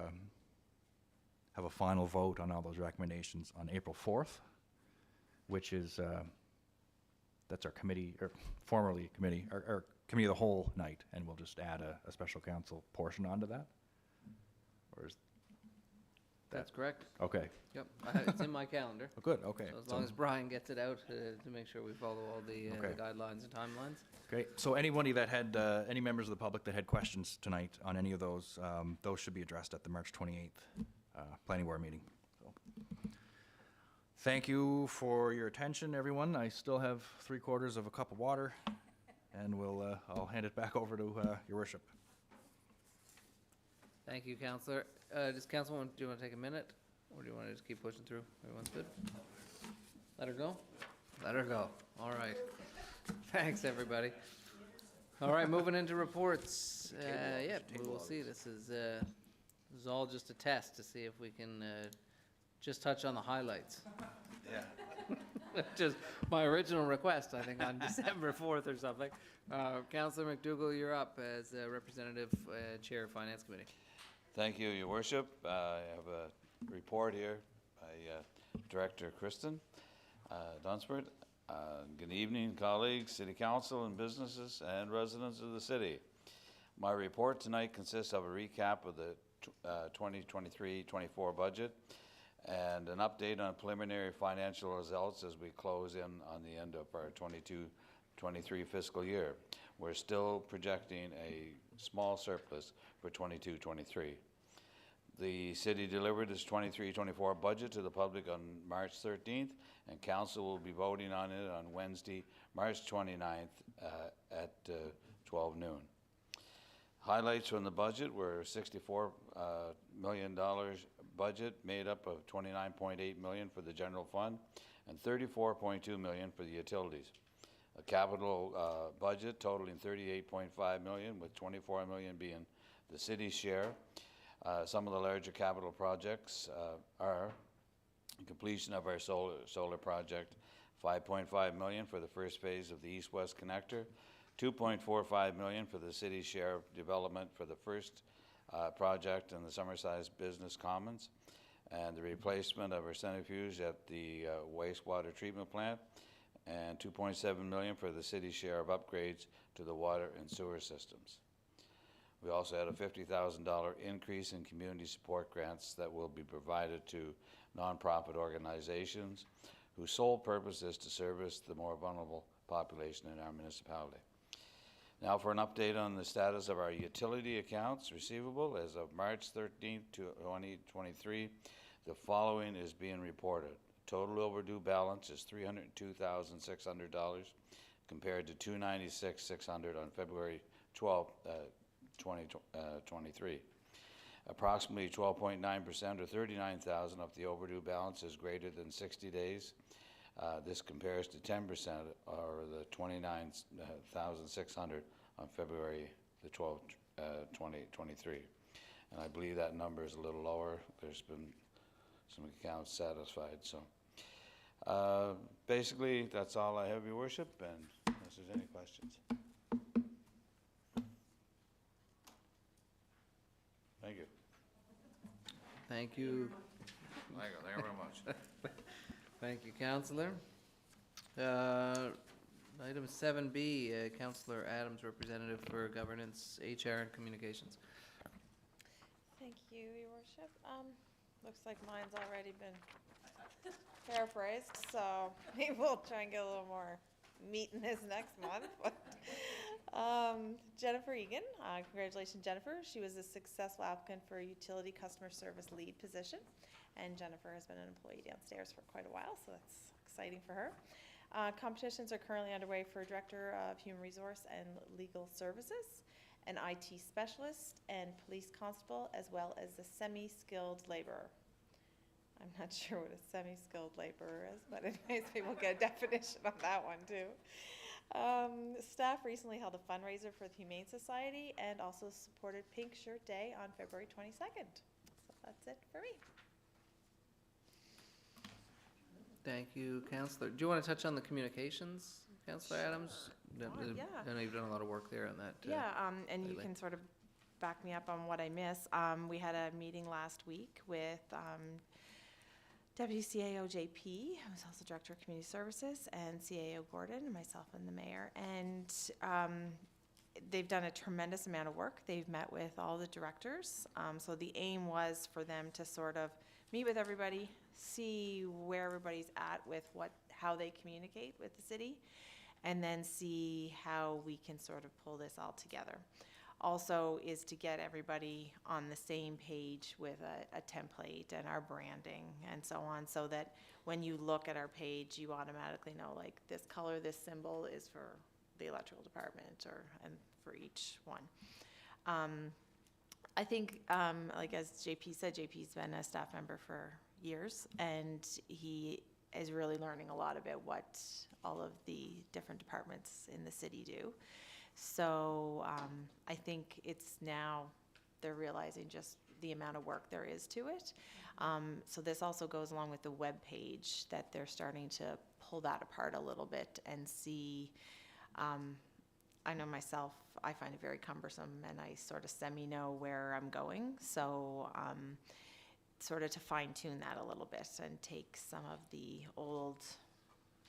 Speaker 6: have a final vote on all those recommendations on April 4th, which is, that's our committee, or formerly committee, or committee of the whole night, and we'll just add a special council portion onto that? Or is
Speaker 1: That's correct.
Speaker 6: Okay.
Speaker 1: Yep, it's in my calendar.
Speaker 6: Oh, good, okay.
Speaker 1: So as long as Brian gets it out to make sure we follow all the
Speaker 6: Okay.
Speaker 1: guidelines and timelines.
Speaker 6: Great. So anybody that had, any members of the public that had questions tonight on any of those should be addressed at the March 28th planning board meeting. So, thank you for your attention, everyone. I still have 3/4 of a cup of water, and I'll hand it back over to your worship.
Speaker 1: Thank you, Councillor. Does Council, do you want to take a minute, or do you want to just keep pushing through? Everyone's good? Let her go? Let her go. All right. Thanks, everybody. All right, moving into reports. Yeah, we'll see. This is all just a test to see if we can just touch on the highlights.
Speaker 2: Yeah.
Speaker 1: Just my original request, I think, on December 4th or something. Councillor McDougall, you're up as representative chair of Finance Committee.
Speaker 2: Thank you, Your Worship. I have a report here by Director Kristen Dunsford. Good evening, colleagues, City Council, and businesses and residents of the city. My report tonight consists of a recap of the 2023-24 budget and an update on preliminary financial results as we close in on the end of our 22-23 fiscal year. We're still projecting a small surplus for 22-23. The city delivered its 23-24 budget to the public on March 13th, and council will be voting on it on Wednesday, March 29th at 12 noon. Highlights from the budget were $64 million budget made up of $29.8 million for the general fund and $34.2 million for the utilities. A capital budget totaling $38.5 million, with $24 million being the city's share. Some of the larger capital projects are completion of our solar project, $5.5 million for the first phase of the East-West Connector, $2.45 million for the city's share of development for the first project in the Summerside Business Commons, and the replacement of our centrifuge at the wastewater treatment plant, and $2.7 million for the city's share of upgrades to the water and sewer systems. We also had a $50,000 increase in community support grants that will be provided to nonprofit organizations whose sole purpose is to service the more vulnerable population in our municipality. Now for an update on the status of our utility accounts receivable. As of March 13th, 2023, the following is being reported. Total overdue balance is $302,600 compared to $296,600 on February 12th, 2023. Approximately 12.9% or $39,000 of the overdue balance is greater than 60 days. This compares to 10% or the $29,600 on February the 12th, 2023. And I believe that number is a little lower. There's been some accounts satisfied. So basically, that's all I have, Your Worship, and unless there's any questions. Thank you.
Speaker 1: Thank you.
Speaker 2: Thank you very much.
Speaker 1: Thank you, Councillor. Item 7B, Councillor Adams, representative for Governance, HR, and Communications.
Speaker 7: Thank you, Your Worship. Looks like mine's already been paraphrased, so maybe we'll try and get a little more meat in this next month. But, Jennifer Egan, congratulations, Jennifer. She was a successful applicant for a utility customer service lead position, and Jennifer has been an employee downstairs for quite a while, so that's exciting for her. Competitions are currently underway for Director of Human Resource and Legal Services, an IT specialist, and police constable, as well as a semi-skilled laborer. I'm not sure what a semi-skilled laborer is, but anyways, we will get a definition on that one too. Staff recently held a fundraiser for the Humane Society and also supported Pink Shirt Day on February 22nd. So that's it for me.
Speaker 1: Thank you, Councillor. Do you want to touch on the communications, Councillor Adams?
Speaker 7: Yeah.
Speaker 1: I know you've done a lot of work there on that.
Speaker 7: Yeah, and you
Speaker 1: lately.
Speaker 7: can sort of back me up on what I miss. We had a meeting last week with Deputy CAO JP, who's also Director of Community Services, and CAO Gordon, and myself and the Mayor. And they've done a tremendous amount of work. They've met with all the directors. So the aim was for them to sort of meet with everybody, see where everybody's at with how they communicate with the city, and then see how we can sort of pull this all together. Also is to get everybody on the same page with a template and our branding and so on, so that when you look at our page, you automatically know, like, this color, this symbol is for the electrical department, and for each one. I think, like as JP said, JP's been a staff member for years, and he is really learning a lot about what all of the different departments in the city do. So I think it's now they're realizing just the amount of work there is to it. So this also goes along with the web page, that they're starting to pull that apart a little bit and see. I know myself, I find it very cumbersome, and I sort of semi-know where I'm going. So sort of to fine-tune that a little bit and take some of the old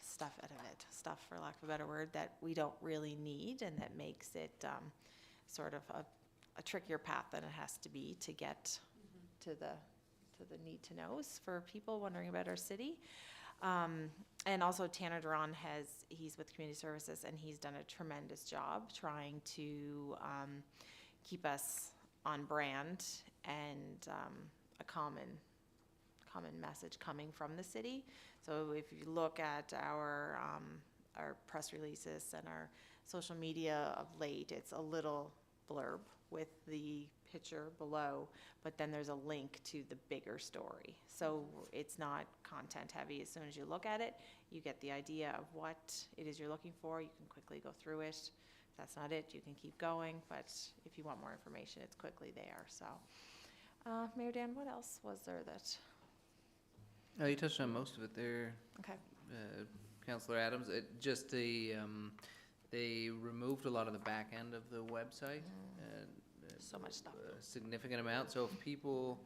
Speaker 7: stuff out of it, stuff, for lack of a better word, that we don't really need, and that makes it sort of a trickier path than it has to be to get to the need to knows for people wondering about our city. And also Tanner Duran he's with Community Services, and he's done a tremendous job trying to keep us on brand and a common message coming from the city. So if you look at our press releases and our social media of late, it's a little blurb with the picture below, but then there's a link to the bigger story. So it's not content heavy. As soon as you look at it, you get the idea of what it is you're looking for. You can quickly go through it. If that's not it, you can keep going, but if you want more information, it's quickly there. So Mayor Dan, what else was there that?
Speaker 1: Oh, you touched on most of it there.
Speaker 7: Okay.
Speaker 1: Councillor Adams, they removed a lot of the back end of the website.
Speaker 7: So much stuff.
Speaker 1: A significant amount. So if people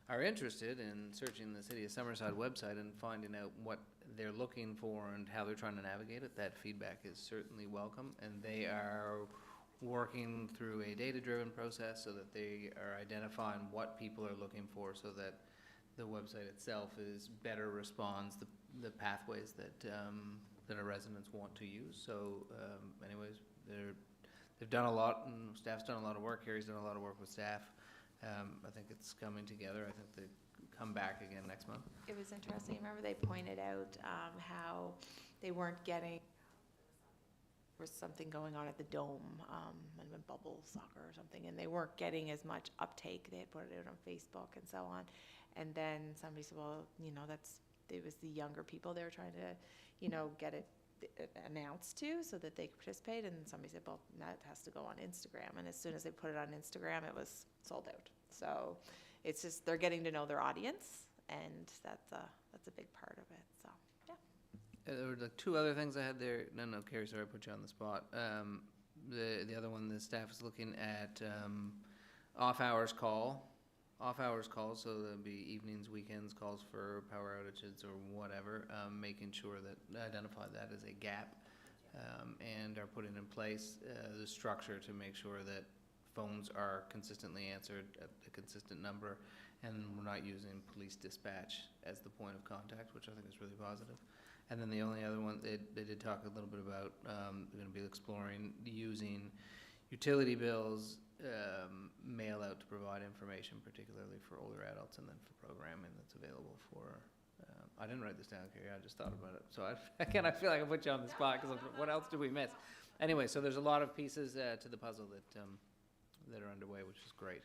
Speaker 1: are interested in searching the City of Summerside website and finding out what they're looking for and how they're trying to navigate it, that feedback is certainly welcome. And they are working through a data-driven process so that they are identifying what people are looking for, so that the website itself better responds the pathways that our residents want to use. So anyways, they've done a lot, and staff's done a lot of work. Harry's done a lot of work with staff. I think it's coming together. I think they come back again next month.
Speaker 7: It was interesting. Remember they pointed out how they weren't getting, there was something going on at the Dome, might have been bubble soccer or something, and they weren't getting as much uptake. They had put it out on Facebook and so on. And then somebody said, well, it was the younger people they were trying to, get it announced to so that they could participate. And somebody said, well, that has to go on Instagram. And as soon as they put it on Instagram, it was sold out. So it's just, they're getting to know their audience, and that's a big part of it. So, yeah.
Speaker 1: There were like two other things I had there. No, Carrie, sorry, I put you on the spot. The other one, the staff is looking at off-hours calls, so there'll be evenings, weekends, calls for power outages or whatever, making sure that identify that as a gap, and are putting in place the structure to make sure that phones are consistently answered at a consistent number, and we're not using police dispatch as the point of contact, which I think is really positive. And then the only other one, they did talk a little bit about, they're gonna be exploring using utility bills, mail out to provide information, particularly for older adults, and then for programming that's available for, I didn't write this down, Carrie, I just thought about it. So again, I feel like I put you on the spot, because what else did we miss? Anyway, so there's a lot of pieces to the puzzle that are underway, which is great.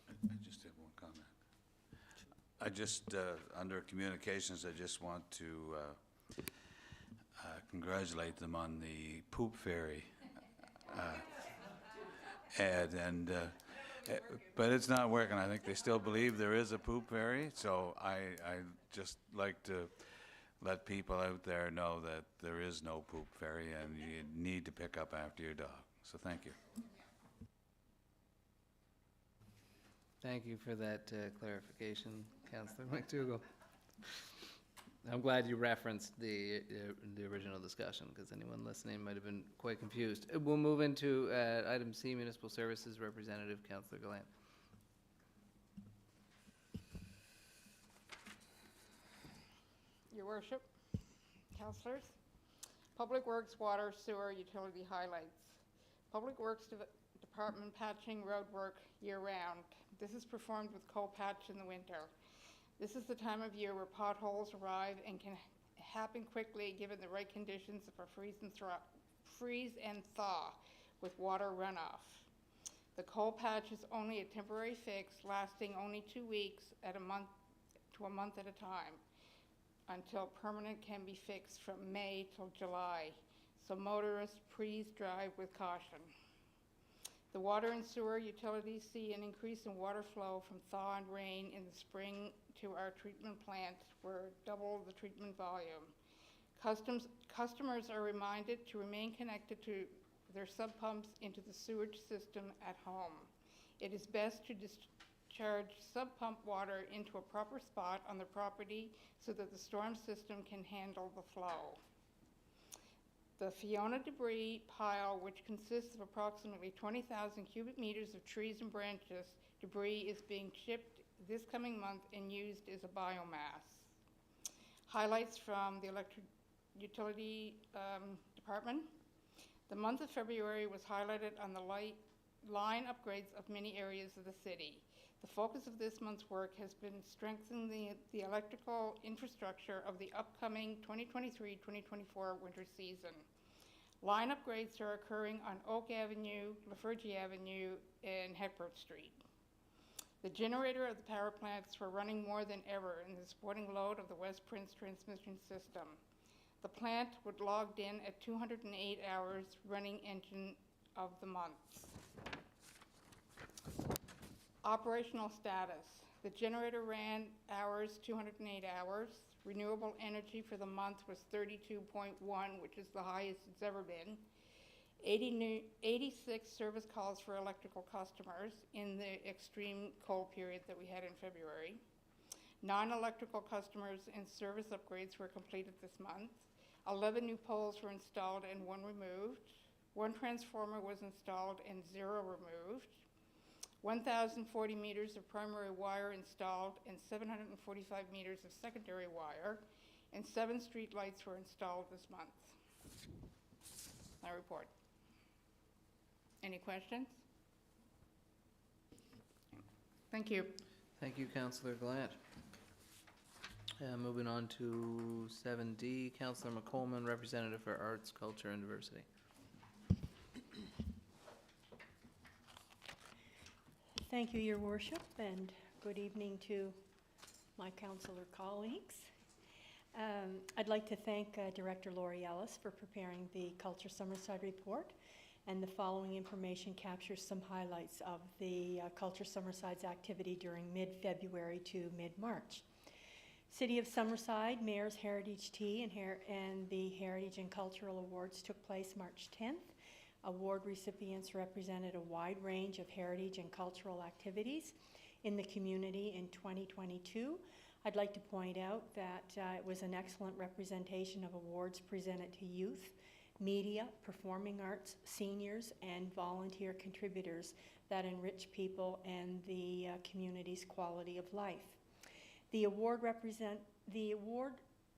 Speaker 2: I just have one comment. I just, under communications, I just want to congratulate them on the poop fairy ad, and but it's not working. I think they still believe there is a poop fairy, so I just like to let people out there know that there is no poop fairy, and you need to pick up after your dog. So thank you.
Speaker 1: Thank you for that clarification, Councillor McDougall. I'm glad you referenced the original discussion, because anyone listening might have been quite confused. We'll move into item C, Municipal Services Representative, Councillor Gallant.
Speaker 17: Your Worship, Councillors, Public Works Water Sewer Utility highlights. Public Works Department patching road work year-round. This is performed with coal patch in the winter. This is the time of year where potholes arrive and can happen quickly given the right conditions of a freeze and thaw with water runoff. The coal patch is only a temporary fix lasting only 2 weeks at a month to a month at a time until permanent can be fixed from May till July. So motorists, please drive with caution. The water and sewer utilities see an increase in water flow from thaw and rain in the spring to our treatment plant, where double the treatment volume. Customers are reminded to remain connected to their sub pumps into the sewage system at home. It is best to discharge sub pump water into a proper spot on the property so that the storm system can handle the flow. The Fiona debris pile, which consists of approximately 20,000 cubic meters of trees and branches, debris is being shipped this coming month and used as a biomass. Highlights from the Electric Utility Department. The month of February was highlighted on the line upgrades of many areas of the city. The focus of this month's work has been strengthening the electrical infrastructure of the upcoming 2023-2024 winter season. Line upgrades are occurring on Oak Avenue, Lafergie Avenue, and Hepburn Street. The generator of the power plants were running more than ever in the supporting load of the West Prince transmission system. The plant would logged in at 208 hours running engine of the month. Operational status. The generator ran 208 hours. Renewable energy for the month was 32.1, which is the highest it's ever been. 86 service calls for electrical customers in the extreme cold period that we had in February. Non-electrical customers and service upgrades were completed this month. 11 new poles were installed and 1 removed. 1 transformer was installed and 0 removed. 1,040 meters of primary wire installed and 745 meters of secondary wire, and 7 street lights were installed this month. My report. Any questions? Thank you.
Speaker 1: Thank you, Councillor Gallant. Moving on to 7D, Councillor McColman, Representative for Arts, Culture and Diversity.
Speaker 3: Thank you, Your Worship, and good evening to my councillor colleagues. I'd like to thank Director Laurie Ellis for preparing the Culture Summerside report, and the following information captures some highlights of the Culture Summerside's activity during mid-February to mid-March. City of Summerside Mayor's Heritage Tea and the Heritage and Cultural Awards took place March 10th. Award recipients represented a wide range of heritage and cultural activities in the community in 2022. I'd like to point out that it was an excellent representation of awards presented to youth media, performing arts, seniors, and volunteer contributors that enrich people and the community's quality of life. The award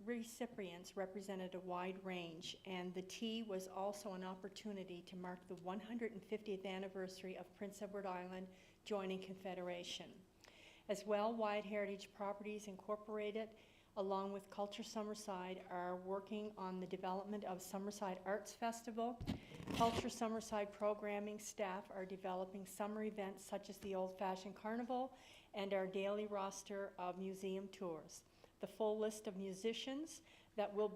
Speaker 3: recipients represented a wide range, and the tea was also an opportunity to mark the 150th anniversary of Prince Edward Island joining Confederation. As well, Wyatt Heritage Properties Incorporated, along with Culture Summerside, are working on the development of Summerside Arts Festival. Culture Summerside programming staff are developing summer events such as the Old Fashioned Carnival and our daily roster of museum tours. The full list of musicians that will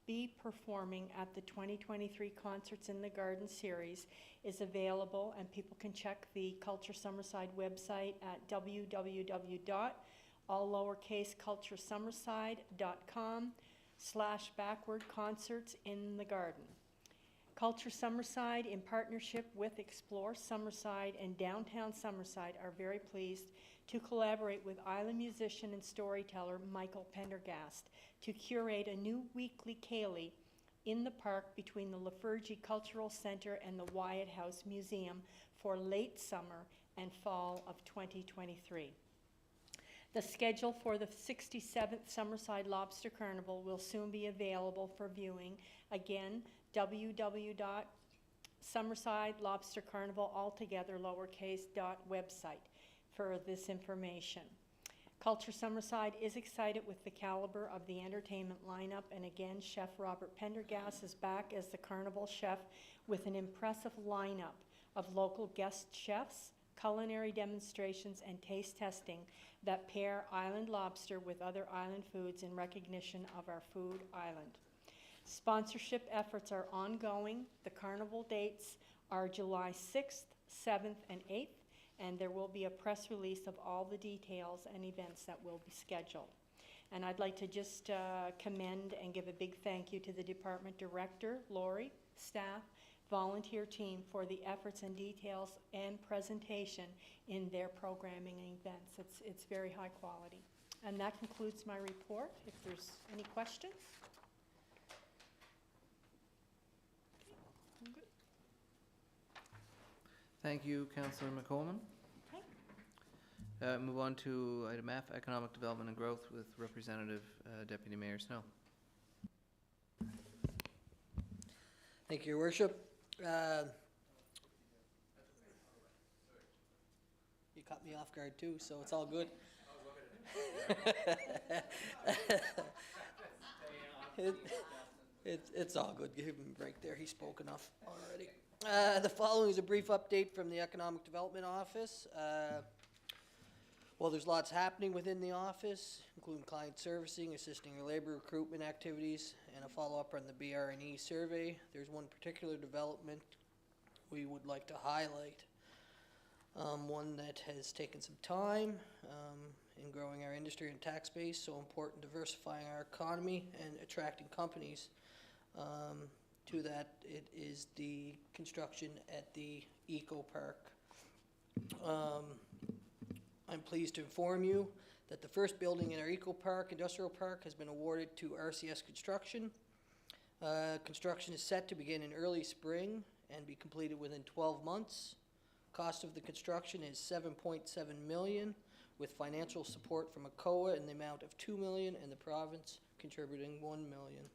Speaker 3: be performing at the 2023 Concerts in the Garden series is available, and people can check the Culture Summerside website at www.alllowercaseculturesummerside.com/concerts in the garden. Culture Summerside, in partnership with Explore Summerside and Downtown Summerside, are very pleased to collaborate with island musician and storyteller Michael Pendergast to curate a new weekly ceilidh in the park between the Lafergie Cultural Center and the Wyatt House Museum for late summer and fall of 2023. The schedule for the 67th Summerside Lobster Carnival will soon be available for viewing. Again, www.summersidelobstercarnival.website for this information. Culture Summerside is excited with the caliber of the entertainment lineup, and again, Chef Robert Pendergast is back as the carnival chef with an impressive lineup of local guest chefs, culinary demonstrations, and taste testing that pair island lobster with other island foods in recognition of our food island. Sponsorship efforts are ongoing. The carnival dates are July 6th, 7th, and 8th, and there will be a press release of all the details and events that will be scheduled. And I'd like to just commend and give a big thank you to the department director, Lori, staff, volunteer team for the efforts and details and presentation in their programming and events. It's very high quality. And that concludes my report. If there's any questions?
Speaker 1: Thank you, Councillor McColman. Move on to item F, Economic Development and Growth, with Representative Deputy Mayor Snow.
Speaker 9: Thank you, Your Worship. You caught me off guard too, so it's all good. It's all good. Give him a break there. He spoke enough already. The following is a brief update from the Economic Development Office. Well, there's lots happening within the office, including client servicing, assisting in labor recruitment activities, and a follow-up on the BRNE survey. There's one particular development we would like to highlight, one that has taken some time in growing our industry and tax base, so important diversifying our economy and attracting companies. To that, it is the construction at the Eco Park. I'm pleased to inform you that the first building in our Eco Park, Industrial Park, has been awarded to RCS Construction. Construction is set to begin in early spring and be completed within 12 months. Cost of the construction is $7.7 million, with financial support from ACOA in the amount of $2 million and the province contributing $1 million.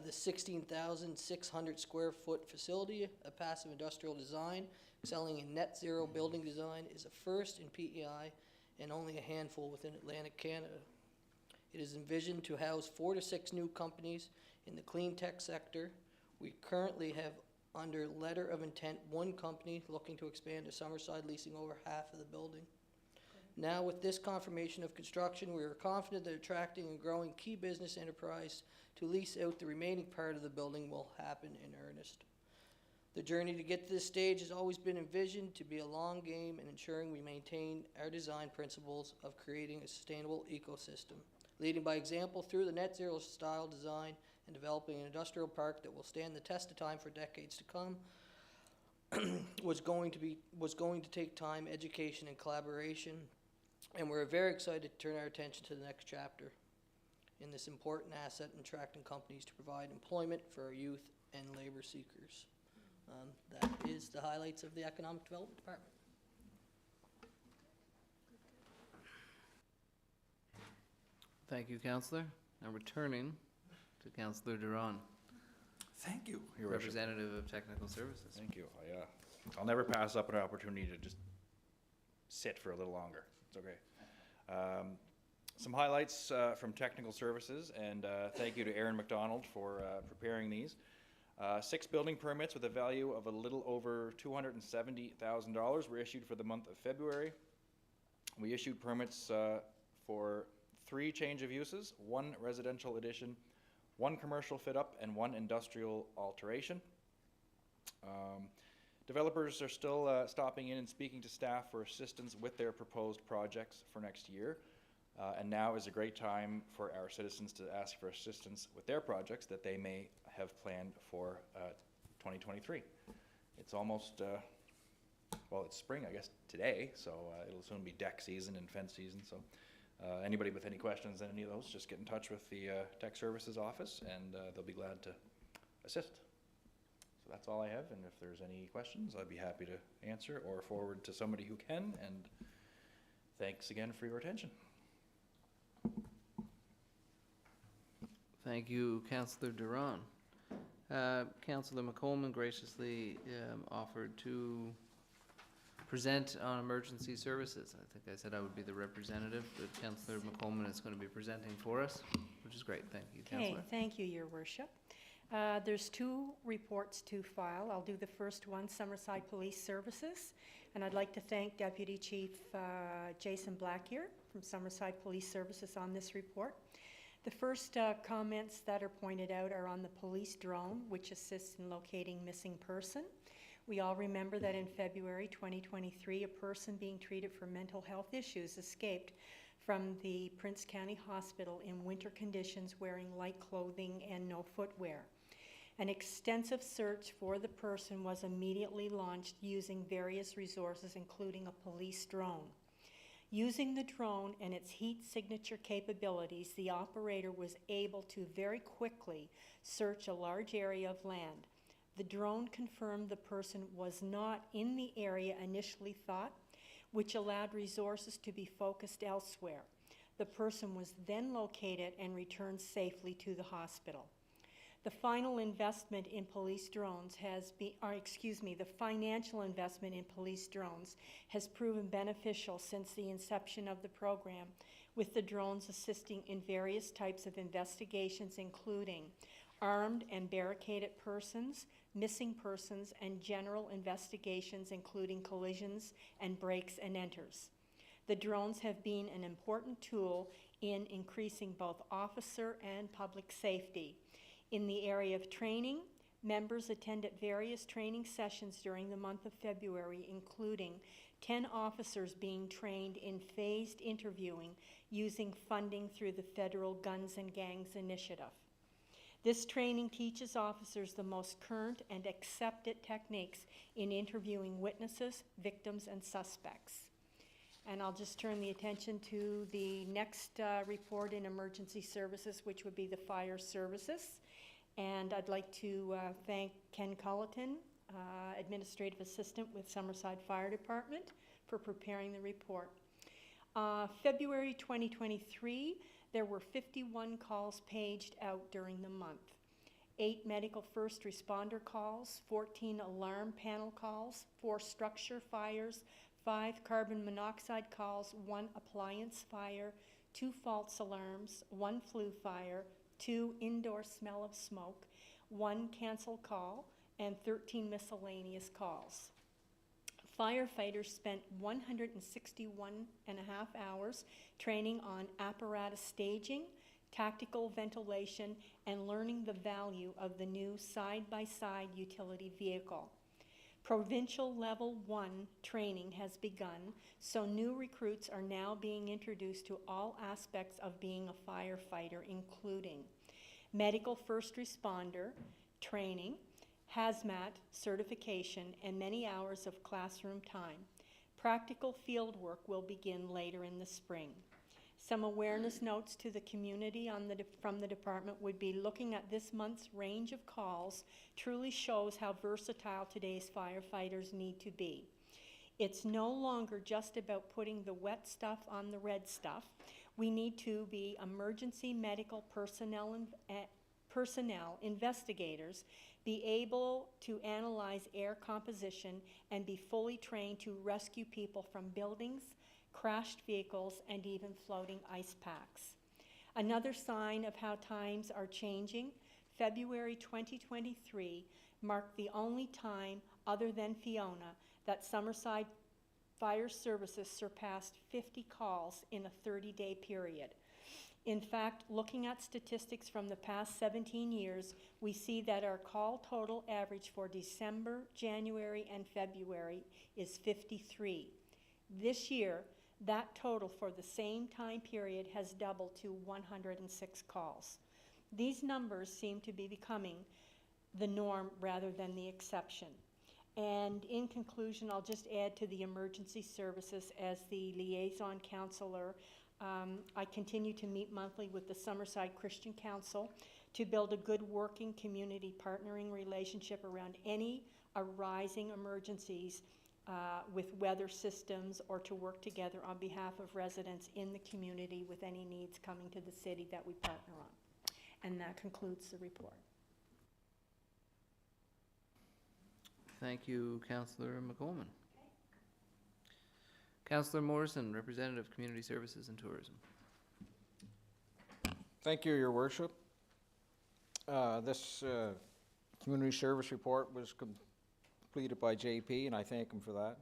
Speaker 9: The 16,600 square foot facility, a passive industrial design, excelling in net zero building design, is a first in PEI and only a handful within Atlantic Canada. It is envisioned to house 4 to 6 new companies in the clean tech sector. We currently have under letter of intent 1 company looking to expand to Summerside, leasing over half of the building. Now, with this confirmation of construction, we are confident that attracting and growing key business enterprise to lease out the remaining part of the building will happen in earnest. The journey to get to this stage has always been envisioned to be a long game in ensuring we maintain our design principles of creating a sustainable ecosystem, leading by example through the net zero style design and developing an industrial park that will stand the test of time for decades to come. was going to take time, education, and collaboration, and we're very excited to turn our attention to the next chapter. in this important asset in attracting companies to provide employment for our youth and labor seekers. That is the highlights of the Economic Development Department.
Speaker 1: Thank you, Councillor. Now returning to Councillor Duran,
Speaker 6: Thank you, Your Worship.
Speaker 1: representative of Technical Services.
Speaker 6: Thank you. I'll never pass up an opportunity to just sit for a little longer. It's okay. Some highlights from Technical Services, and thank you to Aaron McDonald for preparing these. 6 building permits with a value of a little over $270,000 were issued for the month of February. We issued permits for 3 change of uses, 1 residential addition, 1 commercial fit-up, and 1 industrial alteration. Developers are still stopping in and speaking to staff for assistance with their proposed projects for next year. And now is a great time for our citizens to ask for assistance with their projects that they may have planned for 2023. It's almost, well, it's spring, I guess, today, so it'll soon be deck season and fence season. So anybody with any questions on any of those, just get in touch with the Tech Services office, and they'll be glad to assist. So that's all I have, and if there's any questions, I'd be happy to answer or forward to somebody who can, and thanks again for your attention.
Speaker 1: Thank you, Councillor Duran. Councillor McColeman graciously offered to present on emergency services. I think I said I would be the representative, but Councillor McColeman is going to be presenting for us, which is great. Thank you, Councillor.
Speaker 3: Okay, thank you, Your Worship. There's 2 reports to file. I'll do the first one, Summerside Police Services, and I'd like to thank Deputy Chief Jason Blackier from Summerside Police Services on this report. The first comments that are pointed out are on the police drone, which assists in locating missing person. We all remember that in February 2023, a person being treated for mental health issues escaped from the Prince County Hospital in winter conditions wearing light clothing and no footwear. An extensive search for the person was immediately launched using various resources, including a police drone. Using the drone and its heat signature capabilities, the operator was able to very quickly search a large area of land. The drone confirmed the person was not in the area initially thought, which allowed resources to be focused elsewhere. The person was then located and returned safely to the hospital. The final investment in police drones the financial investment in police drones has proven beneficial since the inception of the program, with the drones assisting in various types of investigations, including armed and barricaded persons, missing persons, and general investigations, including collisions and breaks and enters. The drones have been an important tool in increasing both officer and public safety. In the area of training, members attended various training sessions during the month of February, including 10 officers being trained in phased interviewing using funding through the Federal Guns and Gangs Initiative. This training teaches officers the most current and accepted techniques in interviewing witnesses, victims, and suspects. And I'll just turn the attention to the next report in emergency services, which would be the fire services. And I'd like to thank Ken Culleton, Administrative Assistant with Summerside Fire Department, for preparing the report. February 2023, there were 51 calls paged out during the month. 8 medical first responder calls, 14 alarm panel calls, 4 structure fires, 5 carbon monoxide calls, 1 appliance fire, 2 false alarms, 1 flue fire, 2 indoor smell of smoke, 1 cancel call, and 13 miscellaneous calls. Firefighters spent 161.5 hours training on apparatus staging, tactical ventilation, and learning the value of the new side-by-side utility vehicle. Provincial Level 1 training has begun, so new recruits are now being introduced to all aspects of being a firefighter, including medical first responder training, hazmat certification, and many hours of classroom time. Practical field work will begin later in the spring. Some awareness notes to the community from the department would be looking at this month's range of calls truly shows how versatile today's firefighters need to be. It's no longer just about putting the wet stuff on the red stuff. We need to be emergency medical personnel, investigators, be able to analyze air composition, and be fully trained to rescue people from buildings, crashed vehicles, and even floating ice packs. Another sign of how times are changing, February 2023 marked the only time, other than Fiona, that Summerside Fire Services surpassed 50 calls in a 30-day period. In fact, looking at statistics from the past 17 years, we see that our call total average for December, January, and February is 53. This year, that total for the same time period has doubled to 106 calls. These numbers seem to be becoming the norm rather than the exception. And in conclusion, I'll just add to the emergency services as the liaison counselor. I continue to meet monthly with the Summerside Christian Council to build a good working community partnering relationship around any arising emergencies with weather systems, or to work together on behalf of residents in the community with any needs coming to the city that we partner on. And that concludes the report.
Speaker 1: Thank you, Councillor McColman. Councillor Morrison, Representative Community Services and Tourism.
Speaker 8: Thank you, Your Worship. This community service report was completed by JP, and I thank him for that.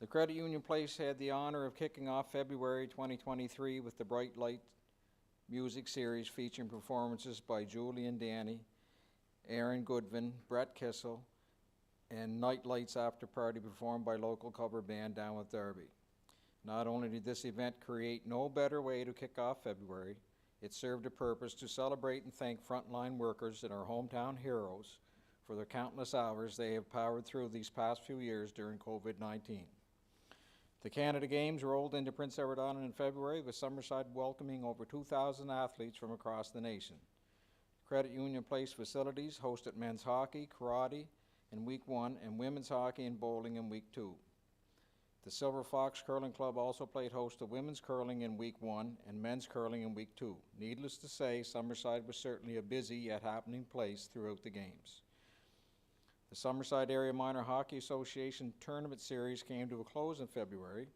Speaker 8: The Credit Union Place had the honor of kicking off February 2023 with the Bright Light music series featuring performances by Julie and Danny, Aaron Goodvin, Brett Kissel, and Night Lights After Party performed by local cover band Down with Derby. Not only did this event create no better way to kick off February, it served a purpose to celebrate and thank frontline workers and our hometown heroes for the countless hours they have powered through these past few years during COVID-19. The Canada Games rolled into Prince Edward Island in February, with Summerside welcoming over 2,000 athletes from across the nation. Credit Union Place facilities hosted men's hockey, karate in week 1, and women's hockey and bowling in week 2. The Silver Fox Curling Club also played host to women's curling in week 1 and men's curling in week 2. Needless to say, Summerside was certainly a busy yet happening place throughout the games. The Summerside Area Minor Hockey Association Tournament Series came to a close in February.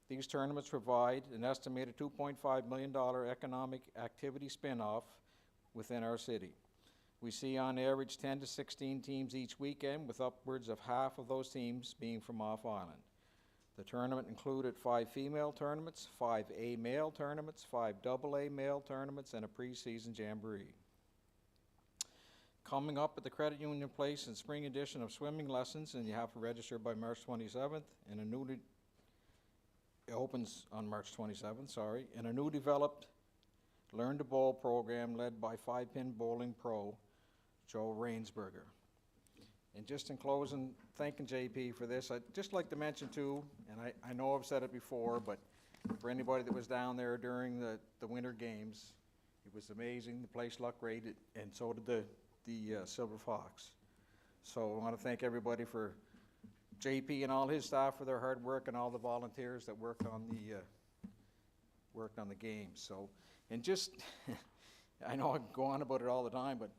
Speaker 8: These tournaments provide an estimated $2.5 million economic activity spin-off within our city. We see on average 10 to 16 teams each weekend, with upwards of half of those teams being from off-island. The tournament included 5 female tournaments, 5 A male tournaments, 5 AA male tournaments, and a preseason jamboree. Coming up at the Credit Union Place in spring edition of swimming lessons, and you have to register by March 27th, and it opens on March 27th, and a new developed Learn to Bowl program led by 5-pin bowling pro Joe Rainsberger. And just in closing, thanking JP for this, I'd just like to mention too, and I know I've said it before, but for anybody that was down there during the winter games, it was amazing. The place looked great, and so did the Silver Fox. So I want to thank everybody for JP and all his staff for their hard work, and all the volunteers that worked on the games. So, and just, I know I go on about it all the time, but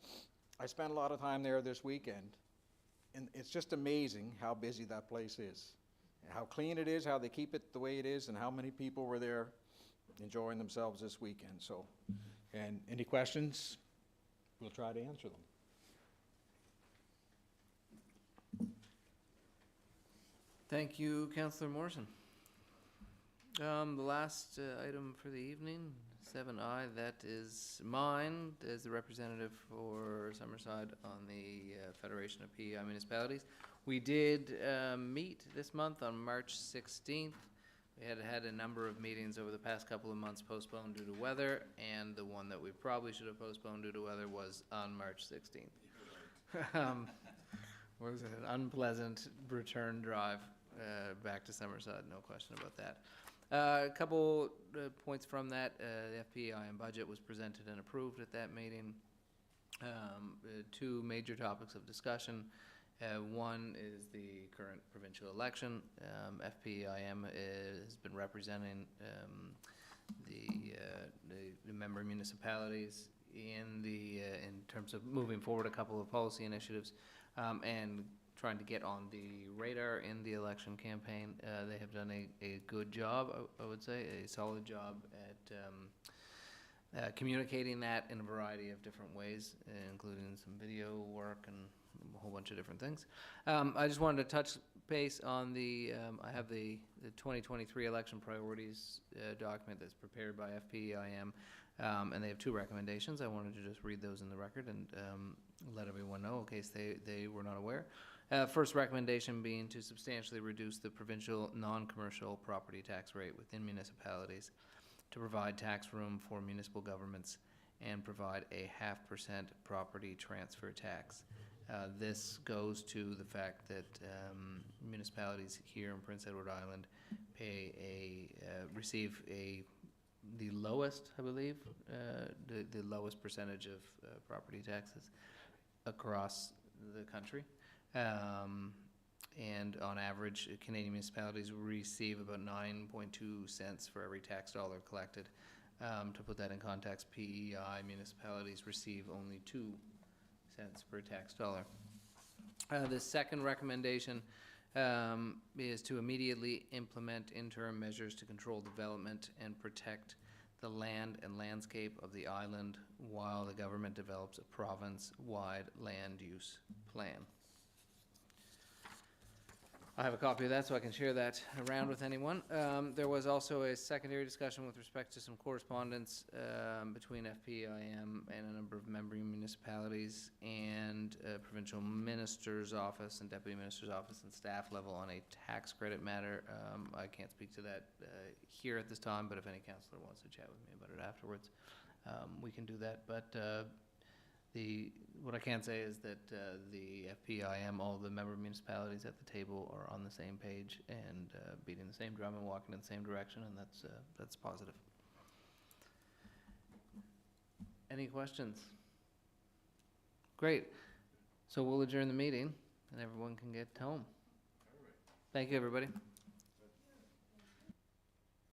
Speaker 8: I spent a lot of time there this weekend, and it's just amazing how busy that place is, and how clean it is, how they keep it the way it is, and how many people were there enjoying themselves this weekend. So, and any questions, we'll try to answer them.
Speaker 1: Thank you, Councillor Morrison. The last item for the evening, 7I, that is mine as the representative for Summerside on the Federation of PEI Municipalities. We did meet this month on March 16th. We had a number of meetings over the past couple of months postponed due to weather, and the one that we probably should have postponed due to weather was on March 16th. Was an unpleasant return drive back to Summerside, no question about that. A couple points from that. The FPIM budget was presented and approved at that meeting. Two major topics of discussion. One is the current provincial election. FPIM has been representing the member municipalities in terms of moving forward a couple of policy initiatives and trying to get on the radar in the election campaign. They have done a good job, I would say, a solid job at communicating that in a variety of different ways, including some video work and a whole bunch of different things. I just wanted to touch base on I have the 2023 election priorities document that's prepared by FPIM, and they have two recommendations. I wanted to just read those in the record and let everyone know in case they were not aware. First recommendation being to substantially reduce the provincial non-commercial property tax rate within municipalities, to provide tax room for municipal governments, and provide a 0.5% property transfer tax. This goes to the fact that municipalities here in Prince Edward Island receive the lowest, I believe, the lowest percentage of property taxes across the country. And on average, Canadian municipalities receive about 9.2 cents for every tax dollar collected. To put that in context, PEI municipalities receive only 2 cents per tax dollar. The second recommendation is to immediately implement interim measures to control development and protect the land and landscape of the island while the government develops a province-wide land use plan. I have a copy of that, so I can share that around with anyone. There was also a secondary discussion with respect to some correspondence between FPIM and a number of member municipalities and provincial minister's office and deputy minister's office and staff level on a tax credit matter. I can't speak to that here at this time, but if any councillor wants to chat with me about it afterwards, we can do that. But what I can say is that the FPIM, all the member municipalities at the table are on the same page and beating the same drum and walking in the same direction, and that's positive. Any questions? Great. So we'll adjourn the meeting and everyone can get home. Thank you, everybody.